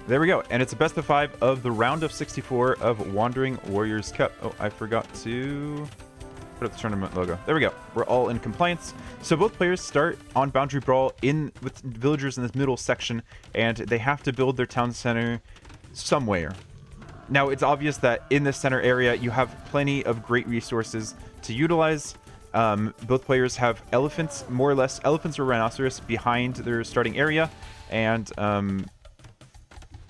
There we go. And it's a best of 5 of the round of 64 of Wandering Warriors Cup. Oh, I forgot to put up the tournament logo. There we go. We're all in compliance. So both players start on Boundary Brawl with villagers in this middle section, and they have to build their town center somewhere. Now, it's obvious that in this center area, you have plenty of great resources to utilize. Both players have elephants, more or less, elephants or rhinoceros behind their starting area, and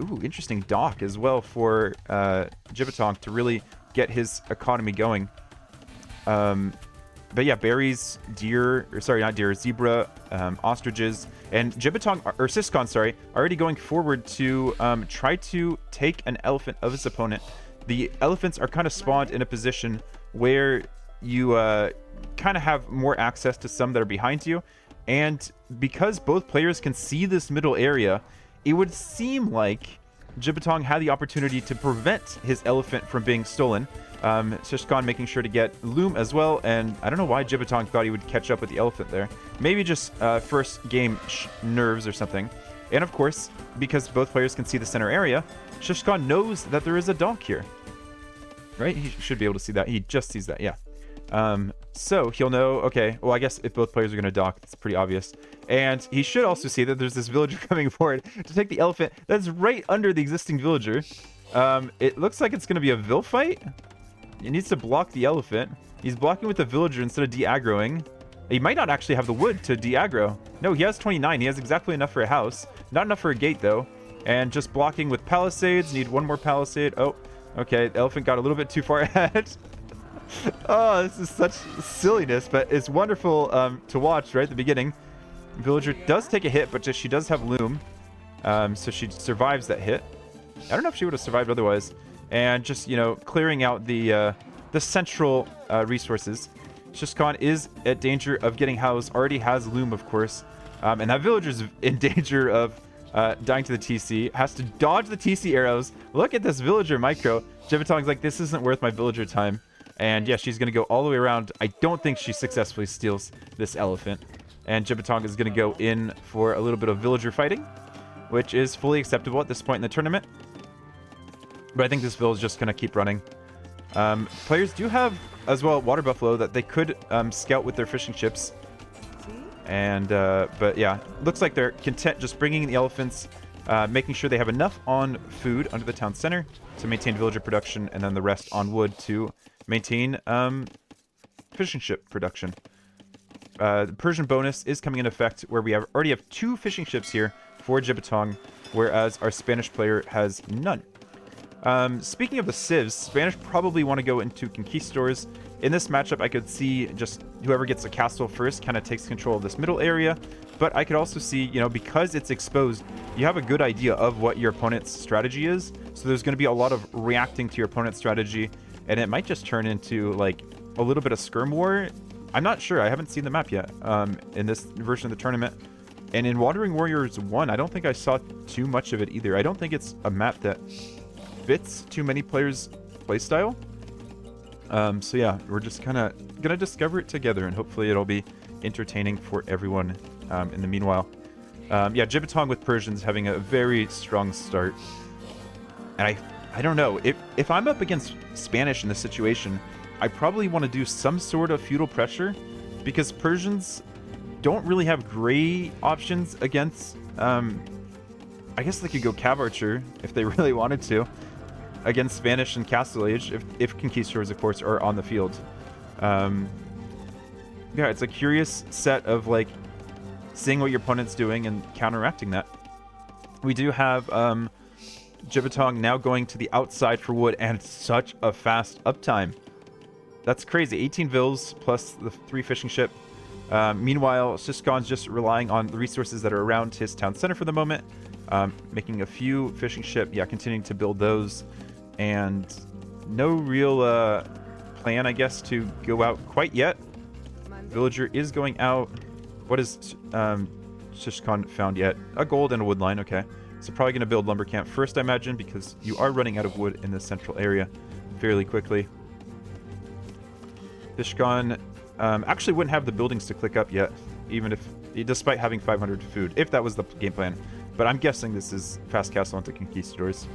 ooh, interesting dock as well for Jibatong to really get his economy going. But yeah, berries, deer, or sorry, not deer, zebra, ostriches, and Jibatong, or Ciskhan, sorry, already going forward to try to take an elephant of his opponent. The elephants are kind of spawned in a position where you kind of have more access to some that are behind you, and because both players can see this middle area, it would seem like Jibatong had the opportunity to prevent his elephant from being stolen. Ciskhan making sure to get loom as well, and I don't know why Jibatong thought he would catch up with the elephant there. Maybe just first game nerves or something. And of course, because both players can see the center area, Ciskhan knows that there is a dock here. Right? He should be able to see that. He just sees that, yeah. So he'll know, okay, well, I guess if both players are going to dock, it's pretty obvious. And he should also see that there's this villager coming forward to take the elephant that's right under the existing villager. It looks like it's going to be a Vil fight. He needs to block the elephant. He's blocking with the villager instead of de-aggroing. He might not actually have the wood to de-aggro. No, he has 29. He has exactly enough for a house. Not enough for a gate, though. And just blocking with palisades. Need one more palisade. Oh, okay. The elephant got a little bit too far ahead. Oh, this is such silliness, but it's wonderful to watch right at the beginning. Villager does take a hit, but she does have loom. So she survives that hit. I don't know if she would have survived otherwise. And just, you know, clearing out the central resources. Ciskhan is at danger of getting housed. Already has loom, of course. And that villager's in danger of dying to the TC. Has to dodge the TC arrows. Look at this villager micro. Jibatong's like, this isn't worth my villager time. And yeah, she's going to go all the way around. I don't think she successfully steals this elephant. And Jibatong is going to go in for a little bit of villager fighting, which is fully acceptable at this point in the tournament. But I think this build is just going to keep running. Players do have, as well, water buffalo that they could scout with their fishing ships. And, but yeah, looks like they're content just bringing the elephants, making sure they have enough on food under the town center to maintain villager production, and then the rest on wood to maintain fishing ship production. The Persian bonus is coming into effect where we already have 2 fishing ships here for Jibatong, whereas our Spanish player has none. Speaking of the civs, Spanish probably want to go into conquistadors. In this matchup, I could see just whoever gets a castle first kind of takes control of this middle area. But I could also see, you know, because it's exposed, you have a good idea of what your opponent's strategy is. So there's going to be a lot of reacting to your opponent's strategy. And it might just turn into, like, a little bit of skirm war. I'm not sure. I haven't seen the map yet in this version of the tournament. And in Wandering Warriors 1, I don't think I saw too much of it either. I don't think it's a map that fits too many players' playstyle. So yeah, we're just kind of gonna discover it together, and hopefully it'll be entertaining for everyone in the meanwhile. Yeah, Jibatong with Persians having a very strong start. And I don't know, if I'm up against Spanish in this situation, I probably want to do some sort of feudal pressure, because Persians don't really have great options against, I guess they could go Cav Archer if they really wanted to, against Spanish and Castle Age, if conquistadors, of course, are on the field. Yeah, it's a curious set of, like, seeing what your opponent's doing and counteracting that. We do have Jibatong now going to the outside for wood, and such a fast uptime. That's crazy. 18 Vils plus the 3 fishing ship. Meanwhile, Ciskhan's just relying on the resources that are around his town center for the moment. Making a few fishing ship, yeah, continuing to build those. And no real plan, I guess, to go out quite yet. Villager is going out. What is Ciskhan found yet? A gold and a wood line, okay. So probably going to build lumber camp first, I imagine, because you are running out of wood in the central area fairly quickly. Ciskhan actually wouldn't have the buildings to click up yet, even if, despite having 500 food, if that was the game plan. But I'm guessing this is fast castle into conquistadors.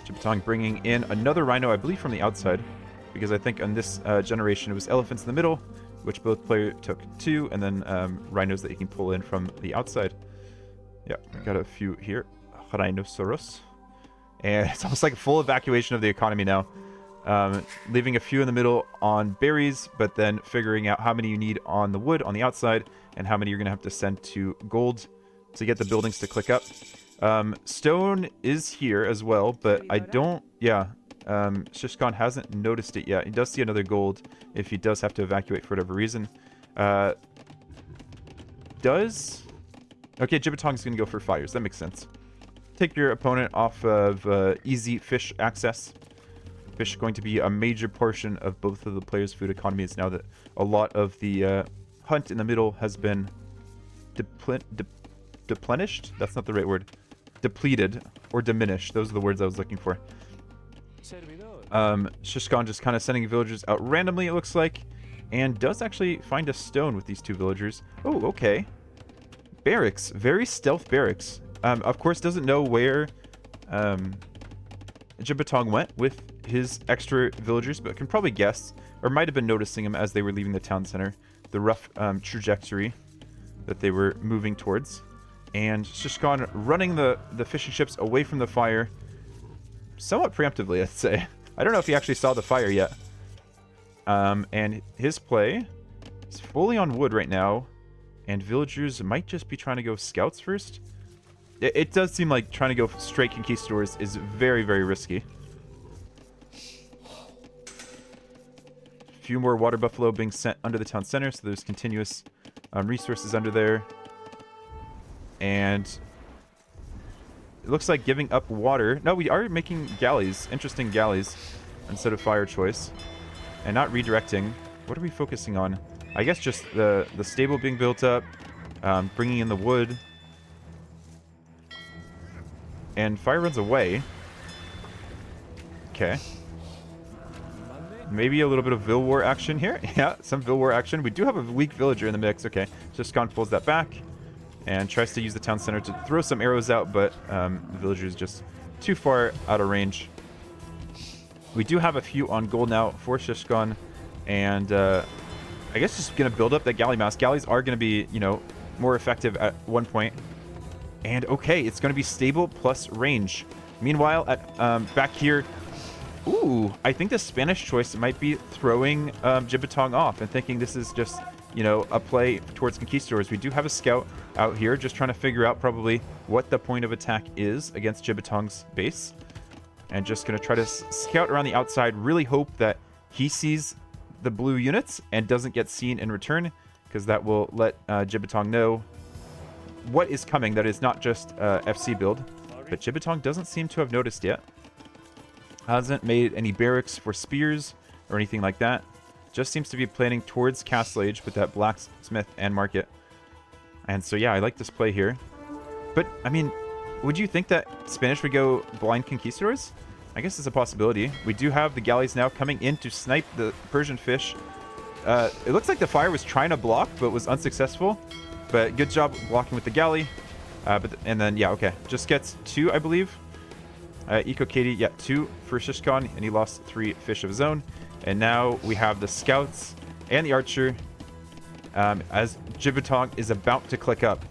Jibatong bringing in another rhino, I believe from the outside, because I think on this generation it was elephants in the middle, which both players took 2, and then rhinos that you can pull in from the outside. Yeah, I got a few here. Rhinoceros. And it's almost like a full evacuation of the economy now. Leaving a few in the middle on berries, but then figuring out how many you need on the wood on the outside, and how many you're going to have to send to gold to get the buildings to click up. Stone is here as well, but I don't... Yeah, Ciskhan hasn't noticed it yet. He does see another gold if he does have to evacuate for whatever reason. Okay, Jibatong's going to go for fires. That makes sense. Take your opponent off of easy fish access. Fish going to be a major portion of both of the players' food economies now that a lot of the hunt in the middle has been deplenished? That's not the right word. Depleted or diminished. Those are the words I was looking for. Ciskhan just kind of sending villagers out randomly, it looks like. And does actually find a stone with these 2 villagers. Oh, okay. Barracks. Very stealth barracks. Of course, doesn't know where Jibatong went with his extra villagers, but can probably guess, or might have been noticing him as they were leaving the town center. The rough trajectory that they were moving towards. And Ciskhan running the fishing ships away from the fire. Somewhat preemptively, I'd say. I don't know if he actually saw the fire yet. And his play is fully on wood right now. And villagers might just be trying to go scouts first. It does seem like trying to go straight conquistadors is very, very risky. A few more water buffalo being sent under the town center, so there's continuous resources under there. And it looks like giving up water. No, we are making galleys. Interesting galleys instead of fire choice. And not redirecting. What are we focusing on? I guess just the stable being built up. Bringing in the wood. And fire runs away. Okay. Maybe a little bit of Vil War action here. Yeah, some Vil War action. We do have a weak villager in the mix. Okay. Ciskhan pulls that back. And tries to use the town center to throw some arrows out, but the villager is just too far out of range. We do have a few on gold now for Ciskhan. And I guess just going to build up that galley mass. Galleys are going to be, you know, more effective at one point. And okay, it's going to be stable plus range. Meanwhile, at back here, ooh, I think the Spanish choice might be throwing Jibatong off and thinking this is just, you know, a play towards conquistadors. We do have a scout out here just trying to figure out probably what the point of attack is against Jibatong's base. And just going to try to scout around the outside, really hope that he sees the blue units and doesn't get seen in return, because that will let Jibatong know what is coming. That is not just FC build, but Jibatong doesn't seem to have noticed yet. Hasn't made any barracks for spears or anything like that. Just seems to be planning towards Castle Age with that blacksmith and market. And so yeah, I like this play here. But I mean, would you think that Spanish would go blind conquistadors? I guess it's a possibility. We do have the galleys now coming in to snipe the Persian fish. It looks like the fire was trying to block, but was unsuccessful. But good job blocking with the galley. And then, yeah, okay. Just gets 2, I believe. Eco Katie, yeah, 2 for Ciskhan, and he lost 3 fish of his own. And now we have the scouts and the archer as Jibatong is about to click up.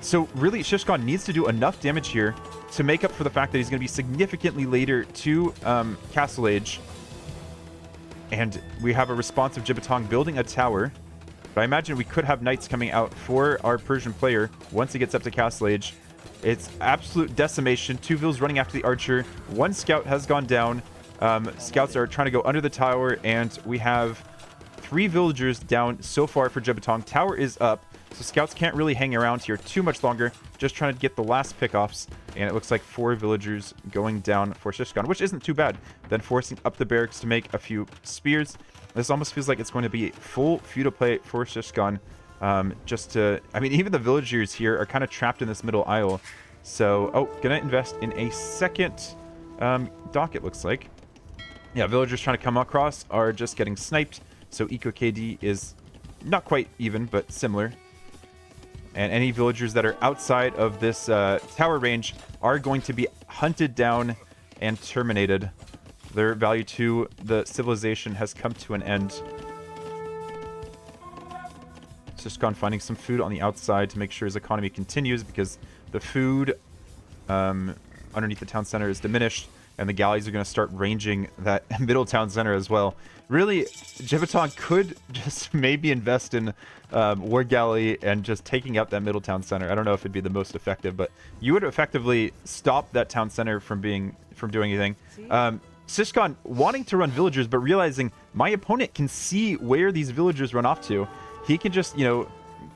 So really, Ciskhan needs to do enough damage here to make up for the fact that he's going to be significantly later to Castle Age. And we have a responsive Jibatong building a tower. But I imagine we could have knights coming out for our Persian player once he gets up to Castle Age. It's absolute decimation. 2 vills running after the archer. 1 scout has gone down. Scouts are trying to go under the tower, and we have 3 villagers down so far for Jibatong. Tower is up, so scouts can't really hang around here too much longer. Just trying to get the last pickoffs, and it looks like 4 villagers going down for Ciskhan, which isn't too bad. Then forcing up the barracks to make a few spears. This almost feels like it's going to be full feudal play for Ciskhan. Just to, I mean, even the villagers here are kind of trapped in this middle aisle. So, oh, gonna invest in a second dock, it looks like. Yeah, villagers trying to come across are just getting sniped. So Eco KD is not quite even, but similar. And any villagers that are outside of this tower range are going to be hunted down and terminated. Their value to the civilization has come to an end. Ciskhan finding some food on the outside to make sure his economy continues, because the food underneath the town center is diminished, and the galleys are going to start ranging that middle town center as well. Really, Jibatong could just maybe invest in War Galley and just taking out that middle town center. I don't know if it'd be the most effective, but you would effectively stop that town center from doing anything. Ciskhan wanting to run villagers, but realizing my opponent can see where these villagers run off to. He can just, you know,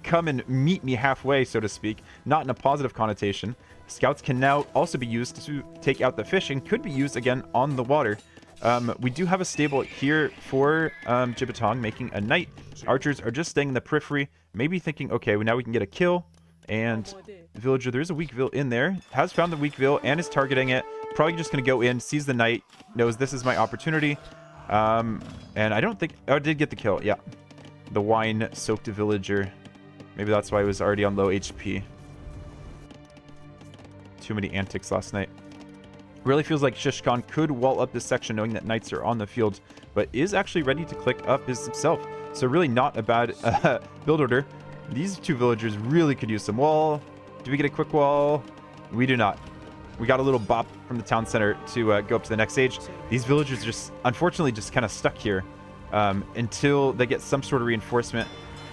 come and meet me halfway, so to speak, not in a positive connotation. Scouts can now also be used to take out the fish and could be used again on the water. We do have a stable here for Jibatong, making a knight. Archers are just staying in the periphery, maybe thinking, okay, well, now we can get a kill. And villager, there is a weak vill in there, has found the weak vill and is targeting it. Probably just going to go in, sees the knight, knows this is my opportunity. And I don't think... Oh, I did get the kill, yeah. The wine-soaked villager. Maybe that's why I was already on low HP. Too many antics last night. Really feels like Ciskhan could wall up this section knowing that knights are on the field, but is actually ready to click up himself. So really not a bad build order. These two villagers really could use some wall. Do we get a quick wall? We do not. We got a little bop from the town center to go up to the next stage. These villagers just, unfortunately, just kind of stuck here until they get some sort of reinforcement.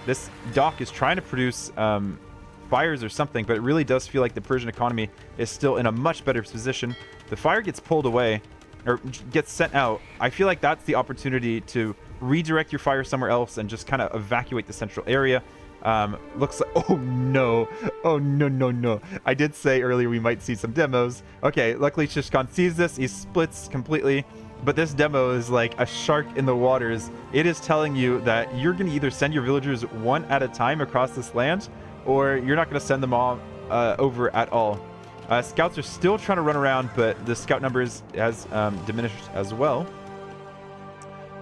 This dock is trying to produce fires or something, but it really does feel like the Persian economy is still in a much better position. The fire gets pulled away, or gets sent out. I feel like that's the opportunity to redirect your fire somewhere else and just kind of evacuate the central area. Looks like... Oh, no. Oh, no, no, no. I did say earlier we might see some demos. Okay, luckily Ciskhan sees this. He splits completely. But this demo is like a shark in the waters. It is telling you that you're going to either send your villagers one at a time across this land, or you're not going to send them all over at all. Scouts are still trying to run around, but the scout numbers has diminished as well.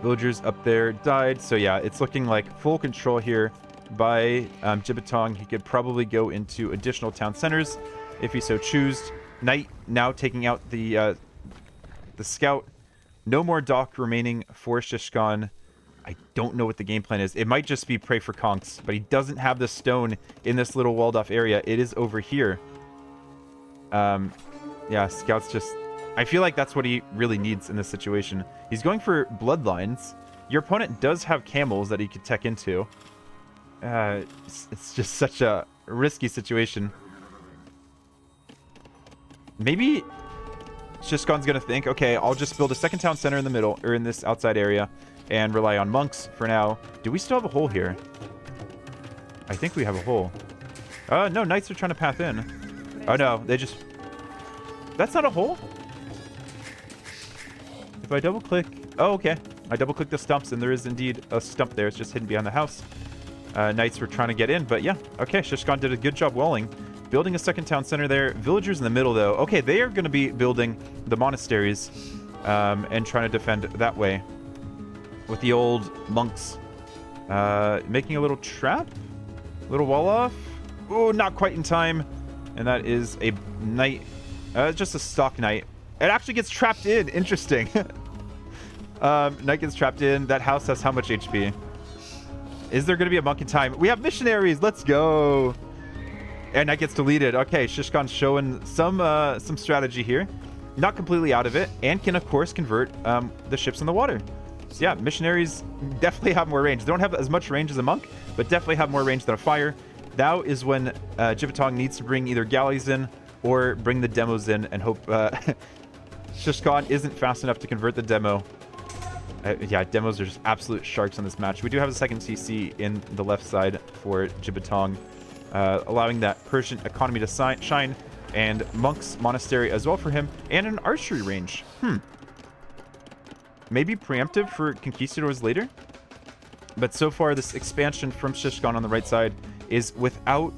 Villagers up there died. So yeah, it's looking like full control here by Jibatong. He could probably go into additional town centers if he so chooses. Knight now taking out the scout. No more dock remaining for Ciskhan. I don't know what the game plan is. It might just be pray for conks, but he doesn't have the stone in this little walled off area. It is over here. Yeah, scouts just... I feel like that's what he really needs in this situation. He's going for bloodlines. Your opponent does have camels that he could tech into. It's just such a risky situation. Maybe Ciskhan's gonna think, okay, I'll just build a second town center in the middle, or in this outside area, and rely on monks for now. Do we still have a hole here? I think we have a hole. No, knights are trying to path in. Oh no, they just... That's not a hole? If I double click... Oh, okay. I double click the stumps, and there is indeed a stump there. It's just hidden behind the house. Knights were trying to get in, but yeah. Okay, Ciskhan did a good job walling. Building a second town center there. Villagers in the middle, though. Okay, they are going to be building the monasteries and trying to defend that way. With the old monks making a little trap. A little wall off. Oh, not quite in time. And that is a knight. Just a stock knight. It actually gets trapped in. Interesting. Knight gets trapped in. That house has how much HP? Is there going to be a monk in time? We have missionaries. Let's go. And that gets deleted. Okay, Ciskhan's showing some strategy here. Not completely out of it. And can, of course, convert the ships in the water. So yeah, missionaries definitely have more range. They don't have as much range as a monk, but definitely have more range than a fire. Now is when Jibatong needs to bring either galleys in or bring the demos in and hope Ciskhan isn't fast enough to convert the demo. Yeah, demos are just absolute sharks on this match. We do have a second CC in the left side for Jibatong, allowing that Persian economy to shine, and Monk's Monastery as well for him, and an archery range. Maybe preemptive for Conquistadors later? But so far, this expansion from Ciskhan on the right side is without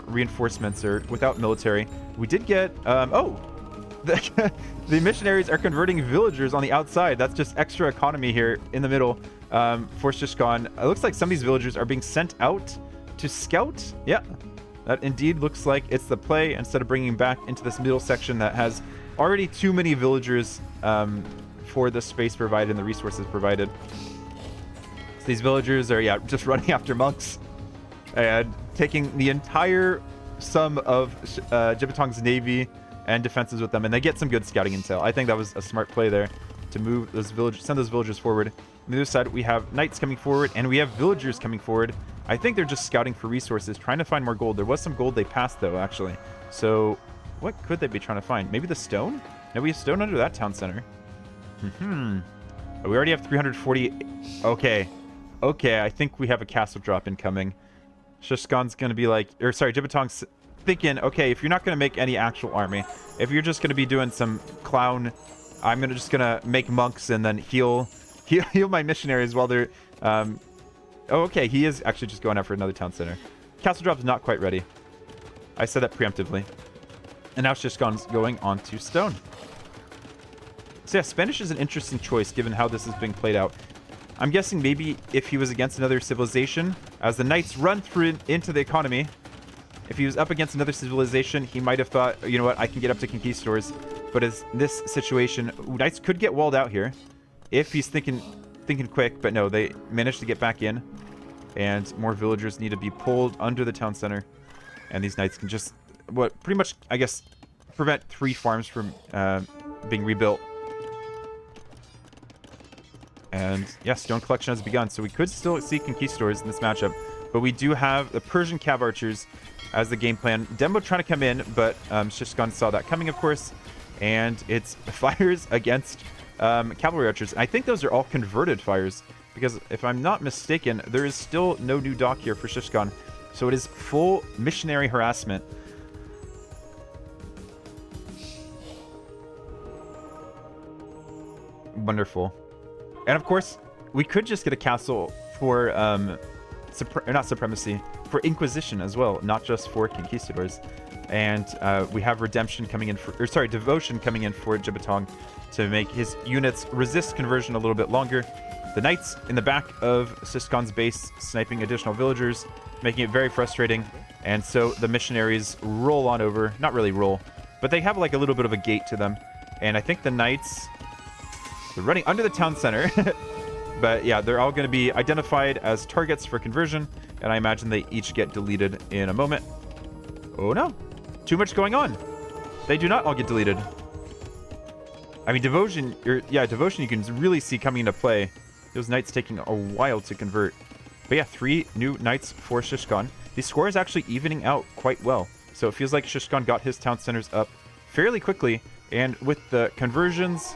reinforcements or without military. We did get... the missionaries are converting villagers on the outside. That's just extra economy here in the middle for Ciskhan. It looks like some of these villagers are being sent out to scout. Yeah. That indeed looks like it's the play, instead of bringing back into this middle section that has already too many villagers for the space provided and the resources provided. So these villagers are, yeah, just running after monks and taking the entire sum of Jibatong's navy and defenses with them, and they get some good scouting intel. I think that was a smart play there to move those villagers, send those villagers forward. On the other side, we have knights coming forward, and we have villagers coming forward. I think they're just scouting for resources, trying to find more gold. There was some gold they passed, though, actually. So what could they be trying to find? Maybe the stone? No, we have stone under that town center. We already have 340. Okay. Okay, I think we have a castle drop incoming. Ciskhan's going to be like... Or, sorry, Jibatong's thinking, okay, if you're not going to make any actual army, if you're just going to be doing some clown... I'm just going to make monks and then heal my missionaries while they're... Oh, okay, he is actually just going after another town center. Castle drop's not quite ready. I said that preemptively. And now Ciskhan's going on to stone. So yeah, Spanish is an interesting choice given how this is being played out. I'm guessing maybe if he was against another civilization, as the knights run through into the economy, if he was up against another civilization, he might have thought, you know what, I can get up to conquistadors. But as this situation, knights could get walled out here if he's thinking quick, but no, they managed to get back in, and more villagers need to be pulled under the town center, and these knights can just, pretty much, I guess, prevent 3 farms from being rebuilt. And yeah, stone collection has begun, so we could still see conquistadors in this matchup, but we do have the Persian cav archers as the game plan. Dembo trying to come in, but Ciskhan saw that coming, of course, and it's fires against cavalry archers. I think those are all converted fires, because if I'm not mistaken, there is still no new dock here for Ciskhan, so it is full missionary harassment. Wonderful. And of course, we could just get a castle for not supremacy, for Inquisition as well, not just for conquistadors. And we have redemption coming in for, or sorry, devotion coming in for Jibatong to make his units resist conversion a little bit longer. The knights in the back of Ciskhan's base sniping additional villagers, making it very frustrating. And so the missionaries roll on over, not really roll, but they have like a little bit of a gate to them. And I think the knights, they're running under the town center. But yeah, they're all going to be identified as targets for conversion, and I imagine they each get deleted in a moment. Oh no, too much going on. They do not all get deleted. I mean, devotion, devotion you can really see coming into play. Those knights taking a while to convert. But yeah, 3 new knights for Ciskhan. The score is actually evening out quite well. So it feels like Ciskhan got his town centers up fairly quickly, and with the conversions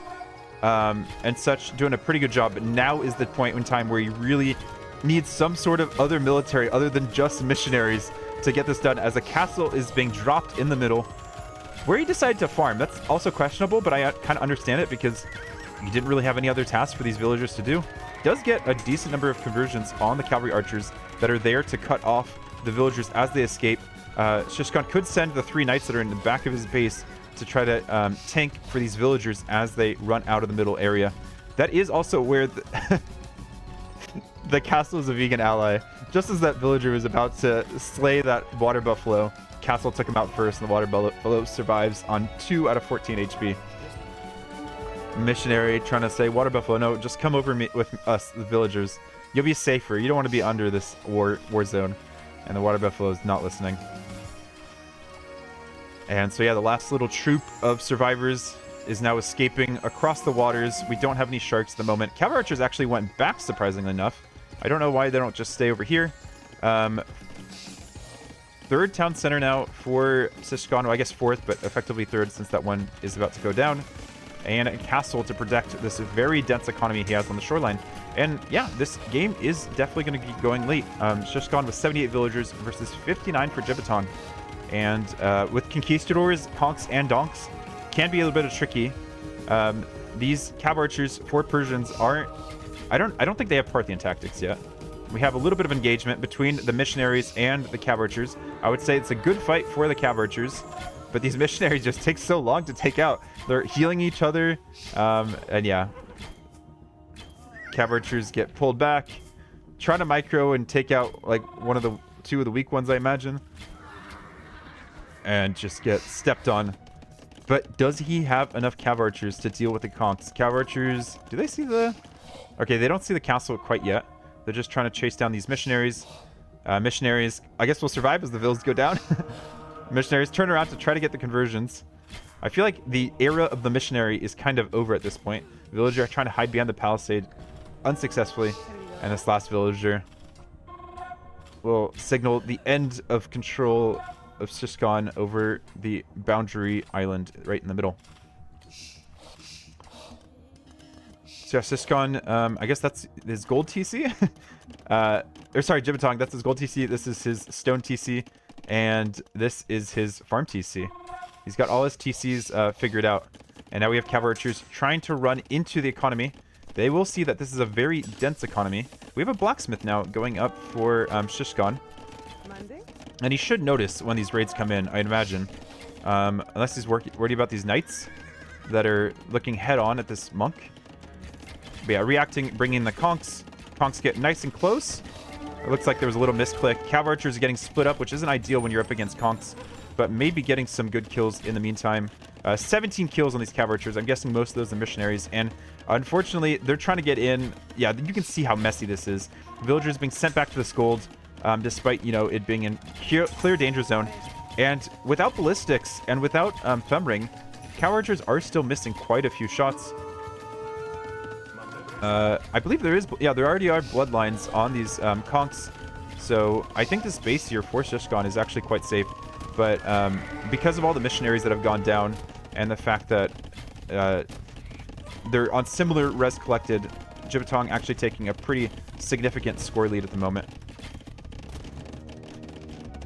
and such, doing a pretty good job. But now is the point in time where you really need some sort of other military other than just missionaries to get this done, as a castle is being dropped in the middle. Where he decided to farm, that's also questionable, but I kind of understand it because you didn't really have any other tasks for these villagers to do. Does get a decent number of conversions on the cavalry archers that are there to cut off the villagers as they escape. Ciskhan could send the 3 knights that are in the back of his base to try to tank for these villagers as they run out of the middle area. That is also where the castle is a vegan ally. Just as that villager was about to slay that water buffalo, castle took him out first, and the water buffalo survives on 2 out of 14 HP. Missionary trying to say, water buffalo, no, just come over with us, the villagers. You'll be safer. You don't want to be under this war zone. And the water buffalo is not listening. And so yeah, the last little troop of survivors is now escaping across the waters. We don't have any sharks at the moment. Cavalry archers actually went back, surprisingly enough. I don't know why they don't just stay over here. 3rd town center now for Ciskhan. Well, I guess 4th, but effectively 3rd since that one is about to go down. And a castle to protect this very dense economy he has on the shoreline. And yeah, this game is definitely going to be going late. Ciskhan with 78 villagers versus 59 for Jibatong. And with conquistadors, conks, and donks, can be a little bit tricky. These cav archers for Persians aren't... I don't think they have Parthian tactics yet. We have a little bit of engagement between the missionaries and the cav archers. I would say it's a good fight for the cav archers, but these missionaries just take so long to take out. They're healing each other, and yeah. Cav archers get pulled back, trying to micro and take out like 2 of the weak ones, I imagine. and just get stepped on. But does he have enough cav archers to deal with the conks? Cav archers, do they see the... Okay, they don't see the castle quite yet. They're just trying to chase down these missionaries. Missionaries, I guess, will survive as the villas go down. Missionaries turn around to try to get the conversions. I feel like the era of the missionary is kind of over at this point. Villager trying to hide behind the palisade unsuccessfully. And this last villager will signal the end of control of Ciskhan over the Boundary Island right in the middle. So yeah, Ciskhan, I guess that's his gold TC. Or sorry, Jibatong, that's his gold TC. This is his stone TC. And this is his farm TC. He's got all his TCs figured out. And now we have cav archers trying to run into the economy. They will see that this is a very dense economy. We have a blacksmith now going up for Ciskhan. And he should notice when these raids come in, I'd imagine. Unless he's worried about these knights that are looking head on at this monk. But yeah, reacting, bringing the conks. Conks get nice and close. It looks like there was a little misclick. Cav archers are getting split up, which isn't ideal when you're up against conks. But maybe getting some good kills in the meantime. 17 kills on these cav archers. I'm guessing most of those are missionaries. And unfortunately, they're trying to get in. Yeah, you can see how messy this is. Villagers being sent back to the Scold, despite, you know, it being in clear danger zone. And without ballistics and without thumb ring, cav archers are still missing quite a few shots. I believe there is, yeah, there already are bloodlines on these conks. So I think this base here for Ciskhan is actually quite safe. But because of all the missionaries that have gone down and the fact that they're on similar res collected, Jibatong actually taking a pretty significant score lead at the moment.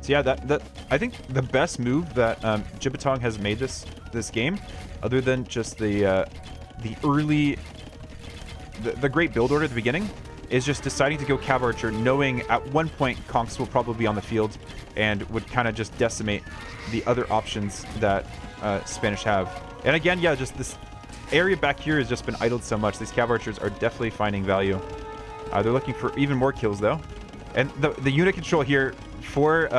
So yeah, that I think the best move that Jibatong has made this game, other than just the early, the great build order at the beginning, is just deciding to go cav archer, knowing at one point conks will probably be on the field and would kind of just decimate the other options that Spanish have. And again, yeah, just this area back here has just been idled so much. These cav archers are definitely finding value. They're looking for even more kills though. And the unit control here for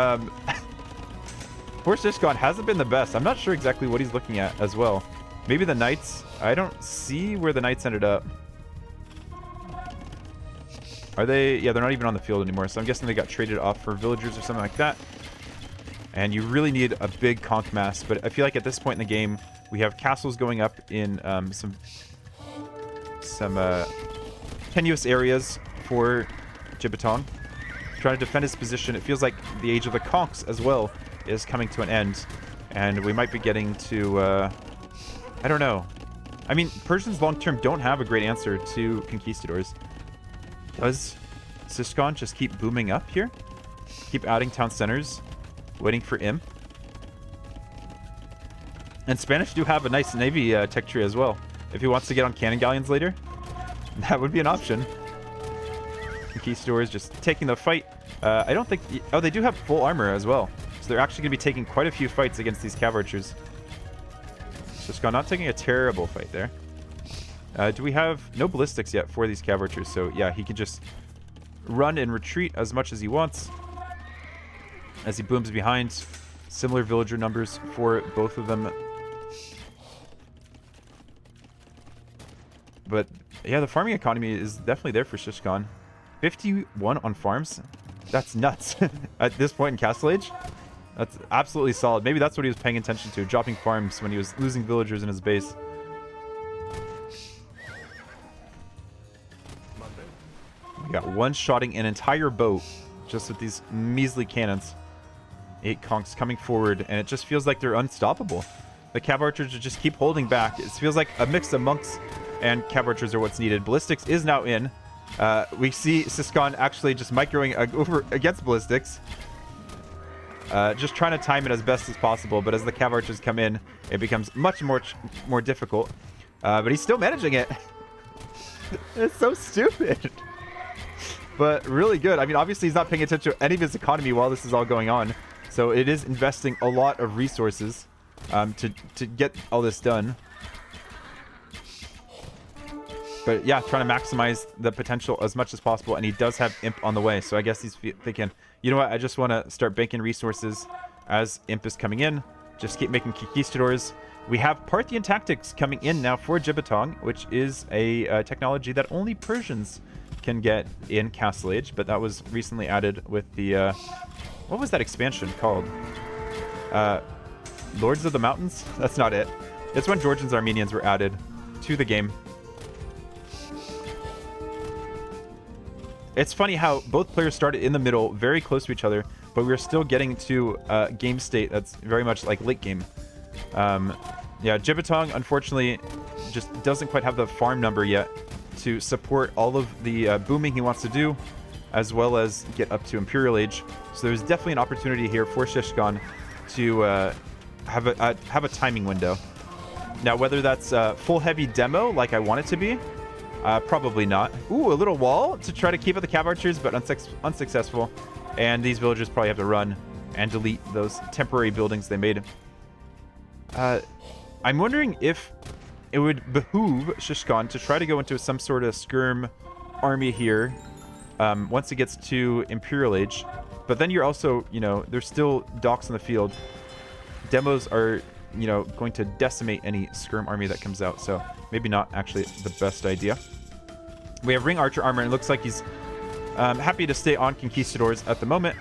for Ciskhan hasn't been the best. I'm not sure exactly what he's looking at as well. Maybe the knights. I don't see where the knights ended up. Are they? Yeah, they're not even on the field anymore. So I'm guessing they got traded off for villagers or something like that. And you really need a big conk mass. But I feel like at this point in the game, we have castles going up in some tenuous areas for Jibatong. Trying to defend his position. It feels like the age of the conks as well is coming to an end. And we might be getting to... I don't know. I mean, Persians long-term don't have a great answer to conquistadors. Does Ciskhan just keep booming up here? Keep adding town centers, waiting for him. And Spanish do have a nice navy tech tree as well. If he wants to get on cannon galleons later, that would be an option. Conquistadors just taking the fight. I don't think... Oh, they do have full armor as well. So they're actually going to be taking quite a few fights against these cav archers. Ciskhan not taking a terrible fight there. Do we have no ballistics yet for these cav archers? So yeah, he can just run and retreat as much as he wants as he booms behind. Similar villager numbers for both of them. But yeah, the farming economy is definitely there for Ciskhan. 51 on farms? That's nuts. At this point in Castle Age? That's absolutely solid. Maybe that's what he was paying attention to, dropping farms when he was losing villagers in his base. We got one-shotting an entire boat just with these measly cannons. 8 conks coming forward, and it just feels like they're unstoppable. The cav archers just keep holding back. It feels like a mix of monks and cav archers are what's needed. Ballistics is now in. We see Ciskhan actually just microing over against ballistics. Just trying to time it as best as possible, but as the cav archers come in, it becomes much more difficult. But he's still managing it. It's so stupid. But really good. I mean, obviously he's not paying attention to any of his economy while this is all going on. So it is investing a lot of resources to get all this done. But yeah, trying to maximize the potential as much as possible. And he does have Imp on the way. So I guess he's thinking, you know what? I just want to start banking resources as Imp is coming in. Just keep making conquistadors. We have Parthian tactics coming in now for Jibatong, which is a technology that only Persians can get in Castle Age, but that was recently added with the what was that expansion called? Lords of the Mountains? That's not it. It's when Georgians and Armenians were added to the game. It's funny how both players started in the middle, very close to each other, but we're still getting to a game state that's very much like late game. Yeah, Jibatong, unfortunately, just doesn't quite have the farm number yet to support all of the booming he wants to do, as well as get up to Imperial Age. So there's definitely an opportunity here for Ciskhan to have a timing window. Now, whether that's full heavy demo like I want it to be, probably not. Ooh, a little wall to try to keep up the cav archers, but unsuccessful. And these villagers probably have to run and delete those temporary buildings they made. I'm wondering if it would behoove Ciskhan to try to go into some sort of skirm army here once it gets to Imperial Age. But then you're also, you know, there's still docks in the field. Demos are, you know, going to decimate any skirm army that comes out. So maybe not actually the best idea. We have Ring Archer armor, and it looks like he's happy to stay on Conquistadors at the moment.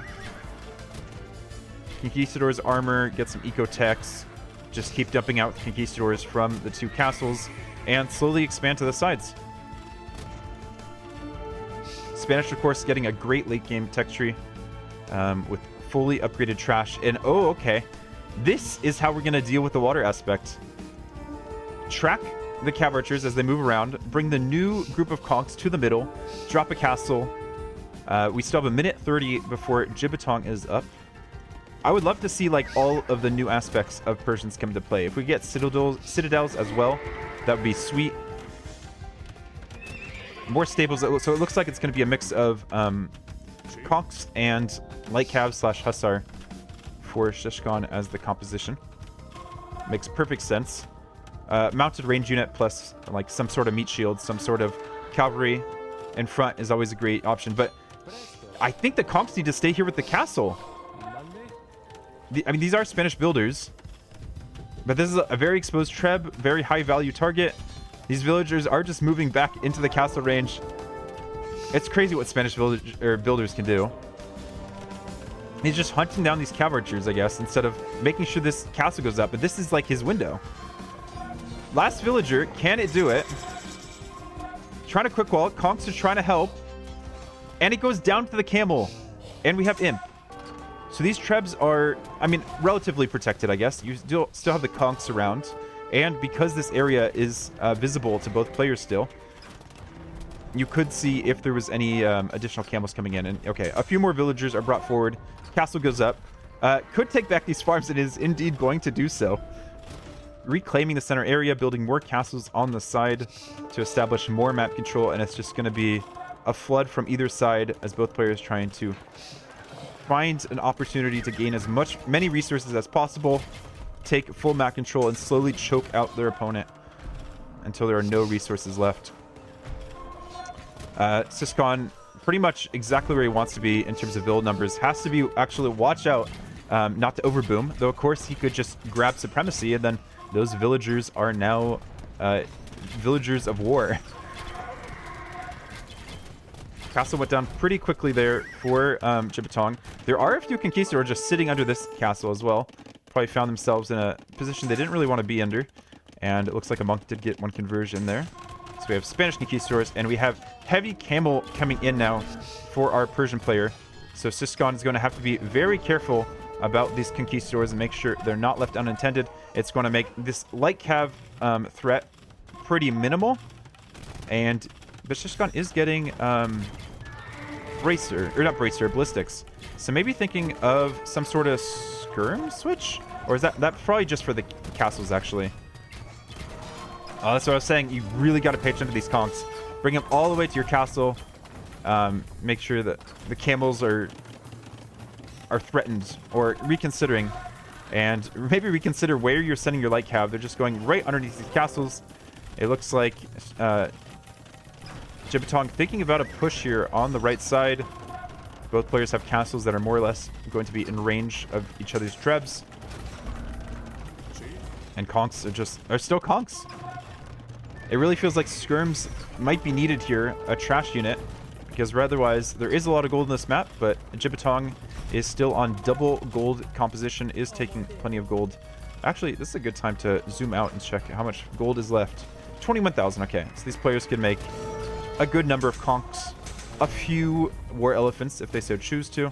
Conquistadors armor, get some eco techs. Just keep dumping out Conquistadors from the two castles and slowly expand to the sides. Spanish, of course, getting a great late game tech tree with fully upgraded trash. And oh, okay. This is how we're going to deal with the water aspect. Track the cav archers as they move around. Bring the new group of conks to the middle. Drop a castle. We still have a minute 30 before Jibatong is up. I would love to see like all of the new aspects of Persians come into play. If we get citadels as well, that would be sweet. More stables. So it looks like it's going to be a mix of conks and light cav / hussar for Ciskhan as the composition. Makes perfect sense. Mounted range unit plus like some sort of meat shield, some sort of cavalry in front is always a great option. But I think the conks need to stay here with the castle. I mean, these are Spanish builders, but this is a very exposed Treb, very high value target. These villagers are just moving back into the castle range. It's crazy what Spanish builders can do. He's just hunting down these cav archers, I guess, instead of making sure this castle goes up. But this is like his window. Last villager, can it do it? Trying to quick wall. Conks are trying to help. And it goes down to the camel. And we have Imp. So these Trebs are, I mean, relatively protected, I guess. You still have the conks around. And because this area is visible to both players still, you could see if there was any additional camels coming in. And okay, a few more villagers are brought forward. Castle goes up. Could take back these farms. It is indeed going to do so. Reclaiming the center area, building more castles on the side to establish more map control. And it's just going to be a flood from either side as both players trying to find an opportunity to gain as many resources as possible, take full map control, and slowly choke out their opponent until there are no resources left. Ciskhan, pretty much exactly where he wants to be in terms of build numbers. Has to be actually watch out not to overboom, though of course he could just grab supremacy, and then those villagers are now villagers of war. Castle went down pretty quickly there for Jibatong. There are a few conquistadors just sitting under this castle as well. Probably found themselves in a position they didn't really want to be under. And it looks like a monk did get one conversion there. So we have Spanish conquistadors, and we have heavy camel coming in now for our Persian player. So Ciskhan is going to have to be very careful about these conquistadors and make sure they're not left unintended. It's going to make this light cav threat pretty minimal. And but Ciskhan is getting ballistics. So maybe thinking of some sort of skirm switch? Or is that probably just for the castles, actually? Oh, that's what I was saying. You really got to pay attention to these conks. Bring them all the way to your castle. Make sure that the camels are threatened or reconsidering. And maybe reconsider where you're sending your light cav. They're just going right underneath these castles. It looks like Jibatong thinking about a push here on the right side. Both players have castles that are more or less going to be in range of each other's trebs. And conks are still conks. It really feels like skirms might be needed here, a trash unit, because otherwise there is a lot of gold in this map, but Jibatong is still on double gold composition, is taking plenty of gold. Actually, this is a good time to zoom out and check how much gold is left. 21,000, okay. So these players can make a good number of conks, a few war elephants if they so choose to,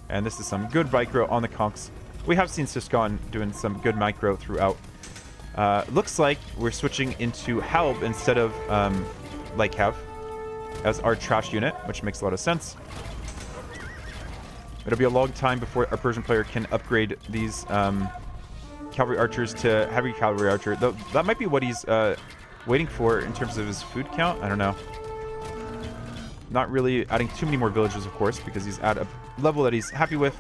and this is some good micro on the conks. We have seen Ciskhan doing some good micro throughout. Looks like we're switching into Halb instead of Light Cav as our trash unit, which makes a lot of sense. It'll be a long time before our Persian player can upgrade these cavalry archers to heavy cavalry archer. Though that might be what he's waiting for in terms of his food count. I don't know. Not really adding too many more villagers, of course, because he's at a level that he's happy with.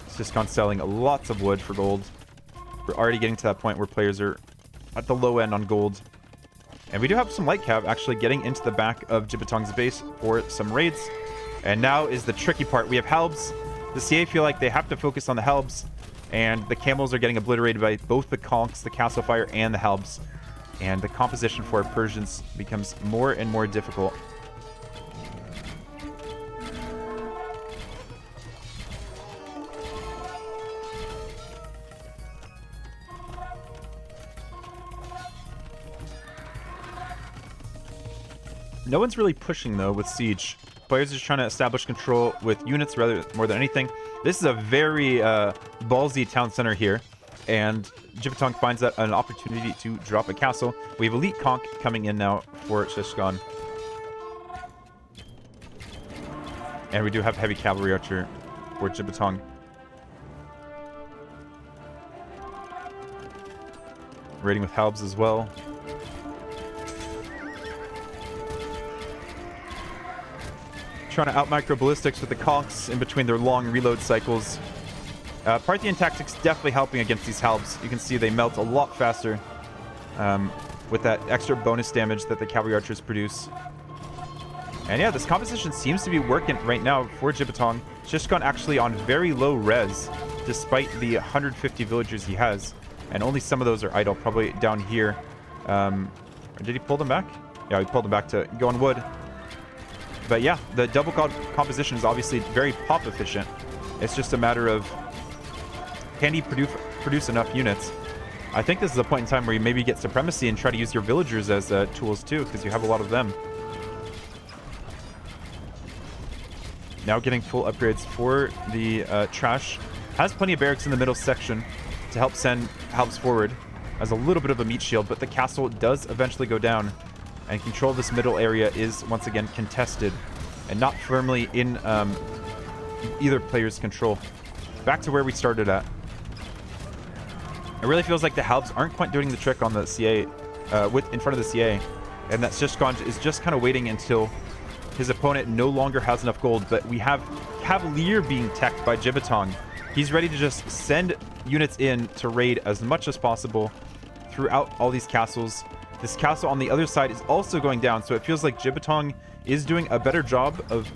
Ciskhan selling lots of wood for gold. We're already getting to that point where players are at the low end on gold. And we do have some light cav actually getting into the back of Jibatong's base for some raids. And now is the tricky part. We have Halbs. The CA feel like they have to focus on the Halbs. And the camels are getting obliterated by both the conks, the castle fire, and the Halbs. And the composition for Persians becomes more and more difficult. No one's really pushing, though, with Siege. Players are just trying to establish control with units more than anything. This is a very ballsy town center here, and Jibatong finds that an opportunity to drop a castle. We have Elite Conk coming in now for Ciskhan. And we do have Heavy Cavalry Archer for Jibatong. Raiding with Halbs as well. Trying to out-micro ballistics with the conks in between their long reload cycles. Parthian tactics definitely helping against these Halbs. You can see they melt a lot faster with that extra bonus damage that the cavalry archers produce. And yeah, this composition seems to be working right now for Jibatong. Ciskhan actually on very low res, despite the 150 villagers he has. And only some of those are idle, probably down here. Or did he pull them back? Yeah, he pulled them back to go on wood. But yeah, the double composition is obviously very pop efficient. It's just a matter of, can he produce enough units? I think this is a point in time where you maybe get supremacy and try to use your villagers as tools too, because you have a lot of them. Now getting full upgrades for the trash. Has plenty of barracks in the middle section to help send Halbs forward as a little bit of a meat shield, but the castle does eventually go down. And control of this middle area is, once again, contested and not firmly in either player's control. Back to where we started at. It really feels like the Halbs aren't quite doing the trick on the CA, in front of the CA. And that Ciskhan is just kind of waiting until his opponent no longer has enough gold. But we have Cavalier being teched by Jibatong. He's ready to just send units in to raid as much as possible throughout all these castles. This castle on the other side is also going down, so it feels like Jibatong is doing a better job of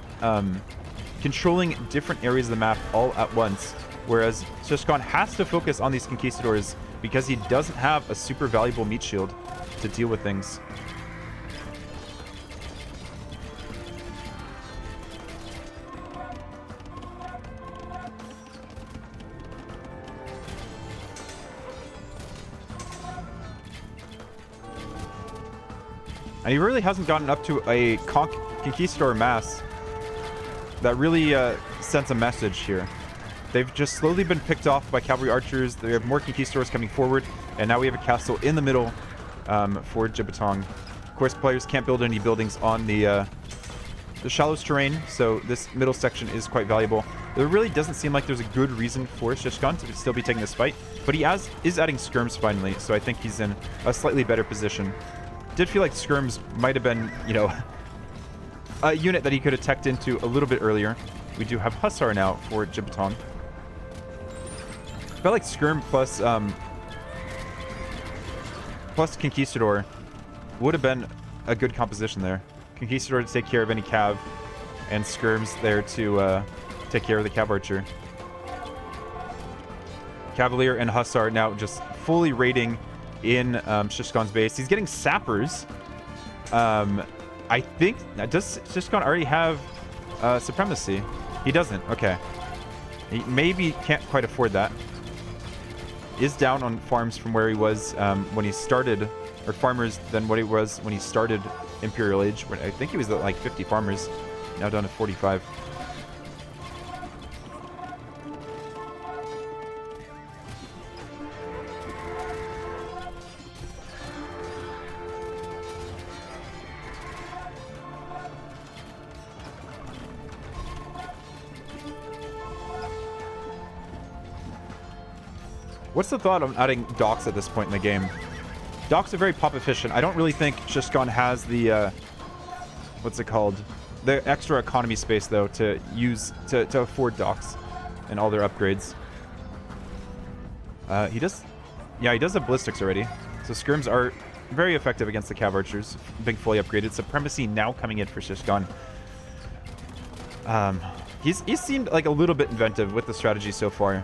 controlling different areas of the map all at once, whereas Ciskhan has to focus on these conquistadors because he doesn't have a super valuable meat shield to deal with things. And he really hasn't gotten up to a conquistador mass that really sends a message here. They've just slowly been picked off by cavalry archers. They have more conquistadors coming forward, and now we have a castle in the middle for Jibatong. Of course, players can't build any buildings on the shallowest terrain, so this middle section is quite valuable. There really doesn't seem like there's a good reason for Ciskhan to still be taking this fight, but he is adding skirms finally, so I think he's in a slightly better position. Did feel like skirms might have been, you know, a unit that he could have teched into a little bit earlier. We do have Hussar now for Jibatong. Felt like skirm plus Conquistador would have been a good composition there. Conquistador to take care of any cav, and skirms there to take care of the cav archer. Cavalier and Hussar now just fully raiding in Ciskhan's base. He's getting sappers. I think, does Ciskhan already have supremacy? He doesn't. Okay. He maybe can't quite afford that. Is down on farms from where he was when he started, or farmers than what he was when he started Imperial Age. I think he was at like 50 farmers, now down to 45. What's the thought on adding docks at this point in the game? Docks are very pop efficient. I don't really think Ciskhan has the, what's it called? The extra economy space, though, to use, to afford docks and all their upgrades. He does have ballistics already. So skirms are very effective against the cav archers. Being fully upgraded. Supremacy now coming in for Ciskhan. He's seemed like a little bit inventive with the strategy so far.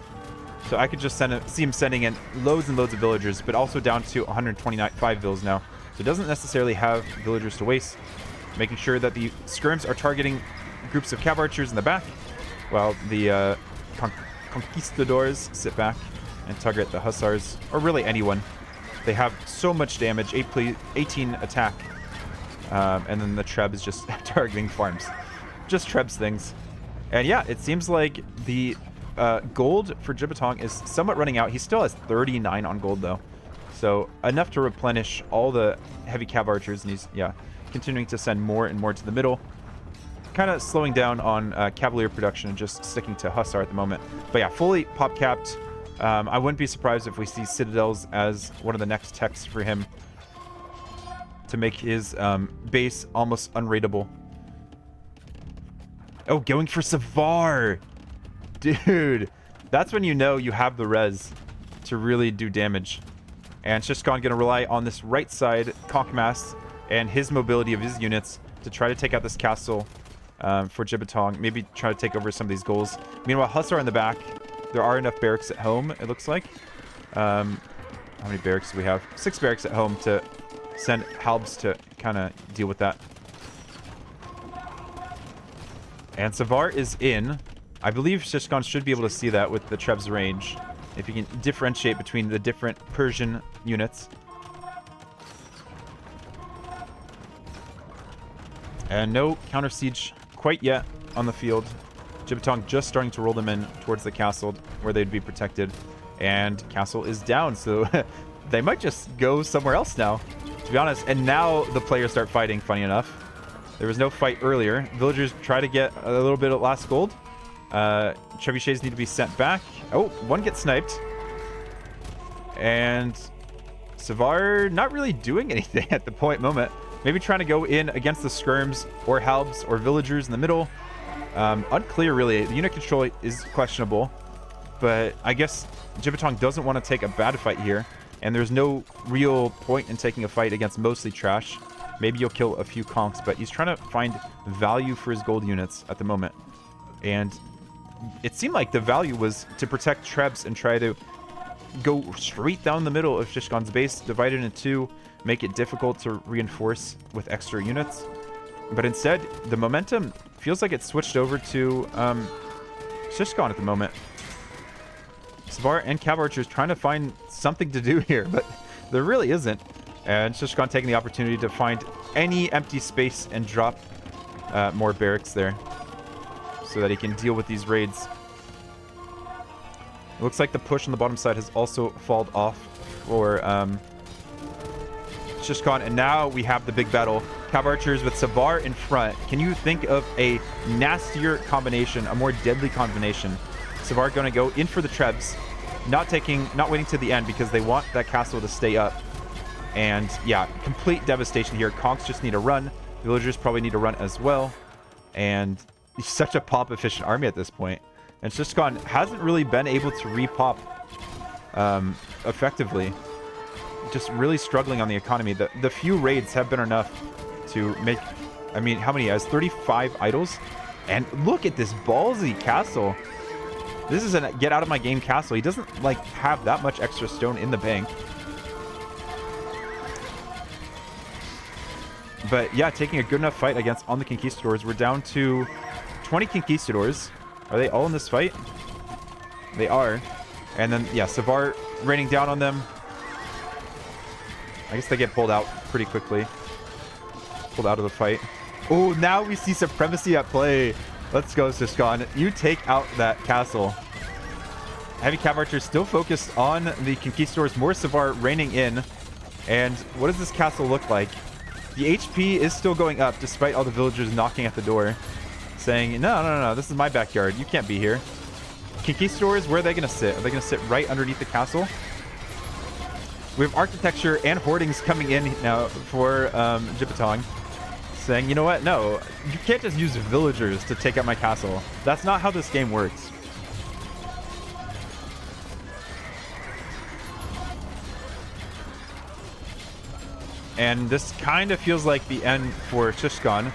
So I could just see him sending in loads and loads of villagers, but also down to 125 vills now. So he doesn't necessarily have villagers to waste, making sure that the skirms are targeting groups of cav archers in the back, while the conquistadors sit back and target the hussars, or really anyone. They have so much damage, 18 attack, and then the Treb is just targeting farms. Just Trebs things. And yeah, it seems like the gold for Jibatong is somewhat running out. He still has 39 on gold, though. So enough to replenish all the heavy cav archers, and he's, yeah, continuing to send more and more to the middle. Kind of slowing down on Cavalier production and just sticking to Hussar at the moment. But yeah, fully pop-capped. I wouldn't be surprised if we see Citadels as one of the next techs for him to make his base almost unraidable. Oh, going for Savar! Dude, that's when you know you have the res to really do damage. And Ciskhan going to rely on this right side Conquemass and his mobility of his units to try to take out this castle for Jibatong. Maybe try to take over some of these goals. Meanwhile, Hussar in the back. There are enough barracks at home, it looks like. How many barracks do we have? 6 barracks at home to send Halbs to kind of deal with that. And Savar is in. I believe Ciskhan should be able to see that with the Treb's range, if you can differentiate between the different Persian units. And no counter siege quite yet on the field. Jibatong just starting to roll them in towards the castle where they'd be protected. And castle is down, so they might just go somewhere else now, to be honest. And now the players start fighting, funny enough. There was no fight earlier. Villagers try to get a little bit of last gold. Trebuchets need to be sent back. Oh, one gets sniped. And Savar not really doing anything at the moment. Maybe trying to go in against the skirms or halbs or villagers in the middle. Unclear, really. The unit control is questionable. But I guess Jibatong doesn't want to take a bad fight here. And there's no real point in taking a fight against mostly trash. Maybe you'll kill a few conks, but he's trying to find value for his gold units at the moment. And it seemed like the value was to protect Trebs and try to go straight down the middle of Ciskhan's base, divide it in two, make it difficult to reinforce with extra units. But instead, the momentum feels like it's switched over to Ciskhan at the moment. Savar and Cav Archers trying to find something to do here, but there really isn't. And Ciskhan taking the opportunity to find any empty space and drop more barracks there so that he can deal with these raids. It looks like the push on the bottom side has also fallen off for Ciskhan, and now we have the big battle. Cav Archers with Savar in front. Can you think of a nastier combination, a more deadly combination? Savar going to go in for the Trebs, not waiting to the end because they want that castle to stay up. And yeah, complete devastation here. Conks just need to run. Villagers probably need to run as well. And he's such a pop efficient army at this point. And Ciskhan hasn't really been able to repop effectively. Just really struggling on the economy. The few raids have been enough to make I mean, how many? He has 35 idols. And look at this ballsy castle. This is a get out of my game castle. He doesn't like have that much extra stone in the bank. But yeah, taking a good enough fight against on the Conquistadors. We're down to 20 Conquistadors. Are they all in this fight? They are. And then, yeah, Savar raining down on them. I guess they get pulled out pretty quickly. Pulled out of the fight. Oh, now we see supremacy at play. Let's go, Ciskhan. You take out that castle. Heavy Cav Archer still focused on the Conquistadors. More Savar raining in. And what does this castle look like? The HP is still going up despite all the villagers knocking at the door. Saying, no, this is my backyard. You can't be here. Conquistadors, where are they going to sit? Are they going to sit right underneath the castle? We have architecture and hoardings coming in now for Jibatong. Saying, you know what? No, you can't just use villagers to take out my castle. That's not how this game works. And this kind of feels like the end for Ciskhan.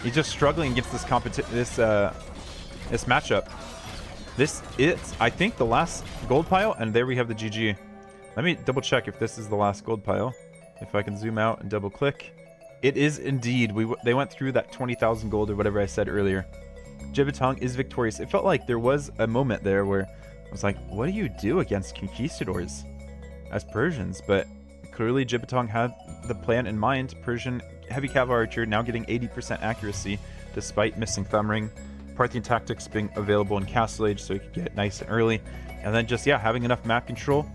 He's just struggling against this this matchup. This is, I think, the last gold pile, and there we have the GG. Let me double check if this is the last gold pile. If I can zoom out and double click. It is indeed. They went through that 20,000 gold or whatever I said earlier. Jibatong is victorious. It felt like there was a moment there where I was like, what do you do against Conquistadors as Persians? But clearly Jibatong had the plan in mind. Persian Heavy Cav Archer now getting 80% accuracy despite missing Thumb Ring. Parthian Tactics being available in Castle Age so he could get it nice and early. And then just, yeah, having enough map control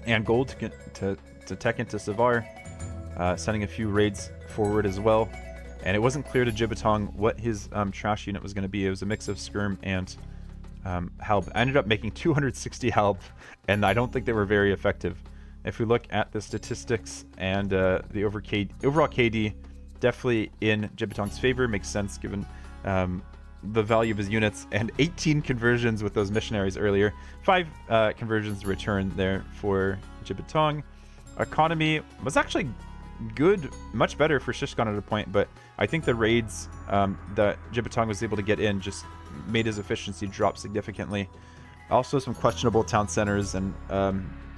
and gold to tech into Savar. Sending a few raids forward as well. And it wasn't clear to Jibatong what his trash unit was going to be. It was a mix of Skirm and Halb. I ended up making 260 Halb, and I don't think they were very effective. If we look at the statistics and the overall KD, definitely in Jibatong's favor. Makes sense given the value of his units. And 18 conversions with those missionaries earlier. 5 conversions return there for Jibatong. Economy was actually good, much better for Ciskhan at a point, but I think the raids that Jibatong was able to get in just made his efficiency drop significantly. Also some questionable town centers, and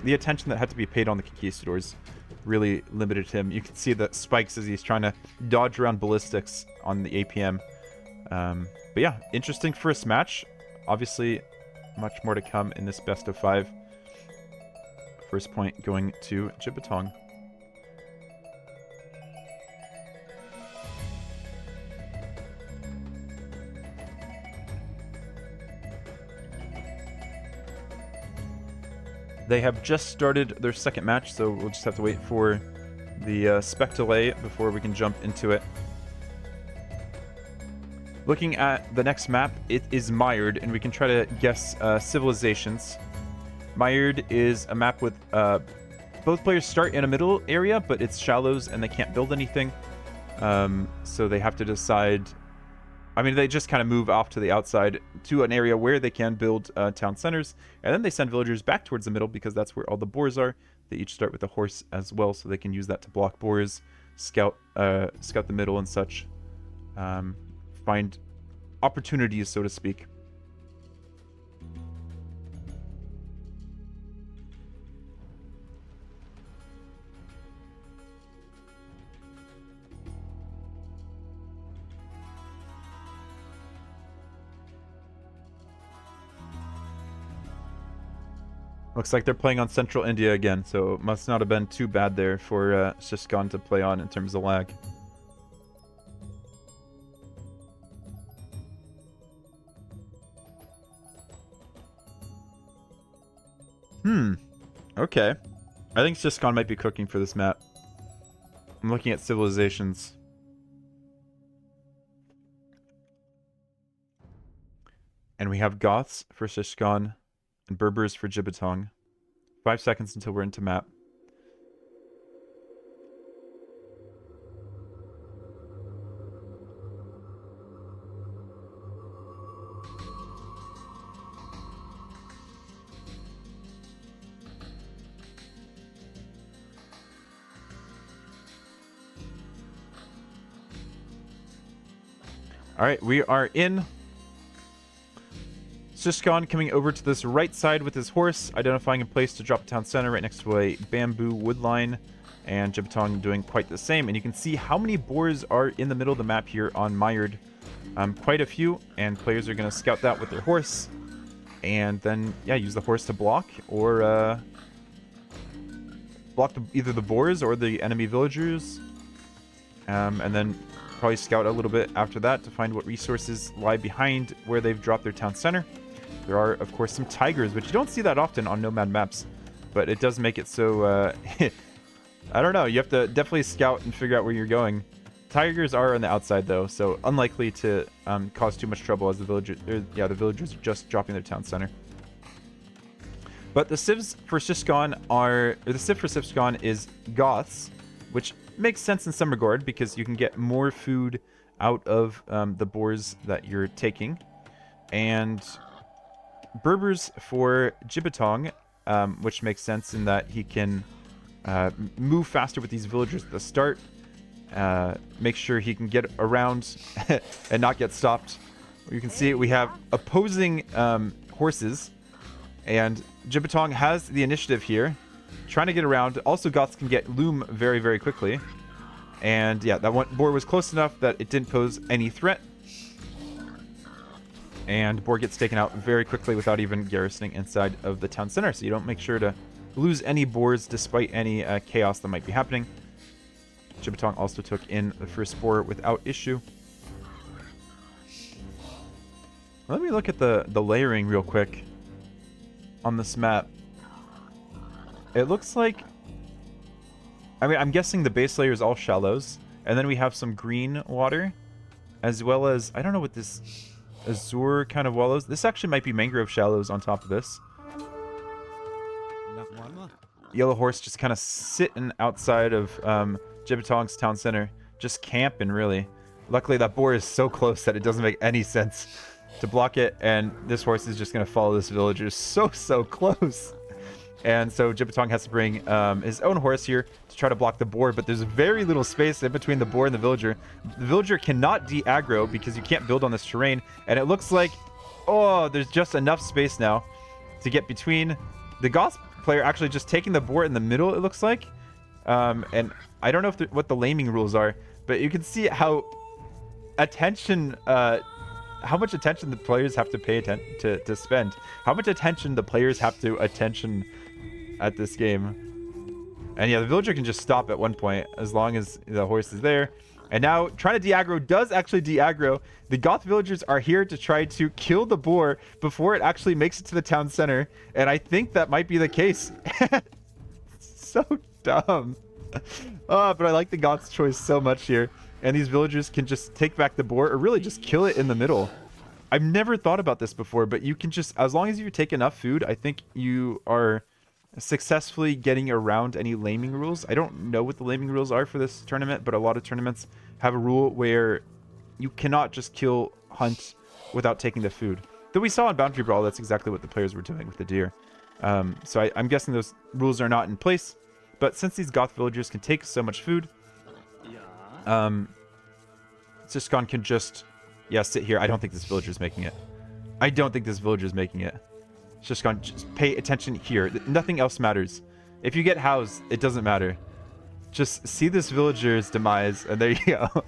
the attention that had to be paid on the Conquistadors really limited him. You can see the spikes as he's trying to dodge around ballistics on the APM. But yeah, interesting first match. Obviously, much more to come in this best of 5. First point going to Jibatong. They have just started their second match, so we'll just have to wait for the spec delay before we can jump into it. Looking at the next map, it is Mired, and we can try to guess civilizations. Mired is a map with both players start in a middle area, but it's shallows and they can't build anything. So they have to decide. I mean, they just kind of move off to the outside to an area where they can build town centers, and then they send villagers back towards the middle because that's where all the boars are. They each start with a horse as well, so they can use that to block boars, scout the middle and such, find opportunities, so to speak. Looks like they're playing on Central India again, so it must not have been too bad there for Ciskhan to play on in terms of lag. Okay. I think Ciskhan might be cooking for this map. I'm looking at civilizations. And we have Goths for Ciskhan and Berbers for Jibatong. 5 seconds until we're into map. All right, we are in. Ciskhan coming over to this right side with his horse, identifying a place to drop town center right next to a bamboo wood line. And Jibatong doing quite the same. And you can see how many boars are in the middle of the map here on Mired. Quite a few, and players are going to scout that with their horse. And then, yeah, use the horse to block, or block either the boars or the enemy villagers. And then probably scout a little bit after that to find what resources lie behind where they've dropped their town center. There are, of course, some tigers, which you don't see that often on Nomad maps. But it does make it so... I don't know. You have to definitely scout and figure out where you're going. Tigers are on the outside, though, so unlikely to cause too much trouble as the villagers... the villagers are just dropping their town center. But the civs for Ciskhan are... Or the civ for Ciskhan is Goths, which makes sense in some regard because you can get more food out of the boars that you're taking. And Berbers for Jibatong, which makes sense in that he can... move faster with these villagers at the start. Make sure he can get around and not get stopped. You can see we have opposing horses, and Jibatong has the initiative here, trying to get around. Also, Goths can get loom very, very quickly. And yeah, that one boar was close enough that it didn't pose any threat. And boar gets taken out very quickly without even garrisoning inside of the town center, so you don't make sure to lose any boars despite any chaos that might be happening. Jibatong also took in the first boar without issue. Let me look at the layering real quick on this map. It looks like... I mean, I'm guessing the base layer is all shallows. And then we have some green water. As well as... I don't know what this... Azure kind of wallows. This actually might be mangrove shallows on top of this. Yellow horse just kind of sitting outside of Jibatong's town center, just camping, really. Luckily, that boar is so close that it doesn't make any sense to block it, and this horse is just going to follow this villager so close. And so Jibatong has to bring his own horse here to try to block the boar, but there's very little space in between the boar and the villager. The villager cannot de-aggro because you can't build on this terrain, and it looks like, oh, there's just enough space now to get between. The Goth player actually just taking the boar in the middle, it looks like. And I don't know if what the laming rules are, but you can see how how much attention the players have to pay to spend. How much attention the players have to attention at this game. And yeah, the villager can just stop at one point as long as the horse is there. And now trying to de-aggro does actually de-aggro. The Goth villagers are here to try to kill the boar before it actually makes it to the town center. And I think that might be the case. So dumb. But I like the Goth's choice so much here. And these villagers can just take back the boar or really just kill it in the middle. I've never thought about this before, but you can just, as long as you take enough food, I think you are successfully getting around any laming rules. I don't know what the laming rules are for this tournament, but a lot of tournaments have a rule where you cannot just kill hunt without taking the food. Though we saw in Boundary Brawl, that's exactly what the players were doing with the deer. So I'm guessing those rules are not in place. But since these Goth villagers can take so much food, Ciskhan can just, sit here. I don't think this villager is making it. I don't think this villager is making it. Ciskhan, just pay attention here. Nothing else matters. If you get housed, it doesn't matter. Just see this villager's demise, and there you go.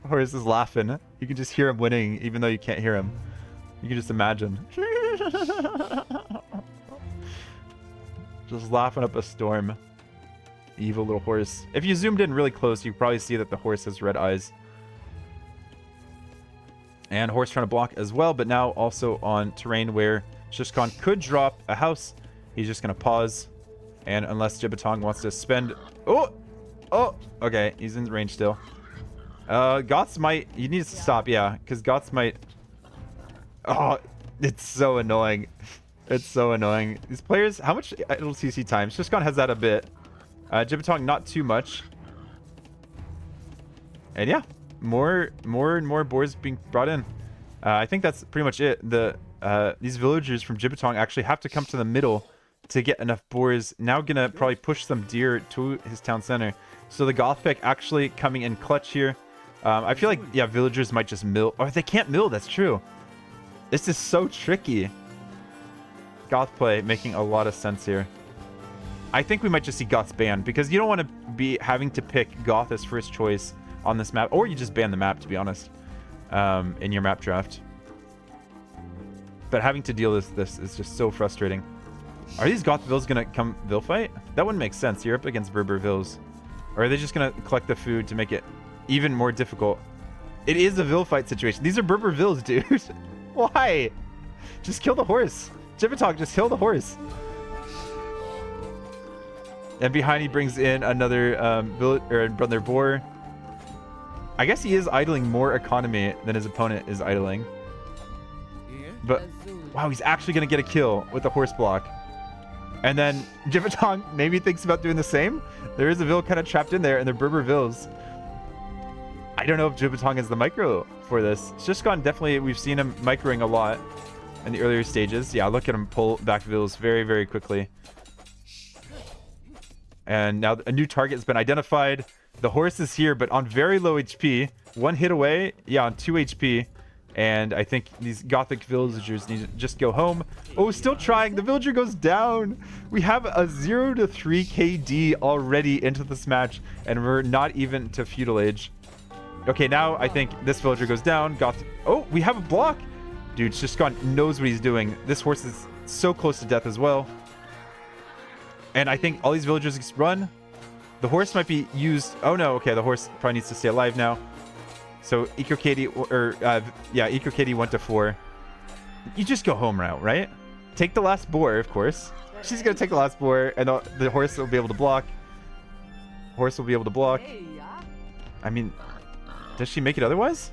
Horse is laughing. You can just hear him winning, even though you can't hear him. You can just imagine. Just laughing up a storm. Evil little horse. If you zoomed in really close, you probably see that the horse has red eyes. And horse trying to block as well, but now also on terrain where Ciskhan could drop a house. He's just going to pause. And unless Jibatong wants to spend... Oh! Okay, he's in range still. Goths might... He needs to stop, yeah, because Goths might... Oh, it's so annoying. It's so annoying. These players... How much idle CC time? Ciskhan has that a bit. Jibatong, not too much. And yeah, more and more boars being brought in. I think that's pretty much it. These villagers from Jibatong actually have to come to the middle to get enough boars. Now gonna probably push some deer to his town center. So the Goth pick actually coming in clutch here. I feel like, yeah, villagers might just mill. Oh, they can't mill. That's true. This is so tricky. Goth play making a lot of sense here. I think we might just see Goths banned because you don't want to be having to pick Goth as first choice on this map, or you just ban the map, to be honest, in your map draft. But having to deal with this is just so frustrating. Are these Goth vills going to come vill fight? That wouldn't make sense. You're up against Berber vills. Or are they just going to collect the food to make it even more difficult? It is a vill fight situation. These are Berber vills, dude. Why? Just kill the horse. Jibatong, just kill the horse. And behind he brings in another brother boar. I guess he is idling more economy than his opponent is idling. But wow, he's actually going to get a kill with the horse block. And then Jibatong maybe thinks about doing the same. There is a vill kind of trapped in there, and they're Berber vills. I don't know if Jibatong is the micro for this. Ciskhan definitely, we've seen him microing a lot in the earlier stages. Yeah, look at him pull back vills very, very quickly. And now a new target has been identified. The horse is here, but on very low HP. One hit away. Yeah, on 2 HP. And I think these Gothic villagers need to just go home. Oh, still trying. The villager goes down. We have a 0 to 3 KD already into this match, and we're not even to feudal age. Okay, now I think this villager goes down. Oh, we have a block. Dude, Ciskhan knows what he's doing. This horse is so close to death as well. And I think all these villagers run. The horse might be used. Oh no, okay, the horse probably needs to stay alive now. So Eco Katie, Eco Katie 1 to 4. You just go home route, right? Take the last boar, of course. She's gonna take the last boar, and the horse will be able to block. Horse will be able to block. I mean, does she make it otherwise?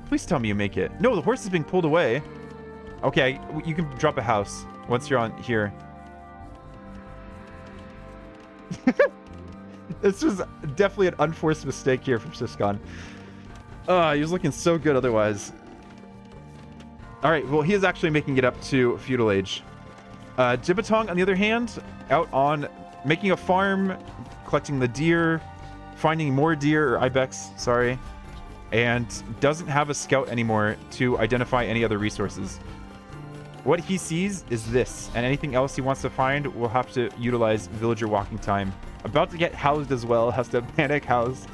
Please tell me you make it. No, the horse is being pulled away. Okay, you can drop a house once you're on here. This was definitely an unforced mistake here from Ciskhan. He was looking so good otherwise. Alright, well, he is actually making it up to feudal age. Jibatong, on the other hand, out on making a farm, collecting the deer, finding more deer, or ibex, sorry, and doesn't have a scout anymore to identify any other resources. What he sees is this, and anything else he wants to find will have to utilize villager walking time. About to get housed as well, has to panic house.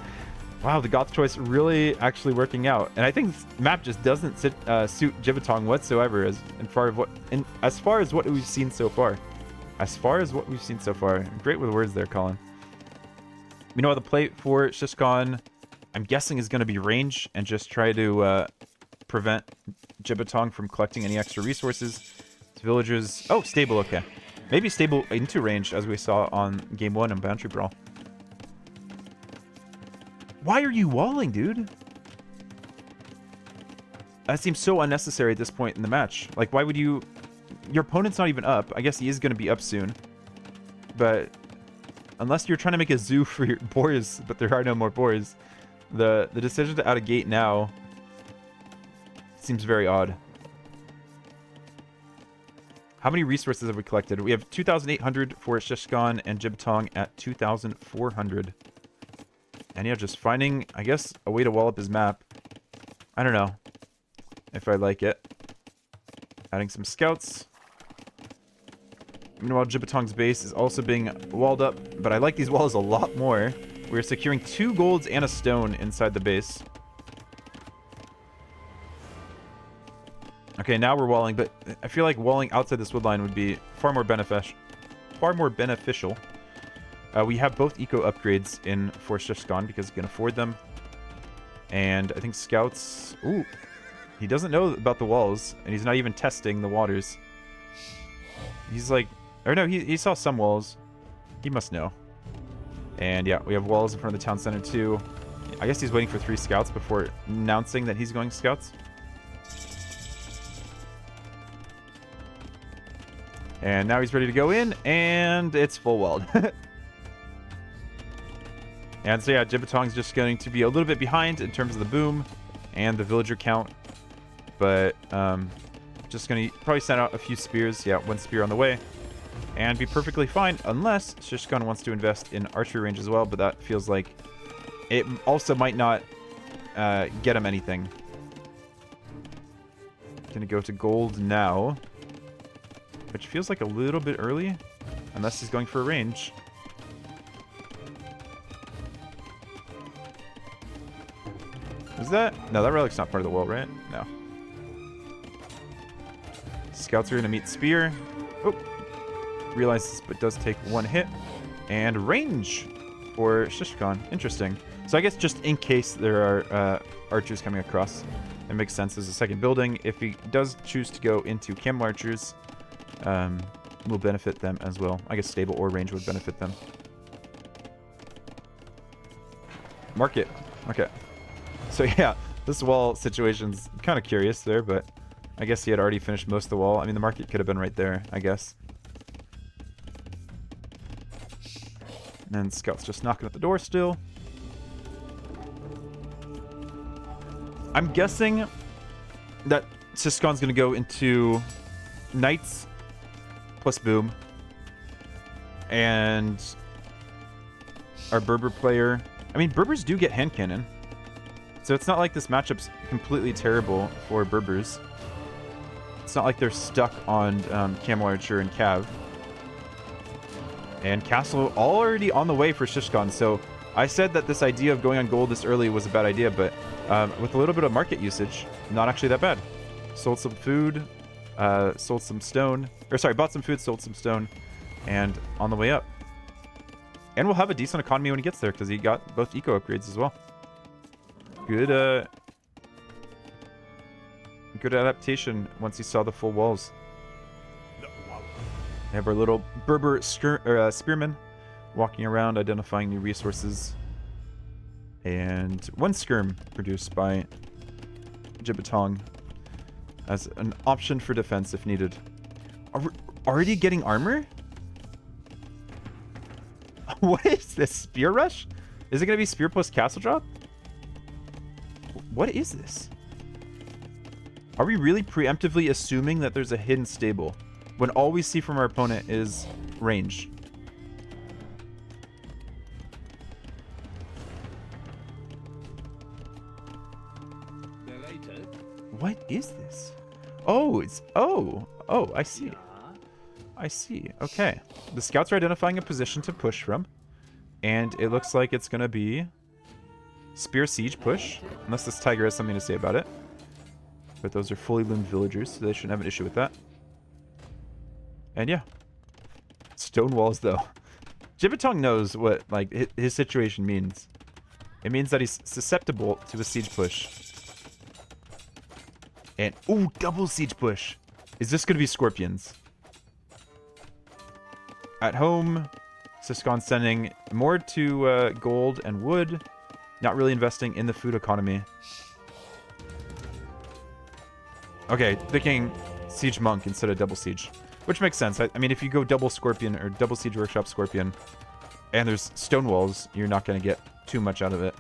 Wow, the Goth choice really actually working out. And I think this map just doesn't suit Jibatong whatsoever as far as what we've seen so far. As far as what we've seen so far. Great with words there, Colin. We know the play for Ciskhan, I'm guessing, is going to be range and just try to prevent Jibatong from collecting any extra resources. Villagers... Oh, stable, okay. Maybe stable into range, as we saw on Game 1 in Boundary Brawl. Why are you walling, dude? That seems so unnecessary at this point in the match. Like, why would you... Your opponent's not even up. I guess he is going to be up soon. But unless you're trying to make a zoo for your boars, but there are no more boars, the decision to out a gate now seems very odd. How many resources have we collected? We have 2,800 for Ciskhan and Jibatong at 2,400. And yeah, just finding, I guess, a way to wall up his map. I don't know if I like it. Adding some scouts. Meanwhile, Jibatong's base is also being walled up, but I like these walls a lot more. We're securing 2 golds and a stone inside the base. Okay, now we're walling, but I feel like walling outside this wood line would be far more beneficial. We have both eco upgrades in for Ciskhan because he can afford them. And I think scouts... Ooh, he doesn't know about the walls, and he's not even testing the waters. He's like... Or no, he saw some walls. He must know. And yeah, we have walls in front of the town center too. I guess he's waiting for 3 scouts before announcing that he's going scouts. And now he's ready to go in, and it's full walled. And so yeah, Jibatong's just going to be a little bit behind in terms of the boom and the villager count. But just going to probably send out a few spears. Yeah, 1 spear on the way. And be perfectly fine, unless Ciskhan wants to invest in archery range as well. But that feels like it also might not get him anything. Gonna go to gold now, which feels like a little bit early, unless he's going for a range. Is that? No, that relic's not part of the wall, right? No. Scouts are gonna meet spear. Oh, realizes, but does take one hit. And range for Ciskhan. Interesting. So I guess just in case there are archers coming across, it makes sense as a second building. If he does choose to go into camel archers, will benefit them as well. I guess stable or range would benefit them. Market. Okay. So yeah, this wall situation's kind of curious there, but I guess he had already finished most of the wall. I mean, the market could have been right there, I guess. And then Scout's just knocking at the door still. I'm guessing that Ciskhan's going to go into Knights plus Boom. And our Berber player... I mean, Berbers do get hand cannon. So it's not like this matchup's completely terrible for Berbers. It's not like they're stuck on Camel Archer and Cav. And Castle already on the way for Ciskhan. So I said that this idea of going on gold this early was a bad idea, but with a little bit of market usage, not actually that bad. Sold some food, sold some stone. Or sorry, bought some food, sold some stone, and on the way up. And we'll have a decent economy when he gets there, because he got both eco upgrades as well. Good, good adaptation once he saw the full walls. We have our little Berber spearmen walking around, identifying new resources. And one skirm produced by Jibatong as an option for defense if needed. Are we already getting armor? What is this? Spear rush? Is it going to be spear plus castle drop? What is this? Are we really preemptively assuming that there's a hidden stable when all we see from our opponent is range? What is this? Oh, it's... Oh, I see. I see. Okay. The scouts are identifying a position to push from. And it looks like it's going to be Spear Siege push. Unless this tiger has something to say about it. But those are fully loomed villagers, so they shouldn't have an issue with that. And yeah. Stone walls, though. Jibatong knows what like his situation means. It means that he's susceptible to a siege push. And, ooh, double siege push. Is this going to be scorpions? At home, Ciskhan sending more to gold and wood. Not really investing in the food economy. Okay, picking Siege Monk instead of double siege. Which makes sense. I mean, if you go double Scorpion or double Siege Workshop Scorpion, and there's stone walls, you're not going to get too much out of it.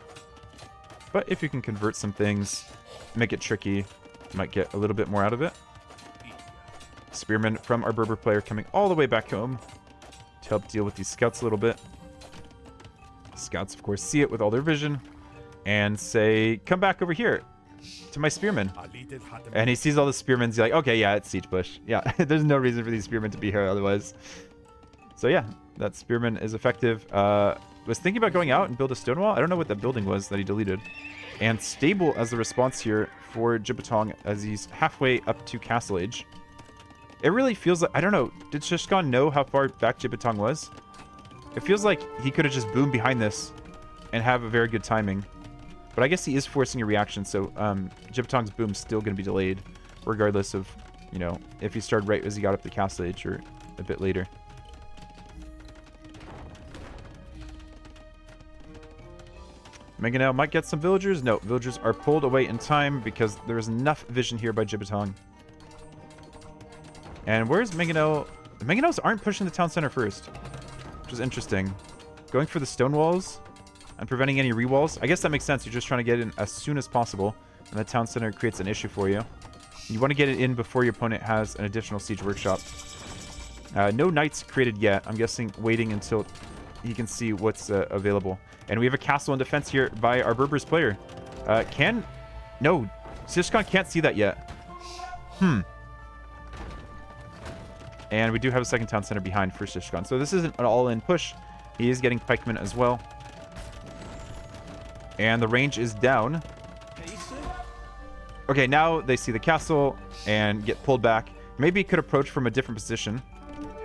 But if you can convert some things, make it tricky, you might get a little bit more out of it. Spearman from our Berber player coming all the way back home to help deal with these scouts a little bit. Scouts, of course, see it with all their vision and say, come back over here to my spearmen. And he sees all the spearmen. He's like, okay, yeah, it's siege push. Yeah, there's no reason for these spearmen to be here otherwise. So yeah, that spearman is effective. Was thinking about going out and build a stone wall. I don't know what that building was that he deleted. And stable as the response here for Jibatong as he's halfway up to Castle Age. It really feels like, I don't know, did Ciskhan know how far back Jibatong was? It feels like he could have just boomed behind this and have a very good timing. But I guess he is forcing a reaction, so Jibatong's boom's still going to be delayed, regardless of, you know, if he started right as he got up to Castle Age or a bit later. Mangonel might get some villagers. No, villagers are pulled away in time because there is enough vision here by Jibatong. And where's Mangonel? The Mangonels aren't pushing the town center first, which is interesting. Going for the stone walls and preventing any rewalls. I guess that makes sense. You're just trying to get in as soon as possible, and the town center creates an issue for you. You want to get it in before your opponent has an additional siege workshop. No knights created yet. I'm guessing waiting until he can see what's available. And we have a castle in defense here by our Berbers player. No, Ciskhan can't see that yet. And we do have a second town center behind for Ciskhan. So this isn't an all-in push. He is getting pikemen as well. And the range is down. Okay, now they see the castle and get pulled back. Maybe he could approach from a different position.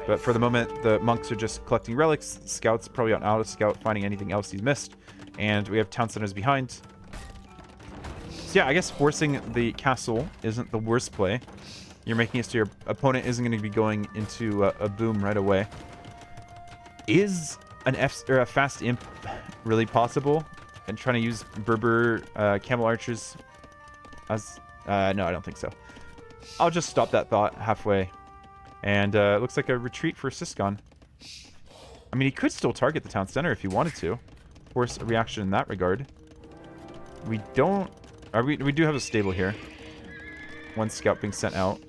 But for the moment, the monks are just collecting relics. Scouts probably on auto scout, finding anything else he's missed. And we have town centers behind. So yeah, I guess forcing the castle isn't the worst play. You're making it so your opponent isn't going to be going into a boom right away. Is an a fast imp really possible? And trying to use Berber camel archers as... no, I don't think so. I'll just stop that thought halfway. And it looks like a retreat for Ciskhan. I mean, he could still target the town center if he wanted to. Force a reaction in that regard. We don't... we do have a stable here. One scout being sent out.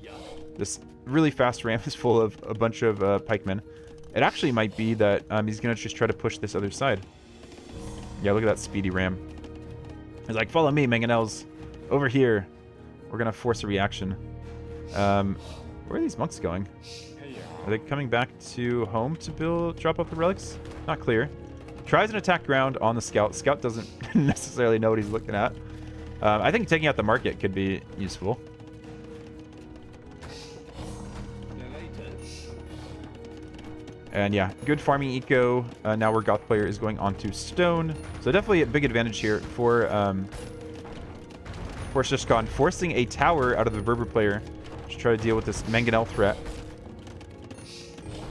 This really fast ramp is full of a bunch of pikemen. It actually might be that he's going to just try to push this other side. Yeah, look at that speedy ram. He's like, follow me, Mangonels. Over here. We're going to force a reaction. Where are these monks going? Are they coming back to home to drop off the relics? Not clear. Tries an attack ground on the scout. Scout doesn't necessarily know what he's looking at. I think taking out the market could be useful. And yeah, good farming eco. Now our Goth player is going onto stone. So definitely a big advantage here for Ciskhan, forcing a tower out of the Berber player to try to deal with this Mangonel threat.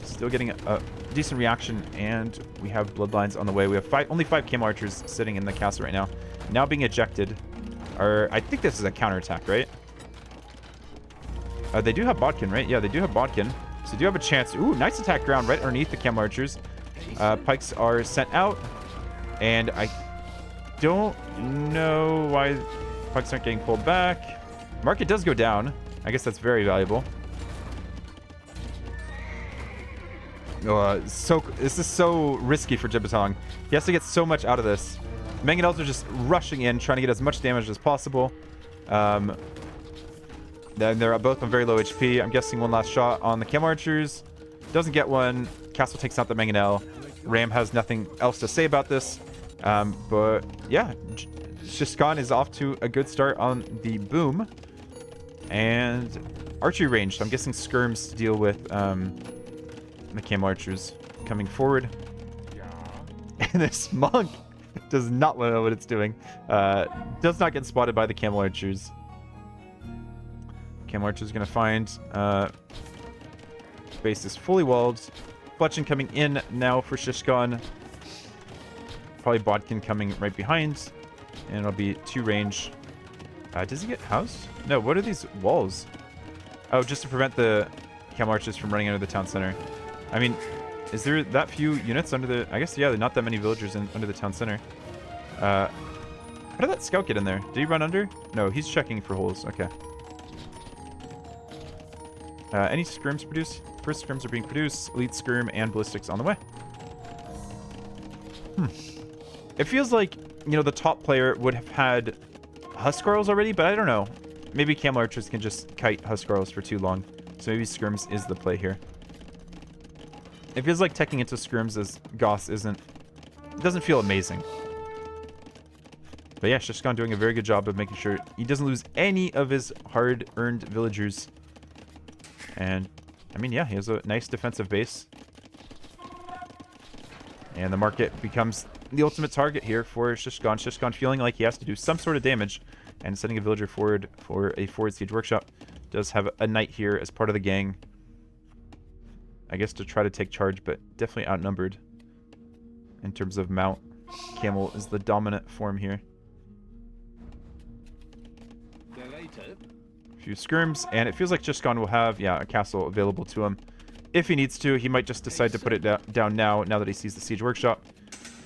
Still getting a decent reaction, and we have bloodlines on the way. We have only 5 camel archers sitting in the castle right now. Now being ejected. I think this is a counterattack, right? They do have Bodkin, right? Yeah, they do have Bodkin. So they do have a chance. Ooh, nice attack ground right underneath the camel archers. Pikes are sent out. And I don't know why pikes aren't getting pulled back. Market does go down. I guess that's very valuable. This is so risky for Jibatong. He has to get so much out of this. Mangonels are just rushing in, trying to get as much damage as possible. Then they're both on very low HP. I'm guessing one last shot on the camel archers. Doesn't get one. Castle takes out the Mangonel. Ram has nothing else to say about this. But yeah, Ciskhan is off to a good start on the boom. And archery range. So I'm guessing skirms to deal with the camel archers coming forward. And this monk does not know what it's doing. Does not get spotted by the camel archers. Camel archer is going to find base is fully walled. Fletching coming in now for Ciskhan. Probably Bodkin coming right behind. And it'll be 2 range. Does he get housed? No, what are these walls? Oh, just to prevent the camel archers from running under the town center. I mean, is there that few units under the... I guess, yeah, not that many villagers under the town center. How did that scout get in there? Did he run under? No, he's checking for holes. Okay. Any skirms produced? First skirms are being produced. Elite skirm and ballistics on the way. It feels like, you know, the top player would have had Huskarls already, but I don't know. Maybe camel archers can just kite Huskarls for too long. So maybe skirms is the play here. It feels like teching into skirms as Goss doesn't feel amazing. But yeah, Ciskhan doing a very good job of making sure he doesn't lose any of his hard-earned villagers. And, I mean, yeah, he has a nice defensive base. And the market becomes the ultimate target here for Ciskhan. Ciskhan feeling like he has to do some sort of damage. And sending a villager forward for a forward siege workshop. Does have a knight here as part of the gang. I guess to try to take charge, but definitely outnumbered. In terms of mount, camel is the dominant form here. Few skirms, and it feels like Ciskhan will have, yeah, a castle available to him. If he needs to, he might just decide to put it down now that he sees the siege workshop,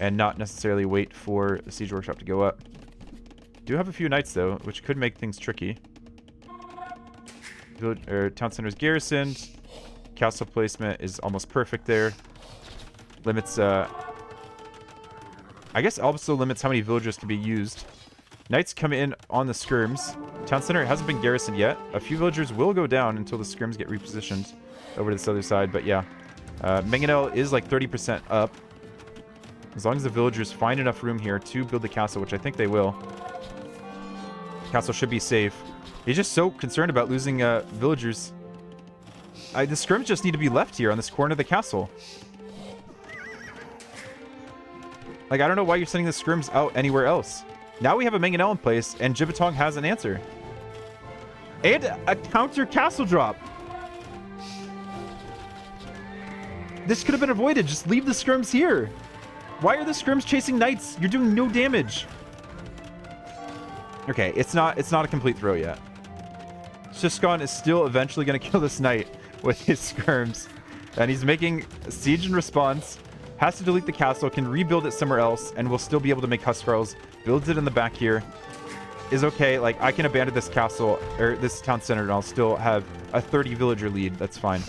and not necessarily wait for the siege workshop to go up. Do have a few knights though, which could make things tricky. Town center is garrisoned. Castle placement is almost perfect there. Limits I guess also limits how many villagers can be used. Knights come in on the skirms. Town center hasn't been garrisoned yet. A few villagers will go down until the skirms get repositioned over to this other side. But yeah, Mangonel is like 30% up. As long as the villagers find enough room here to build the castle, which I think they will. Castle should be safe. He's just so concerned about losing villagers. The scrims just need to be left here on this corner of the castle. Like, I don't know why you're sending the scrims out anywhere else. Now we have a Mangonel in place, and Jibatong has an answer. And a counter castle drop. This could have been avoided. Just leave the scrims here. Why are the scrims chasing knights? You're doing no damage. Okay, it's not a complete throw yet. Ciskhan is still eventually going to kill this knight with his skirms. And he's making siege in response. Has to delete the castle, can rebuild it somewhere else, and will still be able to make Huskarls. Builds it in the back here. Is okay. Like, I can abandon this castle, or this town center, and I'll still have a 30 villager lead. That's fine.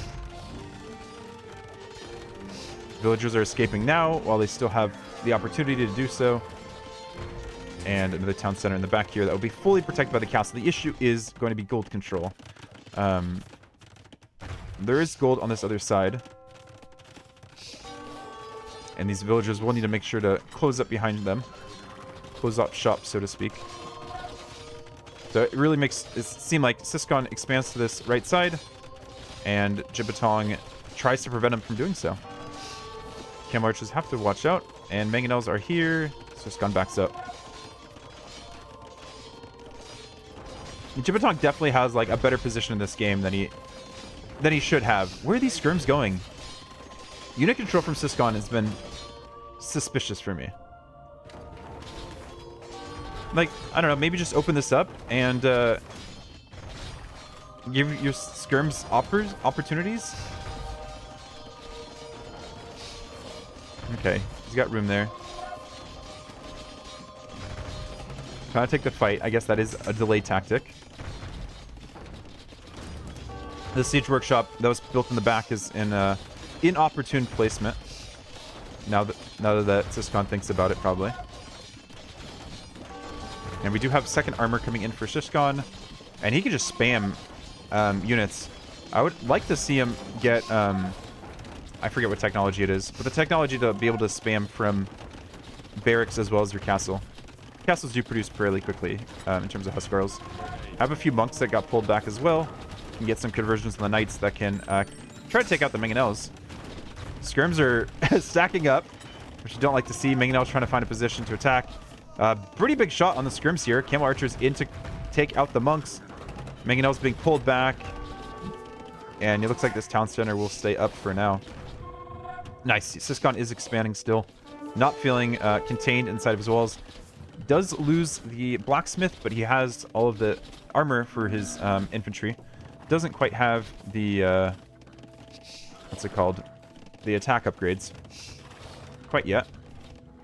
Villagers are escaping now while they still have the opportunity to do so. And another town center in the back here that will be fully protected by the castle. The issue is going to be gold control. There is gold on this other side. And these villagers will need to make sure to close up behind them. Close up shop, so to speak. So it really makes it seem like Ciskhan expands to this right side. And Jibatong tries to prevent him from doing so. Cam archers have to watch out. And Mangonels are here. Ciskhan backs up. Jibatong definitely has like a better position in this game than he should have. Where are these skirms going? Unit control from Ciskhan has been suspicious for me. Like, I don't know, maybe just open this up and give your skirms opportunities. Okay, he's got room there. Trying to take the fight. I guess that is a delay tactic. The siege workshop that was built in the back is in inopportune placement. Now that Ciskhan thinks about it, probably. And we do have second armor coming in for Ciskhan, and he can just spam units. I would like to see him get I forget what technology it is, but the technology to be able to spam from barracks as well as your castle. Castles do produce fairly quickly in terms of Huskarls. Have a few monks that got pulled back as well. Can get some conversions on the knights that can try to take out the Mangonels. Skirms are stacking up, which you don't like to see. Mangonels trying to find a position to attack. Pretty big shot on the skirms here. Camel archers in to take out the monks. Mangonels being pulled back. And it looks like this town center will stay up for now. Nice. Ciskhan is expanding still. Not feeling contained inside of his walls. Does lose the blacksmith, but he has all of the armor for his infantry. Doesn't quite have the what's it called? The attack upgrades quite yet.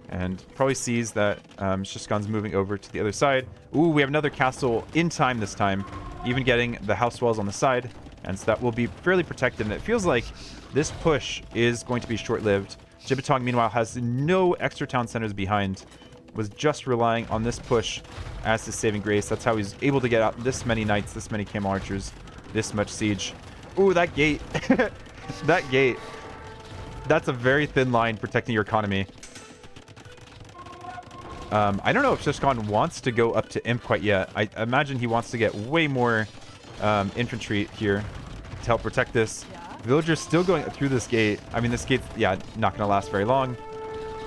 And probably sees that Ciskhan's moving over to the other side. Ooh, we have another castle in time this time. Even getting the house walls on the side. And so that will be fairly protected. And it feels like this push is going to be short-lived. Jibatong, meanwhile, has no extra town centers behind. Was just relying on this push as his saving grace. That's how he's able to get out this many knights, this many camel archers, this much siege. Ooh, that gate. That gate. That's a very thin line protecting your economy. I don't know if Ciskhan wants to go up to Imp quite yet. I imagine he wants to get way more infantry here to help protect this. Villagers still going through this gate. I mean, this gate's, yeah, not going to last very long.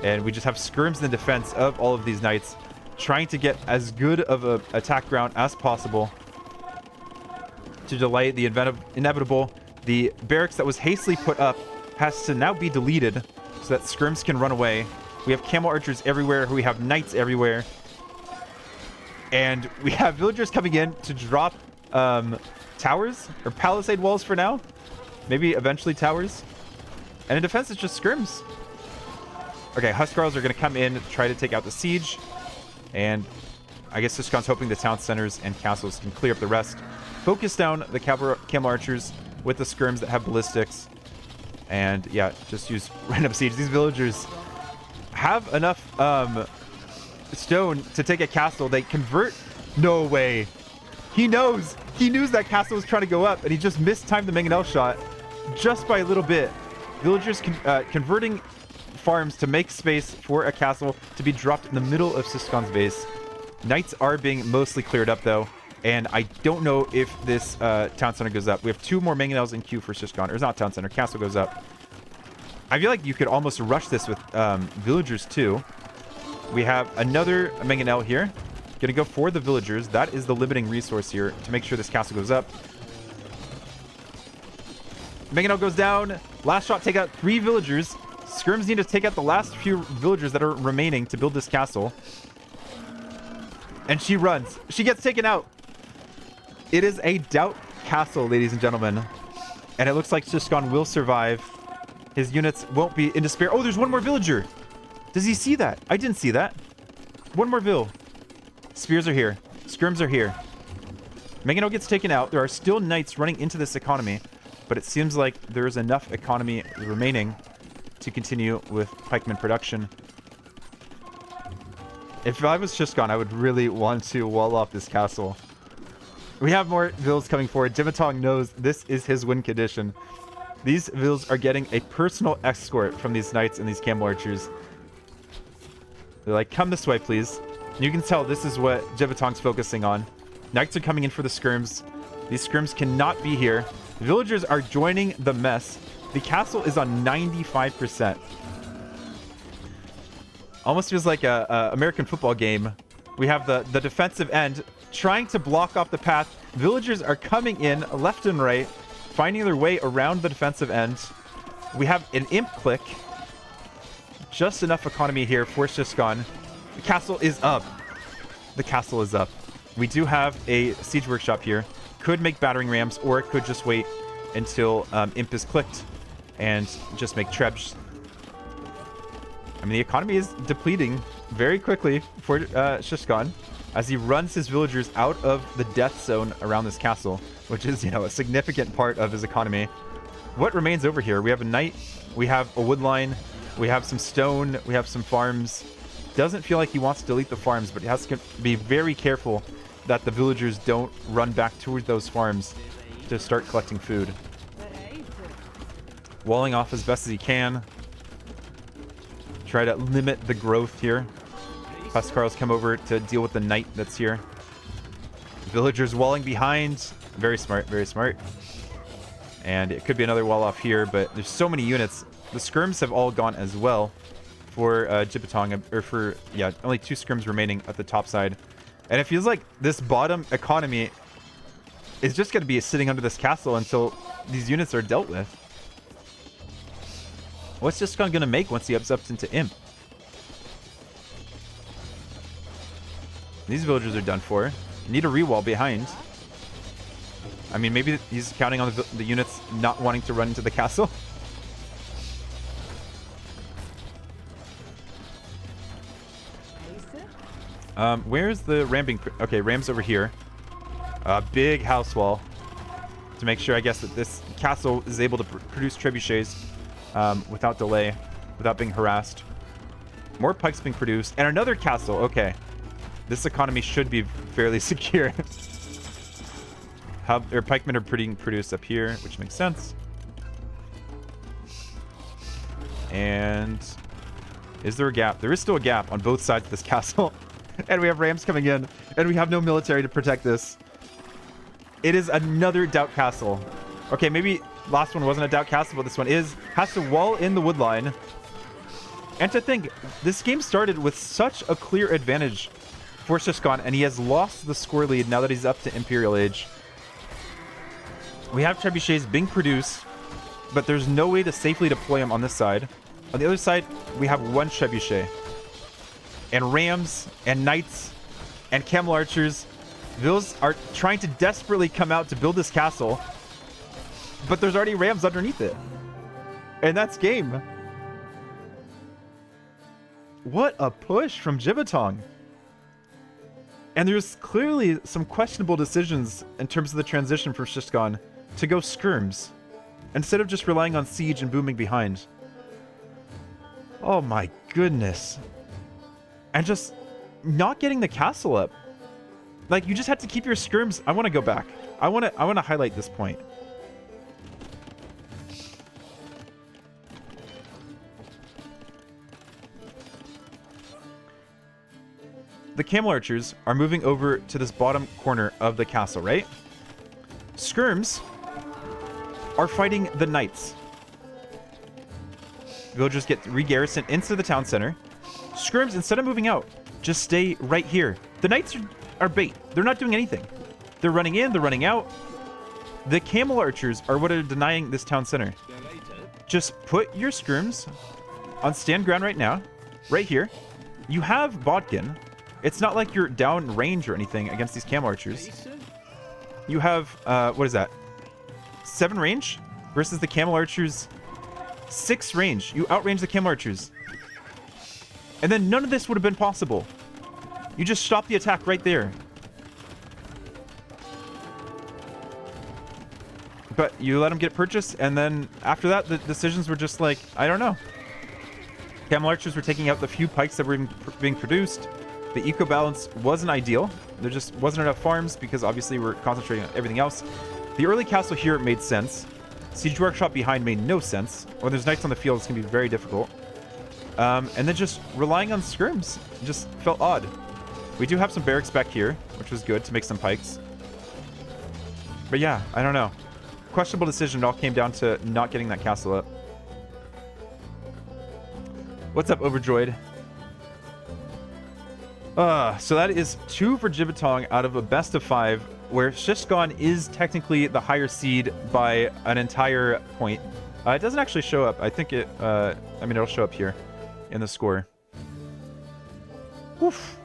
And we just have skirms in the defense of all of these knights, trying to get as good of an attack ground as possible to delay the inevitable. The barracks that was hastily put up has to now be deleted so that skirms can run away. We have camel archers everywhere. We have knights everywhere. And we have villagers coming in to drop towers or palisade walls for now. Maybe eventually towers. And in defense, it's just skirms. Okay, Huskarls are going to come in to try to take out the siege. And I guess Ciskhan's hoping the town centers and castles can clear up the rest. Focus down the camel archers with the skirms that have ballistics. And yeah, just use random siege. These villagers have enough stone to take a castle. They convert. No way. He knows. He knew that castle was trying to go up, and he just mistimed the mangonel shot just by a little bit. Villagers converting farms to make space for a castle to be dropped in the middle of Ciskhan's base. Knights are being mostly cleared up, though, and I don't know if this town center goes up. We have 2 more mangonels in queue for Ciskhan. Or it's not town center. Castle goes up. I feel like you could almost rush this with villagers, too. We have another mangonel here. Gonna go for the villagers. That is the limiting resource here to make sure this castle goes up. Mangonel goes down. Last shot, take out 3 villagers. Skirms need to take out the last few villagers that are remaining to build this castle. And she runs. She gets taken out. It is a doubt castle, ladies and gentlemen. And it looks like Ciskhan will survive. His units won't be in despair. Oh, there's one more villager. Does he see that? I didn't see that. One more vill. Spears are here. Skirms are here. Mangonel gets taken out. There are still knights running into this economy, but it seems like there is enough economy remaining to continue with pikeman production. If I was Ciskhan, I would really want to wall off this castle. We have more vills coming forward. Jibatong knows this is his win condition. These vills are getting a personal escort from these knights and these camel archers. They're like, come this way, please. And you can tell this is what Jibatong's focusing on. Knights are coming in for the skirms. These skirms cannot be here. The villagers are joining the mess. The castle is on 95%. Almost feels like a American football game. We have the defensive end trying to block off the path. Villagers are coming in left and right, finding their way around the defensive end. We have an imp click. Just enough economy here for Ciskhan. The castle is up. The castle is up. We do have a siege workshop here. Could make battering rams, or it could just wait until imp is clicked and just make trebs. I mean, the economy is depleting very quickly for Ciskhan as he runs his villagers out of the death zone around this castle, which is, you know, a significant part of his economy. What remains over here? We have a knight, we have a wood line, we have some stone, we have some farms. Doesn't feel like he wants to delete the farms, but he has to be very careful that the villagers don't run back towards those farms to start collecting food. Walling off as best as he can. Try to limit the growth here. Pascar's come over to deal with the knight that's here. Villagers walling behind. Very smart, very smart. And it could be another wall off here, but there's so many units. The skirms have all gone as well for Jibatong, or for, yeah, only 2 skirms remaining at the top side. And it feels like this bottom economy is just going to be sitting under this castle until these units are dealt with. What's Ciskhan going to make once he ups into imp? These villagers are done for. Need a rewall behind. I mean, maybe he's counting on the units not wanting to run into the castle. Where's the ramping? Okay, Ram's over here. Big house wall to make sure, I guess, that this castle is able to produce trebuchets without delay, without being harassed. More pikes being produced, and another castle. Okay, this economy should be fairly secure. Pikemen are being produced up here, which makes sense. And is there a gap? There is still a gap on both sides of this castle. And we have rams coming in, and we have no military to protect this. It is another doubt castle. Okay, maybe last one wasn't a doubt castle, but this one is. Has to wall in the wood line. And to think, this game started with such a clear advantage for Ciskhan, and he has lost the score lead now that he's up to Imperial Age. We have trebuchets being produced, but there's no way to safely deploy them on this side. On the other side, we have 1 trebuchet. And rams, and knights, and camel archers. Vills are trying to desperately come out to build this castle, but there's already rams underneath it. And that's game. What a push from Jibatong. And there's clearly some questionable decisions in terms of the transition from Ciskhan to go skirms, instead of just relying on siege and booming behind. Oh my goodness. And just not getting the castle up. Like, you just had to keep your skirms. I want to go back. I want to highlight this point. The camel archers are moving over to this bottom corner of the castle, right? Skirms are fighting the knights. Villagers get re-garrisoned into the town center. Skirms, instead of moving out, just stay right here. The knights are bait. They're not doing anything. They're running in, they're running out. The camel archers are what are denying this town center. Just put your skirms on stand ground right now, right here. You have Bodkin. It's not like you're down range or anything against these camel archers. You have, what is that? 7 range versus the camel archers 6 range. You outrange the camel archers. And then none of this would have been possible. You just stop the attack right there. But you let them get purchased, and then after that, the decisions were just like, I don't know. Camel archers were taking out the few pikes that were being produced. The eco balance wasn't ideal. There just wasn't enough farms because obviously we're concentrating on everything else. The early castle here made sense. Siege workshop behind made no sense. When there's knights on the field, it's going to be very difficult. And then just relying on skirms just felt odd. We do have some barracks back here, which was good to make some pikes. But yeah, I don't know. Questionable decision. It all came down to not getting that castle up. What's up, Overjoyed? So that is 2 for Jibatong out of a best of 5, where Ciskhan is technically the higher seed by an entire point. It doesn't actually show up. I think it, I mean, it'll show up here in the score. Oof.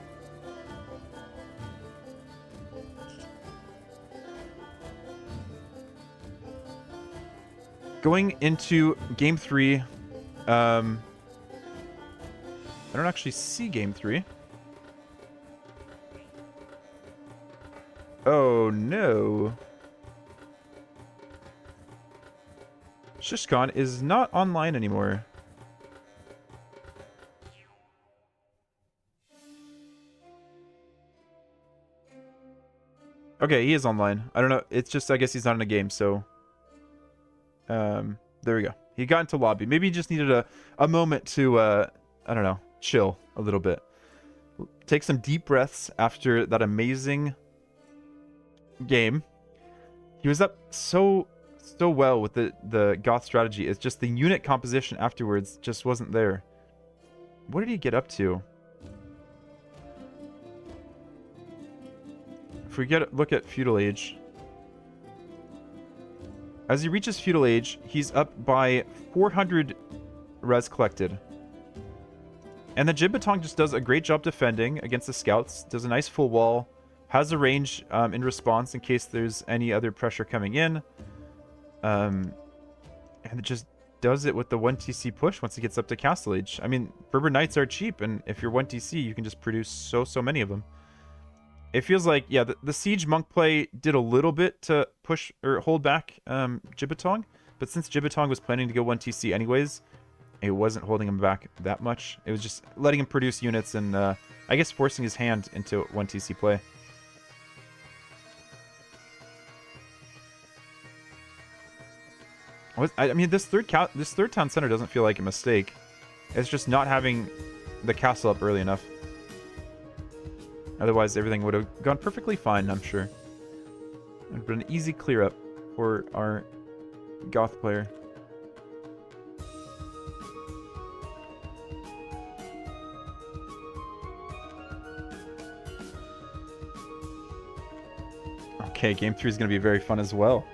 Going into game 3, I don't actually see game 3. Oh no. Ciskhan is not online anymore. Okay, he is online. I don't know. It's just, I guess he's not in a game, so... there we go. He got into lobby. Maybe he just needed a moment to, I don't know, chill a little bit. Take some deep breaths after that amazing game. He was up so well with the Goth strategy. It's just the unit composition afterwards just wasn't there. What did he get up to? If we look at Feudal Age. As he reaches Feudal Age, he's up by 400 res collected. And the Jibatong just does a great job defending against the scouts. Does a nice full wall. Has a range in response in case there's any other pressure coming in. And it just does it with the 1 TC push once it gets up to Castle Age. I mean, Berber Knights are cheap, and if you're 1 TC, you can just produce so many of them. It feels like, yeah, the Siege Monk play did a little bit to push or hold back Jibatong, but since Jibatong was planning to go 1 TC anyways, it wasn't holding him back that much. It was just letting him produce units and, I guess, forcing his hand into 1 TC play. I mean, this third town center doesn't feel like a mistake. It's just not having the castle up early enough. Otherwise, everything would have gone perfectly fine, I'm sure. It would have been an easy clear up for our Goth player. Okay, game 3 is going to be very fun as well.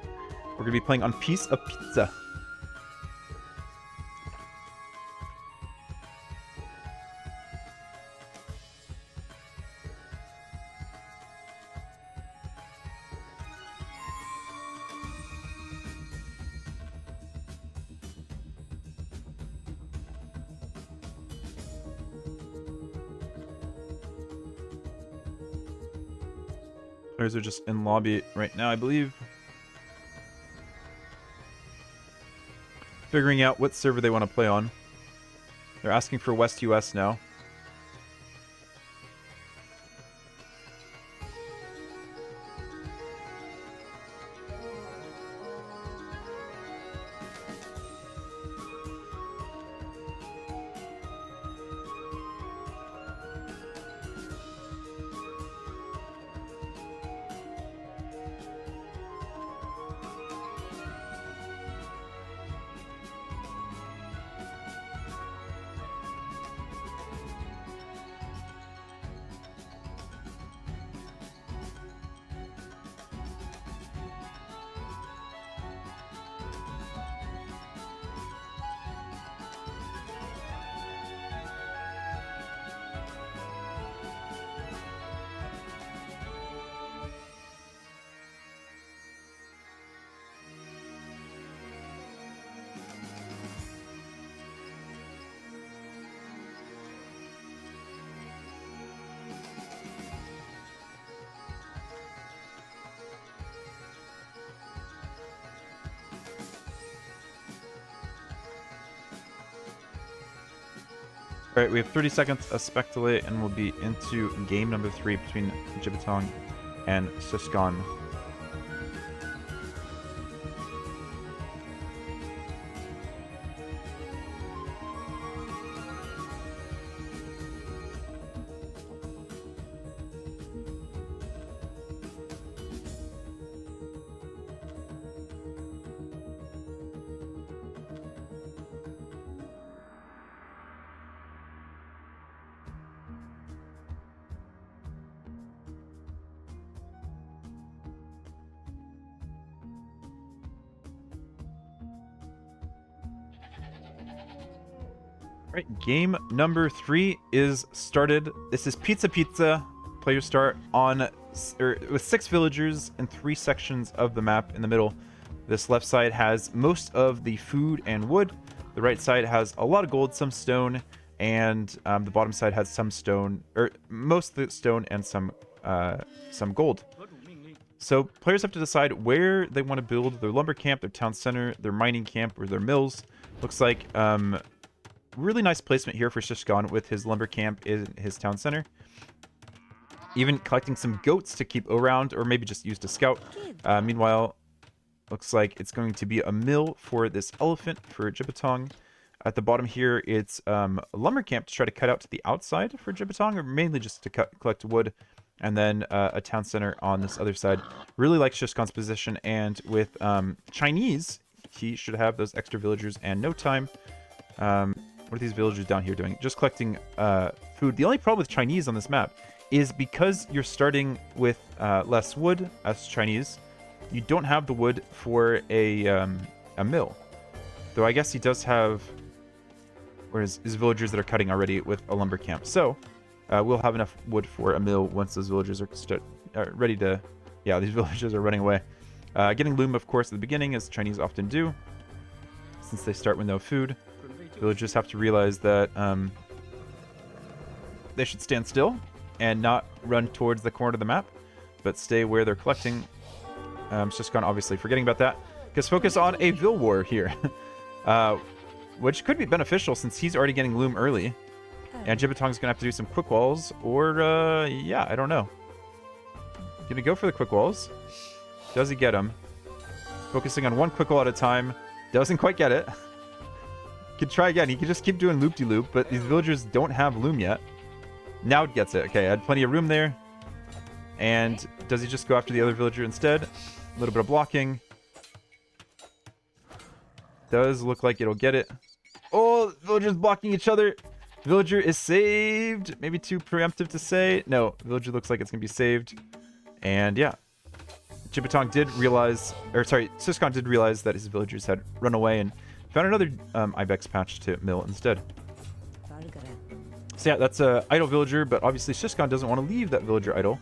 We're going to be playing on Piece of Pizza. Players are just in lobby right now, I believe. Figuring out what server they want to play on. They're asking for West US now. All right, we have 30 seconds of spec delay, and we'll be into game number 3 between Jibatong and Ciskhan. Right, game number 3 is started. This is Pizza Pizza. Players start on with 6 villagers in 3 sections of the map in the middle. This left side has most of the food and wood. The right side has a lot of gold, some stone, and the bottom side has some stone, or most of the stone and some gold. So players have to decide where they want to build their lumber camp, their town center, their mining camp, or their mills. Looks like really nice placement here for Ciskhan with his lumber camp in his town center. Even collecting some goats to keep around, or maybe just use to scout. Meanwhile, looks like it's going to be a mill for this elephant for Jibatong. At the bottom here, it's a lumber camp to try to cut out to the outside for Jibatong, or mainly just to collect wood. And then a town center on this other side. Really like Ciskhan's position, and with Chinese, he should have those extra villagers and no time. What are these villagers down here doing? Just collecting food. The only problem with Chinese on this map is because you're starting with less wood as Chinese, you don't have the wood for a mill. Though I guess he does have, or his villagers that are cutting already with a lumber camp. So we'll have enough wood for a mill once those villagers are ready to... Yeah, these villagers are running away. Getting loom, of course, at the beginning, as Chinese often do, since they start with no food. Villagers have to realize that they should stand still and not run towards the corner of the map, but stay where they're collecting. Ciskhan obviously forgetting about that, because focus on a Vill War here, which could be beneficial since he's already getting loom early. And Jibatong's gonna have to do some quick walls, or yeah, I don't know. Gonna go for the quick walls. Does he get them? Focusing on one quick wall at a time. Doesn't quite get it. Could try again. He could just keep doing loop-de-loop, but these villagers don't have loom yet. Now it gets it. Okay, I had plenty of room there. And does he just go after the other villager instead? A little bit of blocking. Does look like it'll get it. Oh, villagers blocking each other. Villager is saved. Maybe too preemptive to say. No, villager looks like it's going to be saved. And yeah. Jibatong did realize, or sorry, Ciskhan did realize that his villagers had run away and found another Ibex patch to mill instead. So yeah, that's a idle villager, but obviously Ciskhan doesn't want to leave that villager idle.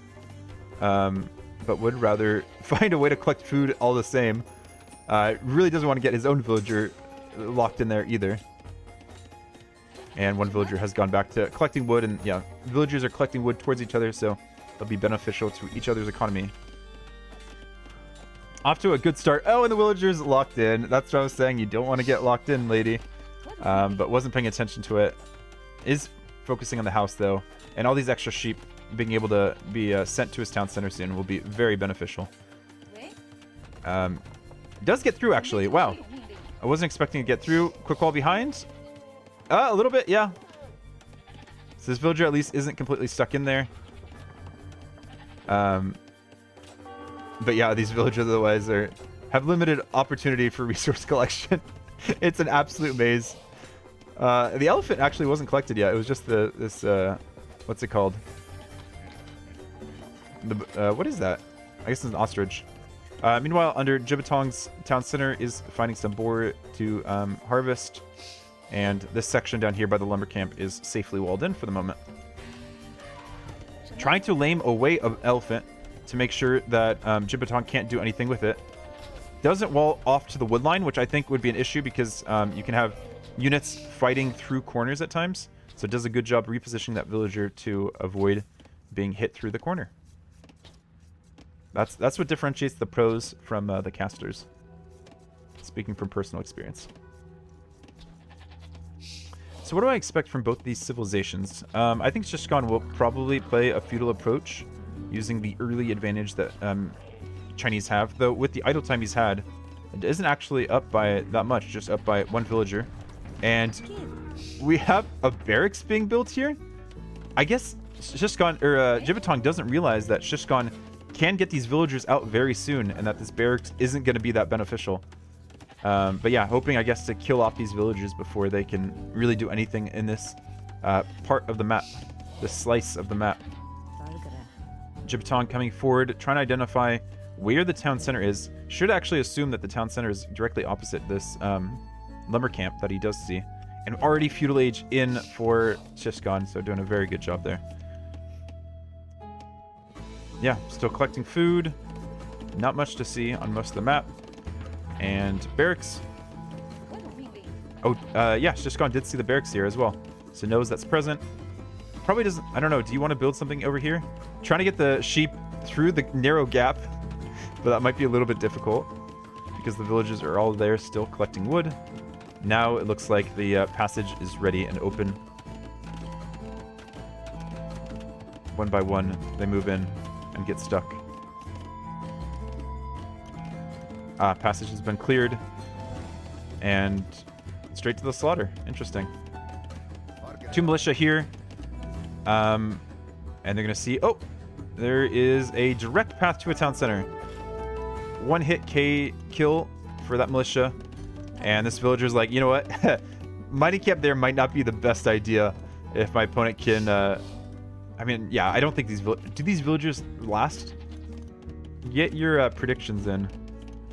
But would rather find a way to collect food all the same. Really doesn't want to get his own villager locked in there either. And one villager has gone back to collecting wood, and yeah, villagers are collecting wood towards each other, so they'll be beneficial to each other's economy. Off to a good start. Oh, and the villager's locked in. That's what I was saying. You don't want to get locked in, lady. but wasn't paying attention to it. Is focusing on the house, though. And all these extra sheep being able to be sent to his town center soon will be very beneficial. Does get through, actually. Wow. I wasn't expecting to get through. Quick wall behind. A little bit, yeah. So this villager at least isn't completely stuck in there. But yeah, these villagers otherwise have limited opportunity for resource collection. It's an absolute maze. The elephant actually wasn't collected yet. It was just this what's it called? What is that? I guess it's an ostrich. Meanwhile, under Jibatong's town center is finding some boar to harvest. And this section down here by the lumber camp is safely walled in for the moment. Trying to lame away an elephant to make sure that Jibatong can't do anything with it. Doesn't wall off to the wood line, which I think would be an issue because you can have units fighting through corners at times. So it does a good job repositioning that villager to avoid being hit through the corner. That's what differentiates the pros from the casters. Speaking from personal experience. So what do I expect from both these civilizations? I think Ciskhan will probably play a feudal approach using the early advantage that Chinese have. Though with the idle time he's had, it isn't actually up by that much, just up by one villager. And we have a barracks being built here. I guess Ciskhan, or Jibatong doesn't realize that Ciskhan can get these villagers out very soon and that this barracks isn't going to be that beneficial. But yeah, hoping, I guess, to kill off these villagers before they can really do anything in this part of the map, this slice of the map. Jibatong coming forward, trying to identify where the town center is. Should actually assume that the town center is directly opposite this lumber camp that he does see. And already feudal age in for Ciskhan, so doing a very good job there. Yeah, still collecting food. Not much to see on most of the map. And barracks. Oh, yeah, Ciskhan did see the barracks here as well. So knows that's present. Probably doesn't, I don't know, do you want to build something over here? Trying to get the sheep through the narrow gap, but that might be a little bit difficult because the villagers are all there still collecting wood. Now it looks like the passage is ready and open. One by one, they move in and get stuck. Passage has been cleared. And straight to the slaughter. Interesting. 2 militia here. And they're going to see... Oh! There is a direct path to a town center. 1 hit K kill for that militia. And this villager's like, you know what? Mining camp there might not be the best idea if my opponent can... I mean, yeah, I don't think these... Do these villagers last? Get your predictions in.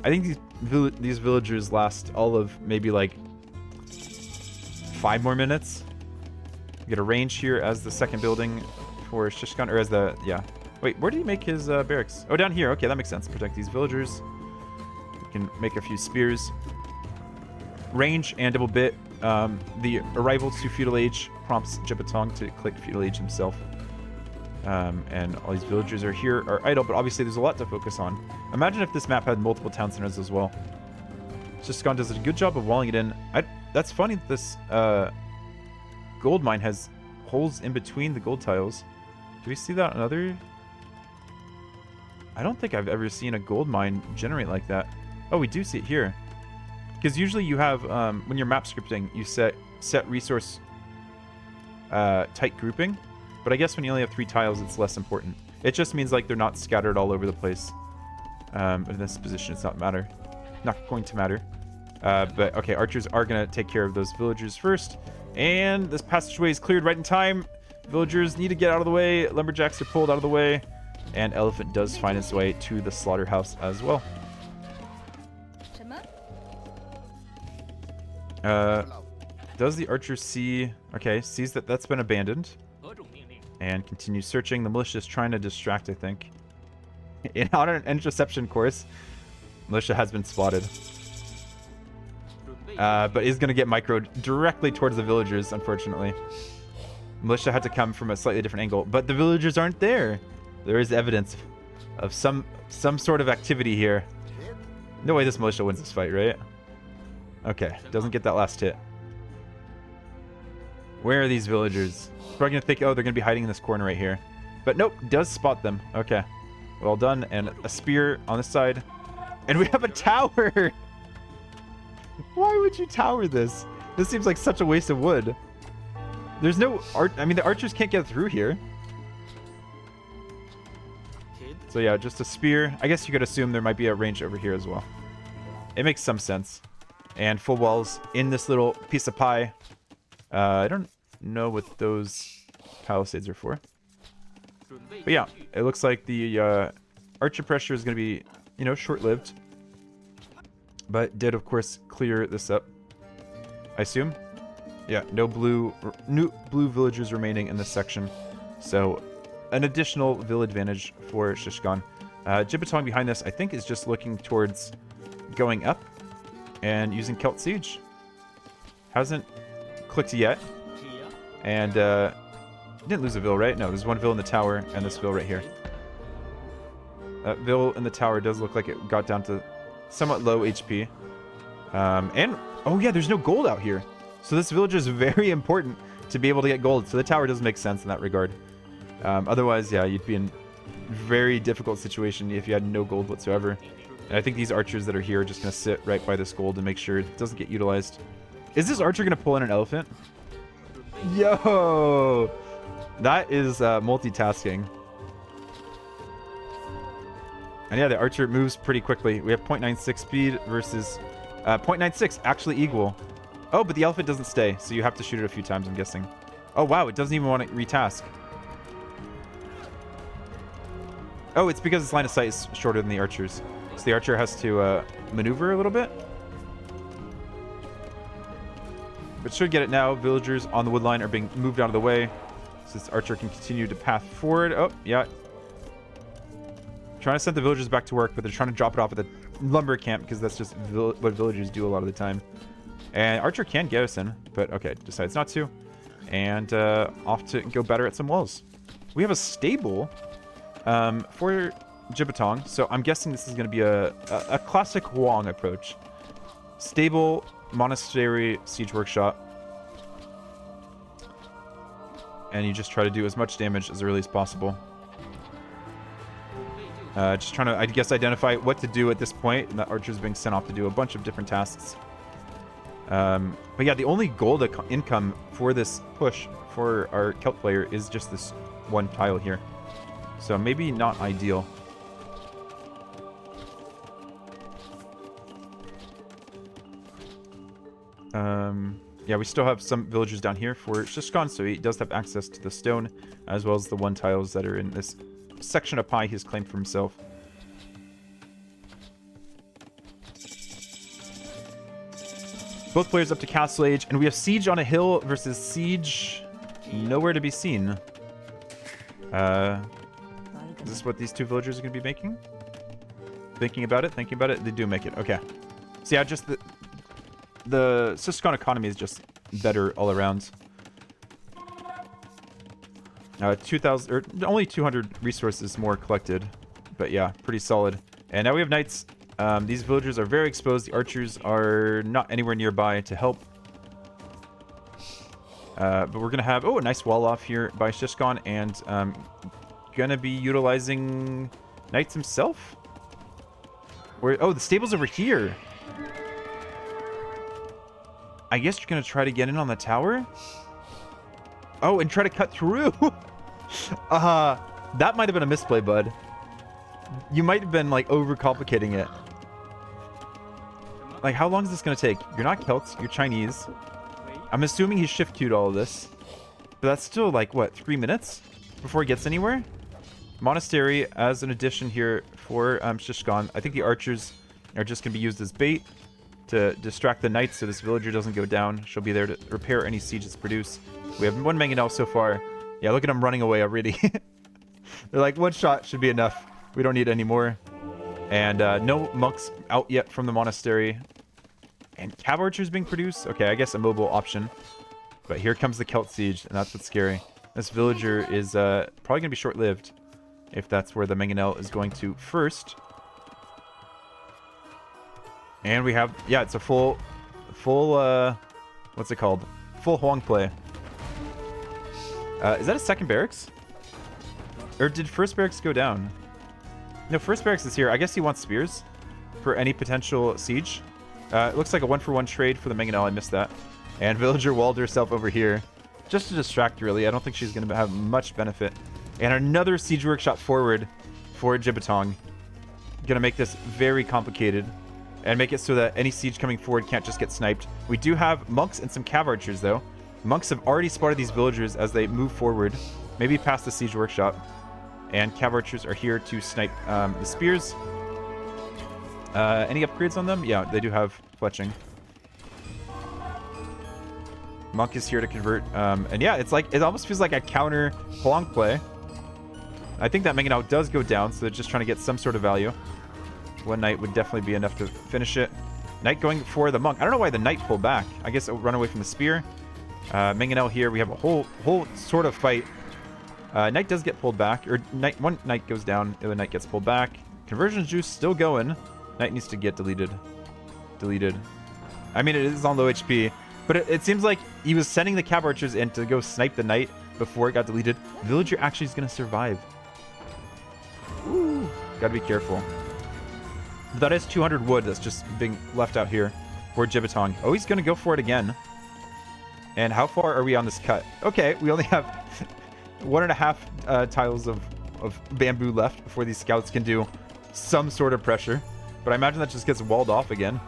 I think these villagers last all of maybe like 5 more minutes. Get a range here as the second building for Ciskhan, or as the, yeah. Wait, where did he make his barracks? Oh, down here. Okay, that makes sense. Protect these villagers. We can make a few spears. Range and double bit. The arrival to feudal age prompts Jibatong to click feudal age himself. And all these villagers are here, are idle, but obviously there's a lot to focus on. Imagine if this map had multiple town centers as well. Ciskhan does a good job of walling it in. That's funny that this gold mine has holes in between the gold tiles. Do we see that in other... I don't think I've ever seen a gold mine generate like that. Oh, we do see it here. Because usually you have, when you're map scripting, you set resource tight grouping. But I guess when you only have 3 tiles, it's less important. It just means like they're not scattered all over the place. In this position, it's not going to matter. But okay, archers are going to take care of those villagers first. And this passageway is cleared right in time. Villagers need to get out of the way. Lumberjacks are pulled out of the way. And elephant does find its way to the slaughterhouse as well. Does the archer see... Okay, sees that that's been abandoned. And continues searching. The militia is trying to distract, I think. On an interception course, militia has been spotted. But is going to get microed directly towards the villagers, unfortunately. Militia had to come from a slightly different angle. But the villagers aren't there. There is evidence of some sort of activity here. No way this militia wins this fight, right? Okay, doesn't get that last hit. Where are these villagers? Probably gonna think, oh, they're gonna be hiding in this corner right here. But nope, does spot them. Okay. Well done. And a spear on this side. And we have a tower! Why would you tower this? This seems like such a waste of wood. There's no art. I mean, the archers can't get through here. So yeah, just a spear. I guess you could assume there might be a range over here as well. It makes some sense. And full walls in this little piece of pie. I don't know what those palisades are for. But yeah, it looks like the archer pressure is going to be, you know, short-lived. But did, of course, clear this up. I assume. Yeah, no blue villagers remaining in this section. So, an additional vill advantage for Ciskhan. Jibatong behind this, I think, is just looking towards going up and using Celt Siege. Hasn't clicked yet. And didn't lose a vill, right? No, there's one vill in the tower and this vill right here. That vill in the tower does look like it got down to somewhat low HP. And, oh yeah, there's no gold out here. So this village is very important to be able to get gold. So the tower does make sense in that regard. Otherwise, yeah, you'd be in a very difficult situation if you had no gold whatsoever. And I think these archers that are here are just going to sit right by this gold and make sure it doesn't get utilized. Is this archer going to pull in an elephant? Yo! That is multitasking. And yeah, the archer moves pretty quickly. We have 0.96 speed versus 0.96 actually equal. Oh, but the elephant doesn't stay, so you have to shoot it a few times, I'm guessing. Oh, wow, it doesn't even want to retask. Oh, it's because its line of sight is shorter than the archer's. So the archer has to maneuver a little bit. But should get it now. Villagers on the wood line are being moved out of the way. So this archer can continue to path forward. Oh, yeah. Trying to send the villagers back to work, but they're trying to drop it off at the lumber camp because that's just what villagers do a lot of the time. And archer can garrison, but okay, decides not to. And off to go better at some walls. We have a stable for Jibatong, so I'm guessing this is going to be a classic Huang approach. Stable, monastery, siege workshop. And you just try to do as much damage as early as possible. Just trying to, I guess, identify what to do at this point. And the archer's being sent off to do a bunch of different tasks. But yeah, the only gold income for this push for our Celt player is just this one tile here. So maybe not ideal. Yeah, we still have some villagers down here for Ciskhan, so he does have access to the stone, as well as the one tiles that are in this section of pie he's claimed for himself. Both players up to Castle Age, and we have Siege on a hill versus Siege nowhere to be seen. Is this what these two villagers are going to be making? Thinking about it? They do make it. Okay. So yeah, just the Ciskhan economy is just better all around. 2,000 or only 200 resources more collected, but yeah, pretty solid. And now we have knights. These villagers are very exposed. The archers are not anywhere nearby to help. But we're gonna have a nice wall off here by Ciskhan, and gonna be utilizing knights himself. Where? Oh, the stable's over here. I guess you're gonna try to get in on the tower. Oh, and try to cut through. That might have been a misplay, bud. You might have been like overcomplicating it. Like, how long is this gonna take? You're not Celts, you're Chinese. I'm assuming he's shift queued all of this. But that's still like, what, 3 minutes before he gets anywhere? Monastery as an addition here for Ciskhan. I think the archers are just gonna be used as bait to distract the knights so this villager doesn't go down. She'll be there to repair any sieges produced. We have one mangonel so far. Yeah, look at him running away already. They're like, one shot should be enough. We don't need any more. And no monks out yet from the monastery. And cav archers being produced. Okay, I guess a mobile option. But here comes the Celt siege, and that's what's scary. This villager is probably going to be short-lived, if that's where the mangonel is going to first. And we have, yeah, it's a full, what's it called? Full Huang play. Is that a second barracks? Or did first barracks go down? No, first barracks is here. I guess he wants spears for any potential siege. It looks like a 1-for-1 trade for the Mangonel. I missed that. And villager walled herself over here. Just to distract, really. I don't think she's going to have much benefit. And another siege workshop forward for Jibatong. Gonna make this very complicated. And make it so that any siege coming forward can't just get sniped. We do have monks and some cav archers, though. Monks have already spotted these villagers as they move forward. Maybe past the siege workshop. And cav archers are here to snipe the spears. Any upgrades on them? Yeah, they do have fletching. Monk is here to convert. And yeah, it's like, it almost feels like a counter Huang play. I think that Mangonel does go down, so they're just trying to get some sort of value. One knight would definitely be enough to finish it. Knight going for the monk. I don't know why the knight pulled back. I guess it'll run away from the spear. Mangonel here. We have a whole sort of fight. Knight does get pulled back. Or one knight goes down. The other knight gets pulled back. Conversion juice still going. Knight needs to get deleted. I mean, it is on low HP. But it seems like he was sending the cav archers in to go snipe the knight before it got deleted. Villager actually is going to survive. Ooh, gotta be careful. That is 200 wood that's just being left out here for Jibatong. Oh, he's going to go for it again. And how far are we on this cut? Okay, we only have 1.5 tiles of bamboo left before these scouts can do some sort of pressure. But I imagine that just gets walled off again.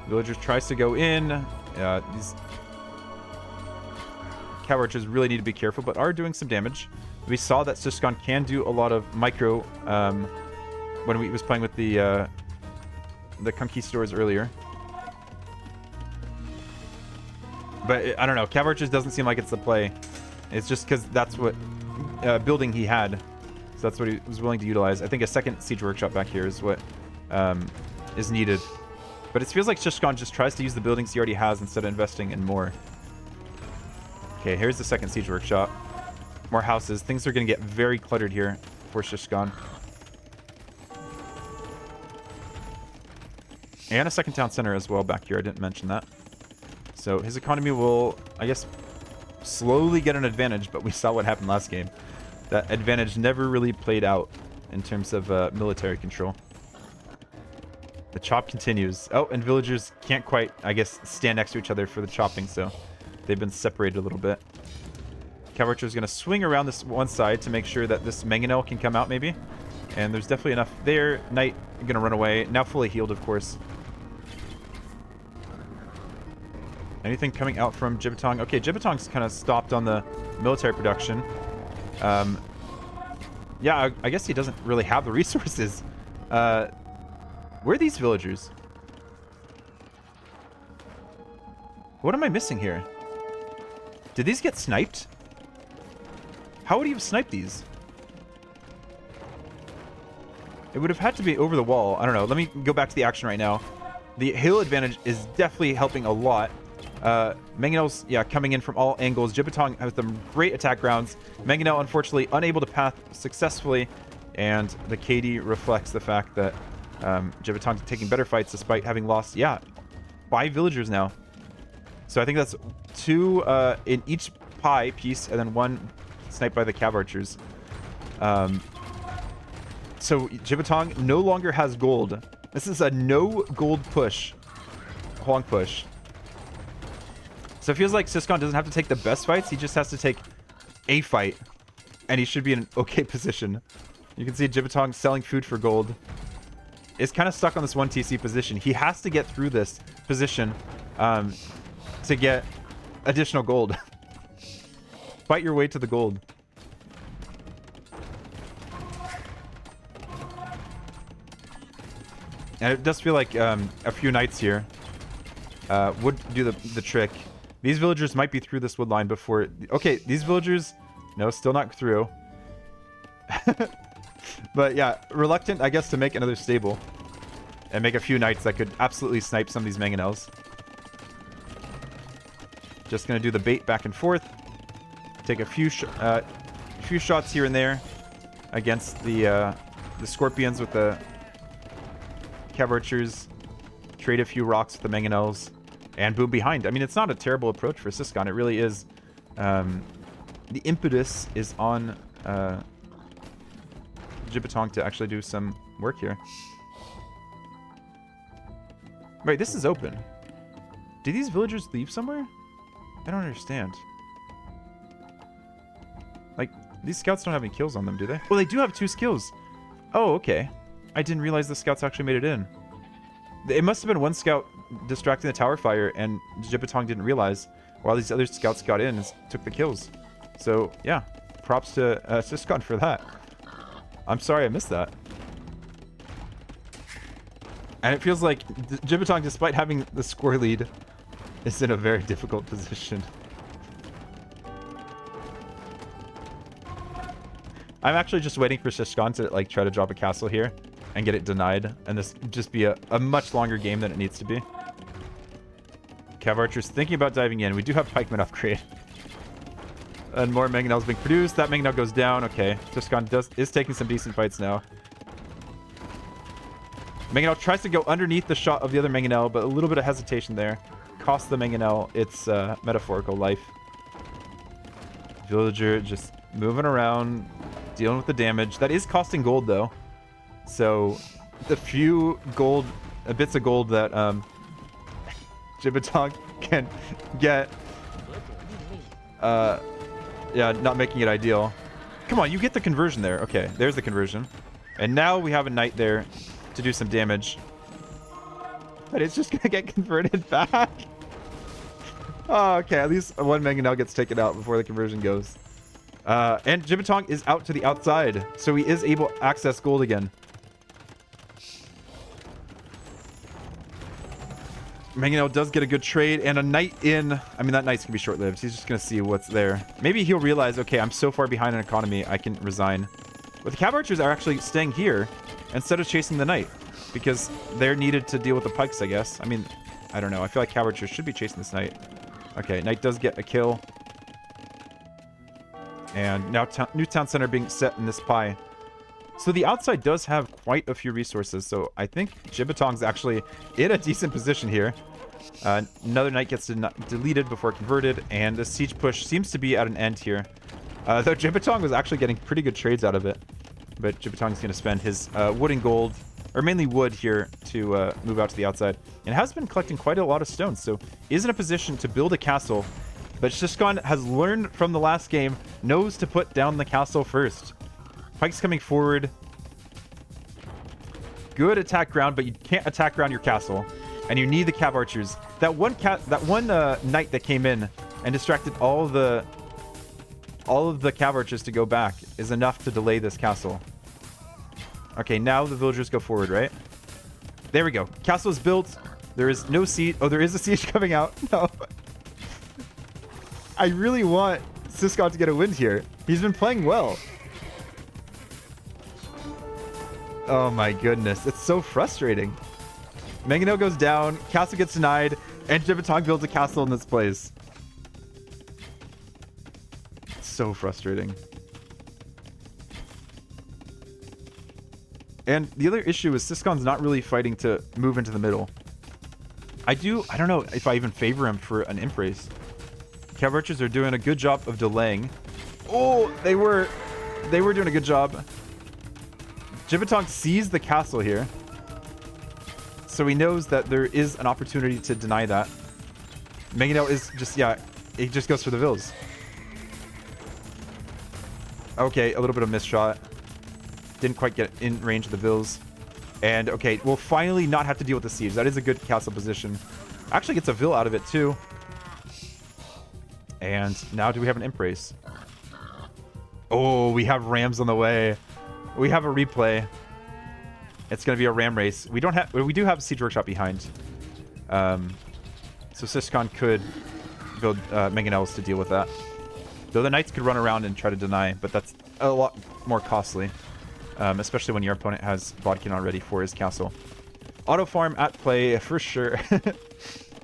Villager tries to go in. These cav archers really need to be careful, but are doing some damage. We saw that Ciskhan can do a lot of micro when we was playing with the conquistadors earlier. But I don't know. Cav archers doesn't seem like it's the play. It's just because that's what building he had. So that's what he was willing to utilize. I think a second siege workshop back here is what is needed. But it feels like Ciskhan just tries to use the buildings he already has instead of investing in more. Okay, here's the second siege workshop. More houses. Things are going to get very cluttered here for Ciskhan. And a second town center as well back here. I didn't mention that. So his economy will, I guess, slowly get an advantage, but we saw what happened last game. That advantage never really played out in terms of military control. The chop continues. Oh, and villagers can't quite, I guess, stand next to each other for the chopping, so they've been separated a little bit. Cav archer is going to swing around this one side to make sure that this Mangonel can come out, maybe. And there's definitely enough there. Knight going to run away. Now fully healed, of course. Anything coming out from Jibatong? Okay, Jibatong's kind of stopped on the military production. Yeah, I guess he doesn't really have the resources. Where are these villagers? What am I missing here? Did these get sniped? How would he have sniped these? It would have had to be over the wall. I don't know. Let me go back to the action right now. The hill advantage is definitely helping a lot. Mangonel's, yeah, coming in from all angles. Jibatong has some great attack rounds. Mangonel, unfortunately, unable to path successfully. And the KD reflects the fact that Jibatong's taking better fights despite having lost, yeah, 5 villagers now. So I think that's 2 in each pie piece and then 1 sniped by the cav archers. So Jibatong no longer has gold. This is a no gold push. Huang push. So it feels like Ciskhan doesn't have to take the best fights. He just has to take a fight. And he should be in an okay position. You can see Jibatong selling food for gold. Is kind of stuck on this 1 TC position. He has to get through this position to get additional gold. Fight your way to the gold. And it does feel like a few knights here would do the trick. These villagers might be through this wood line before... Okay, these villagers... No, still not through. But yeah, reluctant, I guess, to make another stable. And make a few knights that could absolutely snipe some of these Mangonels. Just going to do the bait back and forth. Take a few shots here and there against the Scorpions with the cav archers. Trade a few rocks with the Mangonels. And boom behind. I mean, it's not a terrible approach for Ciskhan. It really is the impetus is on Jibatong to actually do some work here. Wait, this is open. Do these villagers leave somewhere? I don't understand. Like, these scouts don't have any kills on them, do they? Well, they do have 2 skills. Oh, okay. I didn't realize the scouts actually made it in. It must have been one scout distracting the tower fire, and Jibatong didn't realize, while these other scouts got in and took the kills. So, yeah. Props to Ciskhan for that. I'm sorry I missed that. And it feels like Jibatong, despite having the score lead, is in a very difficult position. I'm actually just waiting for Ciskhan to like try to drop a castle here and get it denied, and this just be a much longer game than it needs to be. Cav Archer's thinking about diving in. We do have pikemen upgrade. And more mangonels being produced. That mangonel goes down. Okay, Ciskhan is taking some decent fights now. Mangonel tries to go underneath the shot of the other mangonel, but a little bit of hesitation there costs the mangonel its metaphorical life. Villager just moving around, dealing with the damage. That is costing gold, though. So the few bits of gold that Jibatong can get, yeah, not making it ideal. Come on, you get the conversion there. Okay, there's the conversion. And now we have a knight there to do some damage. But it's just gonna get converted back. Oh, okay, at least one mangonel gets taken out before the conversion goes. And Jibatong is out to the outside, so he is able to access gold again. Mangonel does get a good trade, and a knight in. I mean, that knight's gonna be short-lived. He's just gonna see what's there. Maybe he'll realize, okay, I'm so far behind in economy, I can resign. But the cav archers are actually staying here instead of chasing the knight, because they're needed to deal with the pikes, I guess. I mean, I don't know. I feel like cav archers should be chasing this knight. Okay, knight does get a kill. And now new town center being set in this pie. So the outside does have quite a few resources, so I think Jibatong's actually in a decent position here. Another knight gets deleted before converted, and the siege push seems to be at an end here. Though Jibatong was actually getting pretty good trades out of it. But Jibatong's going to spend his wood and gold, or mainly wood here, to move out to the outside. And has been collecting quite a lot of stones, so is in a position to build a castle. But Ciskhan has learned from the last game, knows to put down the castle first. Pike's coming forward. Good attack ground, but you can't attack around your castle. And you need the cav archers. That one knight that came in and distracted all of the cav archers to go back is enough to delay this castle. Okay, now the villagers go forward, right? There we go. Castle is built. There is no siege. Oh, there is a siege coming out. No. I really want Ciskhan to get a win here. He's been playing well. Oh my goodness. It's so frustrating. Mangonel goes down. Castle gets denied. And Jibatong builds a castle in this place. It's so frustrating. And the other issue is Ciskhan's not really fighting to move into the middle. I don't know if I even favor him for an imp race. Cav archers are doing a good job of delaying. Oh, they were doing a good job. Jibatong sees the castle here. So he knows that there is an opportunity to deny that. Mangonel is just, yeah, he just goes for the vills. Okay, a little bit of missed shot. Didn't quite get in range of the vills. And, okay, we'll finally not have to deal with the siege. That is a good castle position. Actually gets a vill out of it, too. And now do we have an imp race? Oh, we have rams on the way. We have a replay. It's going to be a ram race. We do have a siege workshop behind. So Ciskhan could build mangonels to deal with that. Though the knights could run around and try to deny, but that's a lot more costly. Especially when your opponent has Bodkin already for his castle. Auto farm at play for sure.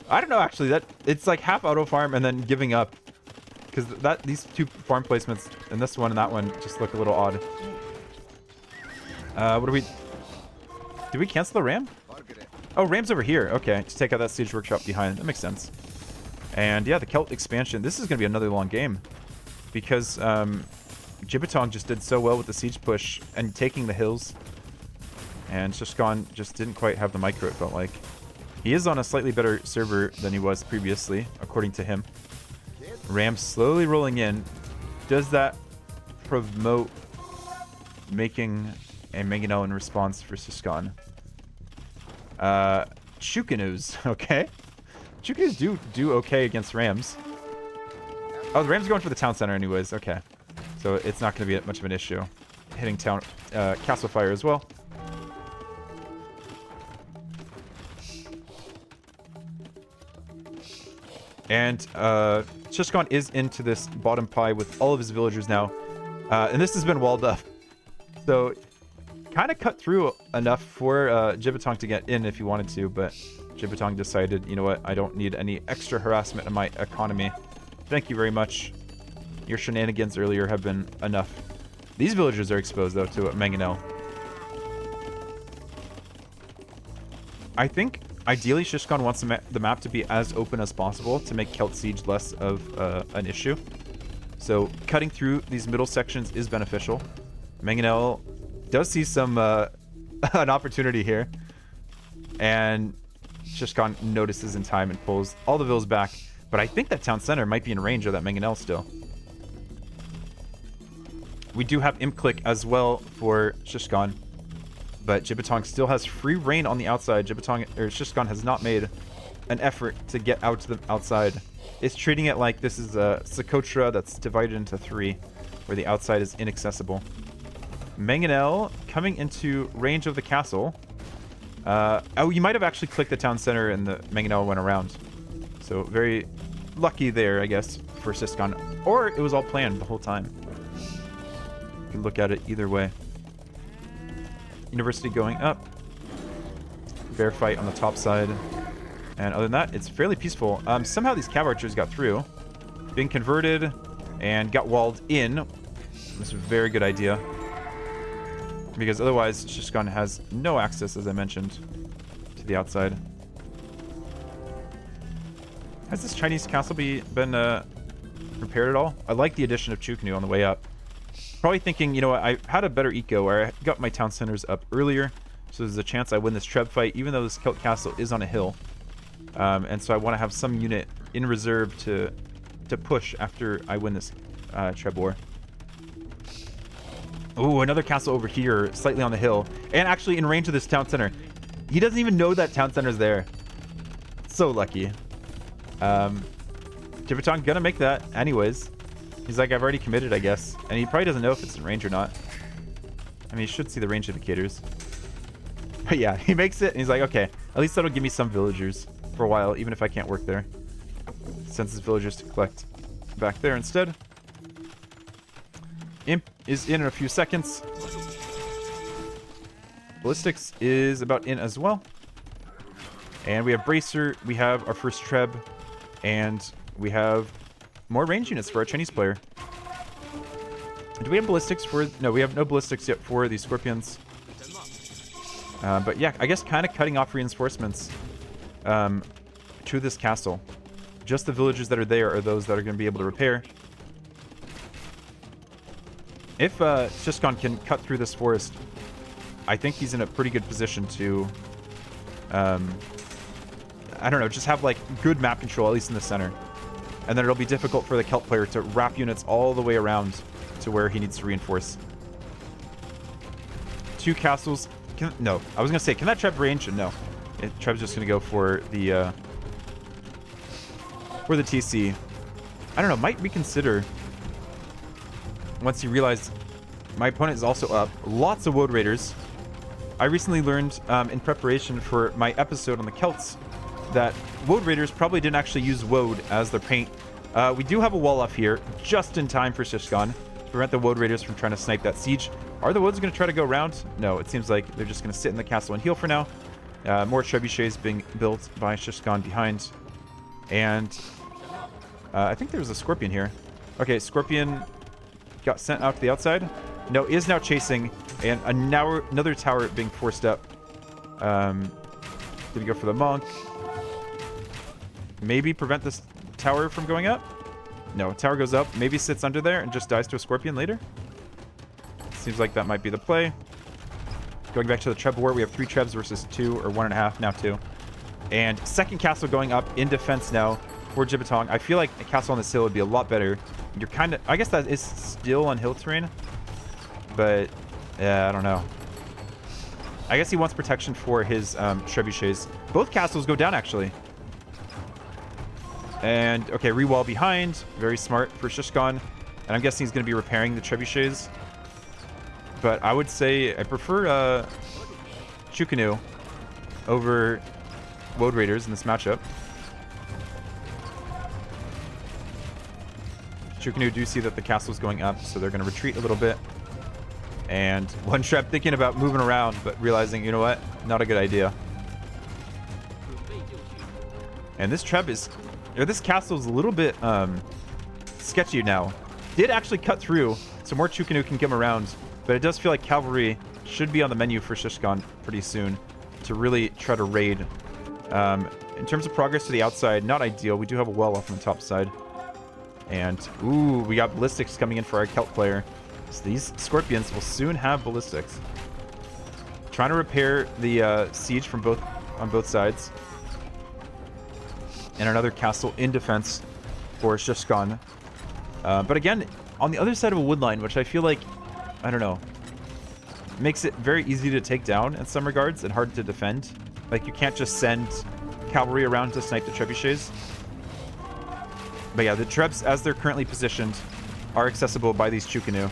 I don't know, actually. That it's like half auto farm and then giving up. Because these two farm placements, and this one and that one, just look a little odd. What do we... Did we cancel the ram? Oh, ram's over here. Okay, to take out that siege workshop behind. That makes sense. And yeah, the Celt expansion. This is going to be another long game because Jibatong just did so well with the siege push and taking the hills. And Ciskhan just didn't quite have the micro, it felt like. He is on a slightly better server than he was previously, according to him. Ram slowly rolling in. Does that promote making a mangonel in response for Ciskhan? Chukanus, okay. Chukanus do okay against Rams. Oh, the Rams are going for the town center anyways, okay. So it's not going to be much of an issue. Hitting town castle fire as well. And Ciskhan is into this bottom pie with all of his villagers now. And this has been walled up. So kind of cut through enough for Jibatong to get in if he wanted to. But Jibatong decided, you know what, I don't need any extra harassment in my economy. Thank you very much. Your shenanigans earlier have been enough. These villagers are exposed, though, to mangonel. I think ideally, Ciskhan wants the map to be as open as possible to make Celt Siege less of an issue. So cutting through these middle sections is beneficial. Mangonel does see some an opportunity here. And Ciskhan notices in time and pulls all the villas back. But I think that town center might be in range of that Mangonel still. We do have Imp Click as well for Ciskhan. But Jibatong still has free reign on the outside. Ciskhan has not made an effort to get out to the outside. It's treating it like this is a Socotra that's divided into 3, where the outside is inaccessible. Mangonel coming into range of the castle. Oh, you might have actually clicked the town center and the Mangonel went around. So very lucky there, I guess, for Ciskhan. Or it was all planned the whole time. You can look at it either way. University going up. Bear fight on the top side. And other than that, it's fairly peaceful. Somehow these cav archers got through. Being converted and got walled in. This is a very good idea. Because otherwise, Ciskhan has no access, as I mentioned, to the outside. Has this Chinese castle been repaired at all? I like the addition of Chuknu on the way up. Probably thinking, you know what, I had a better eco where I got my town centers up earlier, so there's a chance I win this Treb fight, even though this Celt castle is on a hill. And so I want to have some unit in reserve to push after I win this Treb war. Ooh, another castle over here, slightly on the hill, and actually in range of this town center. He doesn't even know that town center's there. So lucky. Jibatong gonna make that anyways. He's like, I've already committed, I guess. And he probably doesn't know if it's in range or not. I mean, he should see the range indicators. But yeah, he makes it, and he's like, okay, at least that'll give me some villagers for a while, even if I can't work there. Sends his villagers to collect back there instead. Imp is in a few seconds. Ballistics is about in as well. And we have Bracer, we have our first Treb, and we have more range units for our Chinese player. Do we have ballistics for... No, we have no ballistics yet for the Scorpions. But yeah, I guess kind of cutting off reinforcements to this castle. Just the villagers that are there are those that are going to be able to repair. If Ciskhan can cut through this forest, I think he's in a pretty good position to... I don't know, just have like good map control, at least in the center. And then it'll be difficult for the Celt player to wrap units all the way around to where he needs to reinforce. 2 castles. No, I was going to say, can that Treb range? No. Treb's just going to go for the TC. I don't know, might reconsider once he realized my opponent is also up. Lots of Woad Raiders. I recently learned in preparation for my episode on the Celts that Woad Raiders probably didn't actually use Woad as their paint. We do have a wall off here, just in time for Ciskhan, to prevent the Woad Raiders from trying to snipe that siege. Are the Woads going to try to go around? No, it seems like they're just going to sit in the castle and heal for now. More trebuchets being built by Ciskhan behind. And I think there was a Scorpion here. Okay, Scorpion got sent out to the outside. No, is now chasing, and another tower being forced up. Did he go for the monk? Maybe prevent this tower from going up? No, tower goes up, maybe sits under there and just dies to a scorpion later. Seems like that might be the play. Going back to the Treb war, we have 3 Trebs versus 2, or 1.5, now 2. And second castle going up in defense now for Jibatong. I feel like a castle on this hill would be a lot better. You're kind of... I guess that is still on hill terrain. But, yeah, I don't know. I guess he wants protection for his trebuchets. Both castles go down, actually. And, okay, rewall behind. Very smart for Ciskhan. And I'm guessing he's going to be repairing the trebuchets. But I would say I prefer Chukanu over Woad Raiders in this matchup. Chukanu do see that the castle's going up, so they're going to retreat a little bit. And one Treb thinking about moving around, but realizing, you know what, not a good idea. And this Treb is, or this castle is a little bit sketchy now. Did actually cut through, so more Chukanu can come around. But it does feel like cavalry should be on the menu for Ciskhan pretty soon to really try to raid. In terms of progress to the outside, not ideal. We do have a well off on the top side. And, ooh, we got ballistics coming in for our Celt player. So these scorpions will soon have ballistics. Trying to repair the siege from on both sides. And another castle in defense for Ciskhan. But again, on the other side of a wood line, which I feel like, I don't know, makes it very easy to take down in some regards and hard to defend. Like, you can't just send cavalry around to snipe the trebuchets. But yeah, the Trebs, as they're currently positioned, are accessible by these Chukanu.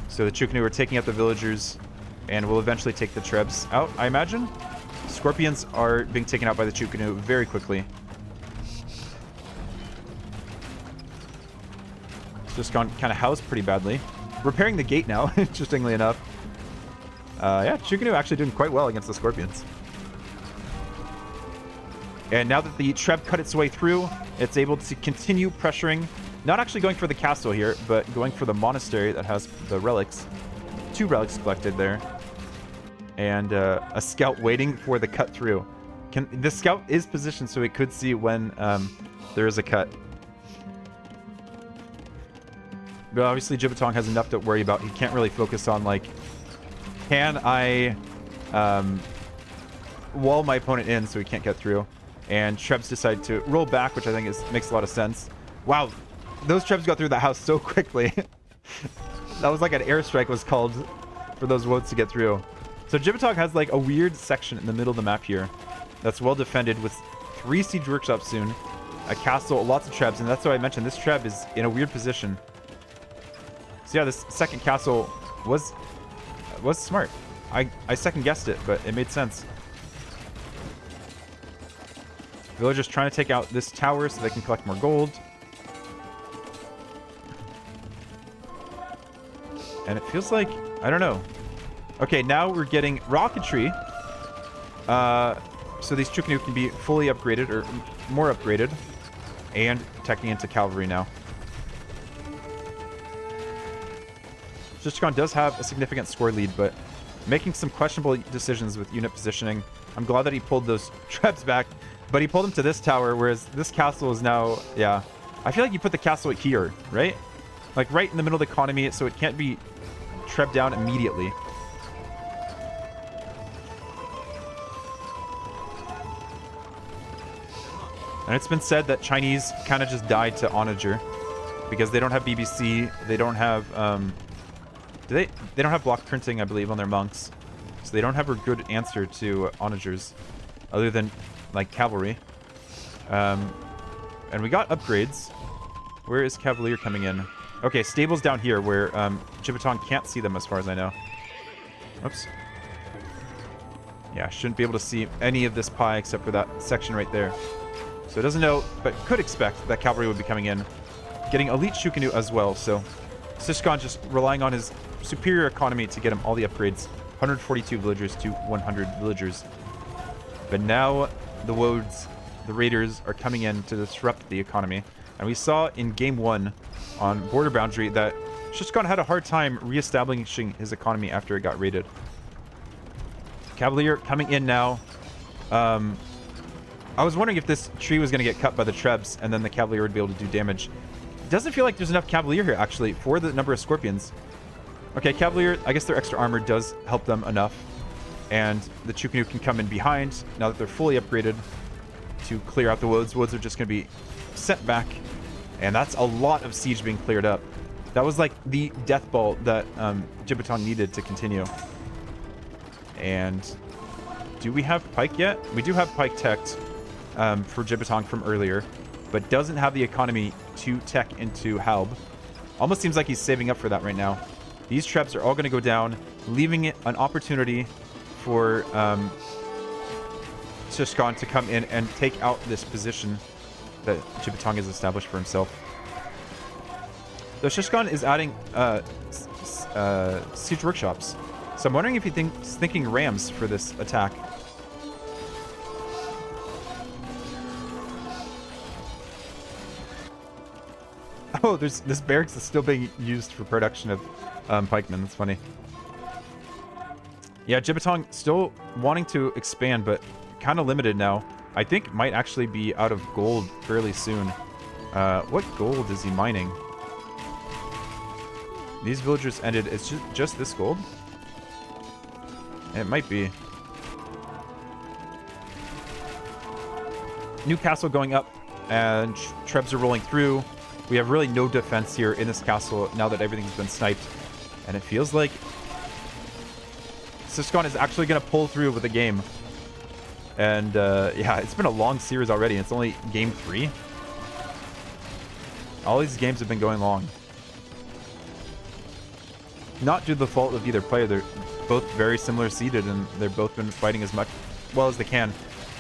So the Chukanu are taking out the villagers and will eventually take the Trebs out, I imagine. Scorpions are being taken out by the Chukanu very quickly. Just gone kind of housed pretty badly. Repairing the gate now, interestingly enough. Yeah, Chukanu actually doing quite well against the Scorpions. And now that the Treb cut its way through, it's able to continue pressuring. Not actually going for the castle here, but going for the monastery that has the relics. 2 relics collected there. And a scout waiting for the cut through. The scout is positioned so it could see when there is a cut. But obviously Jibatong has enough to worry about. He can't really focus on, like, can I wall my opponent in so he can't get through. And Trebs decide to roll back, which I think makes a lot of sense. Wow, those Trebs got through the house so quickly. That was like an airstrike was called for those Woads to get through. So Jibatong has like a weird section in the middle of the map here that's well defended with 3 siege workshops soon, a castle, lots of Trebs, and that's why I mentioned this Treb is in a weird position. So yeah, this second castle was smart. I second guessed it, but it made sense. Villagers trying to take out this tower so they can collect more gold. And it feels like, I don't know. Okay, now we're getting rocketry. So these Chukanu can be fully upgraded, or more upgraded. And attacking into cavalry now. Ciskhan does have a significant score lead, but making some questionable decisions with unit positioning. I'm glad that he pulled those Trebs back, but he pulled them to this tower, whereas this castle is now, yeah. I feel like you put the castle here, right? Like right in the middle of the economy, so it can't be Treb down immediately. And it's been said that Chinese kind of just died to onager because they don't have BBC, they don't have, they don't have block printing, I believe, on their monks. So they don't have a good answer to onagers other than, like, cavalry. And we got upgrades. Where is Cavalier coming in? Okay, stables down here where Jibatong can't see them as far as I know. Oops. Yeah, shouldn't be able to see any of this pie except for that section right there. So it doesn't know, but could expect that cavalry would be coming in. Getting elite Chukanu as well, so Ciskhan just relying on his superior economy to get him all the upgrades. 142 villagers to 100 villagers. But now the Woads, the Raiders, are coming in to disrupt the economy. And we saw in Game 1 on Border Boundary that Ciskhan had a hard time reestablishing his economy after it got raided. Cavalier coming in now. I was wondering if this tree was going to get cut by the Trebs, and then the Cavalier would be able to do damage. Doesn't feel like there's enough Cavalier here, actually, for the number of Scorpions. Okay, Cavalier, I guess their extra armor does help them enough. And the Chukunu can come in behind, now that they're fully upgraded, to clear out the woods. Woods are just going to be sent back. And that's a lot of siege being cleared up. That was like the death ball that Jibatong needed to continue. And do we have Pike yet? We do have Pike teched for Jibatong from earlier, but doesn't have the economy to tech into Halb. Almost seems like he's saving up for that right now. These traps are all going to go down, leaving it an opportunity for Ciskhan to come in and take out this position that Jibatong has established for himself. So Ciskhan is adding siege workshops. So I'm wondering if he's thinking rams for this attack. Oh, this barracks is still being used for production of pikemen. That's funny. Yeah, Jibatong still wanting to expand, but kind of limited now. I think might actually be out of gold fairly soon. What gold is he mining? These villagers ended. It's just this gold? It might be. New castle going up, and Trebs are rolling through. We have really no defense here in this castle now that everything's been sniped. And it feels like Ciskhan is actually going to pull through with the game. And yeah, it's been a long series already. It's only game 3. All these games have been going long. Not due to the fault of either player. They're both very similar seeded, and they've both been fighting as well as they can.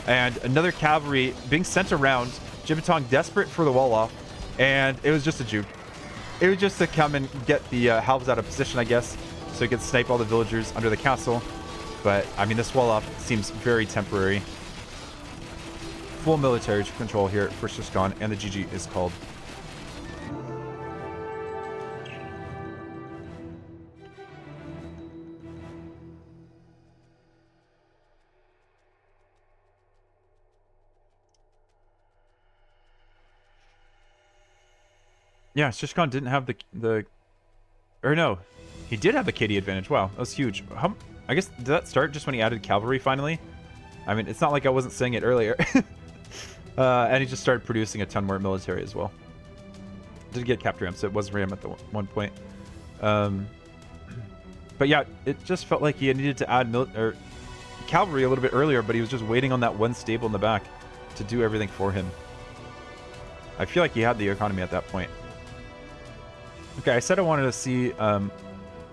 And another cavalry being sent around. Jibatong desperate for the wall off. And it was just a juke. It was just to come and get the halves out of position, I guess, so he could snipe all the villagers under the castle. But, I mean, this wall off seems very temporary. Full military control here for Ciskhan, and the GG is called. Yeah, Ciskhan didn't have the... Or no, he did have the KD advantage. Wow, that was huge. I guess, did that start just when he added cavalry finally? I mean, it's not like I wasn't saying it earlier. And he just started producing a ton more military as well. Did get Capture Ram, so it was Ram at the one point. But yeah, it just felt like he needed to add cavalry a little bit earlier, but he was just waiting on that one stable in the back to do everything for him. I feel like he had the economy at that point. Okay, I said I wanted to see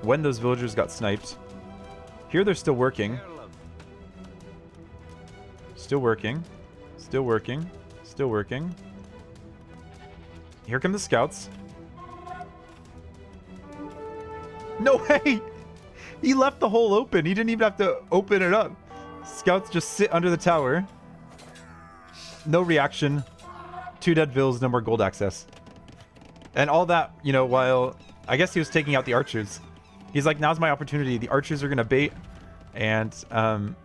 when those villagers got sniped. Here they're still working. Still working. Still working. Still working. Here come the scouts. No way! He left the hole open. He didn't even have to open it up. Scouts just sit under the tower. No reaction. 2 dead vills, no more gold access. And all that, you know, while I guess he was taking out the archers. He's like, now's my opportunity. The archers are going to bait. And I'm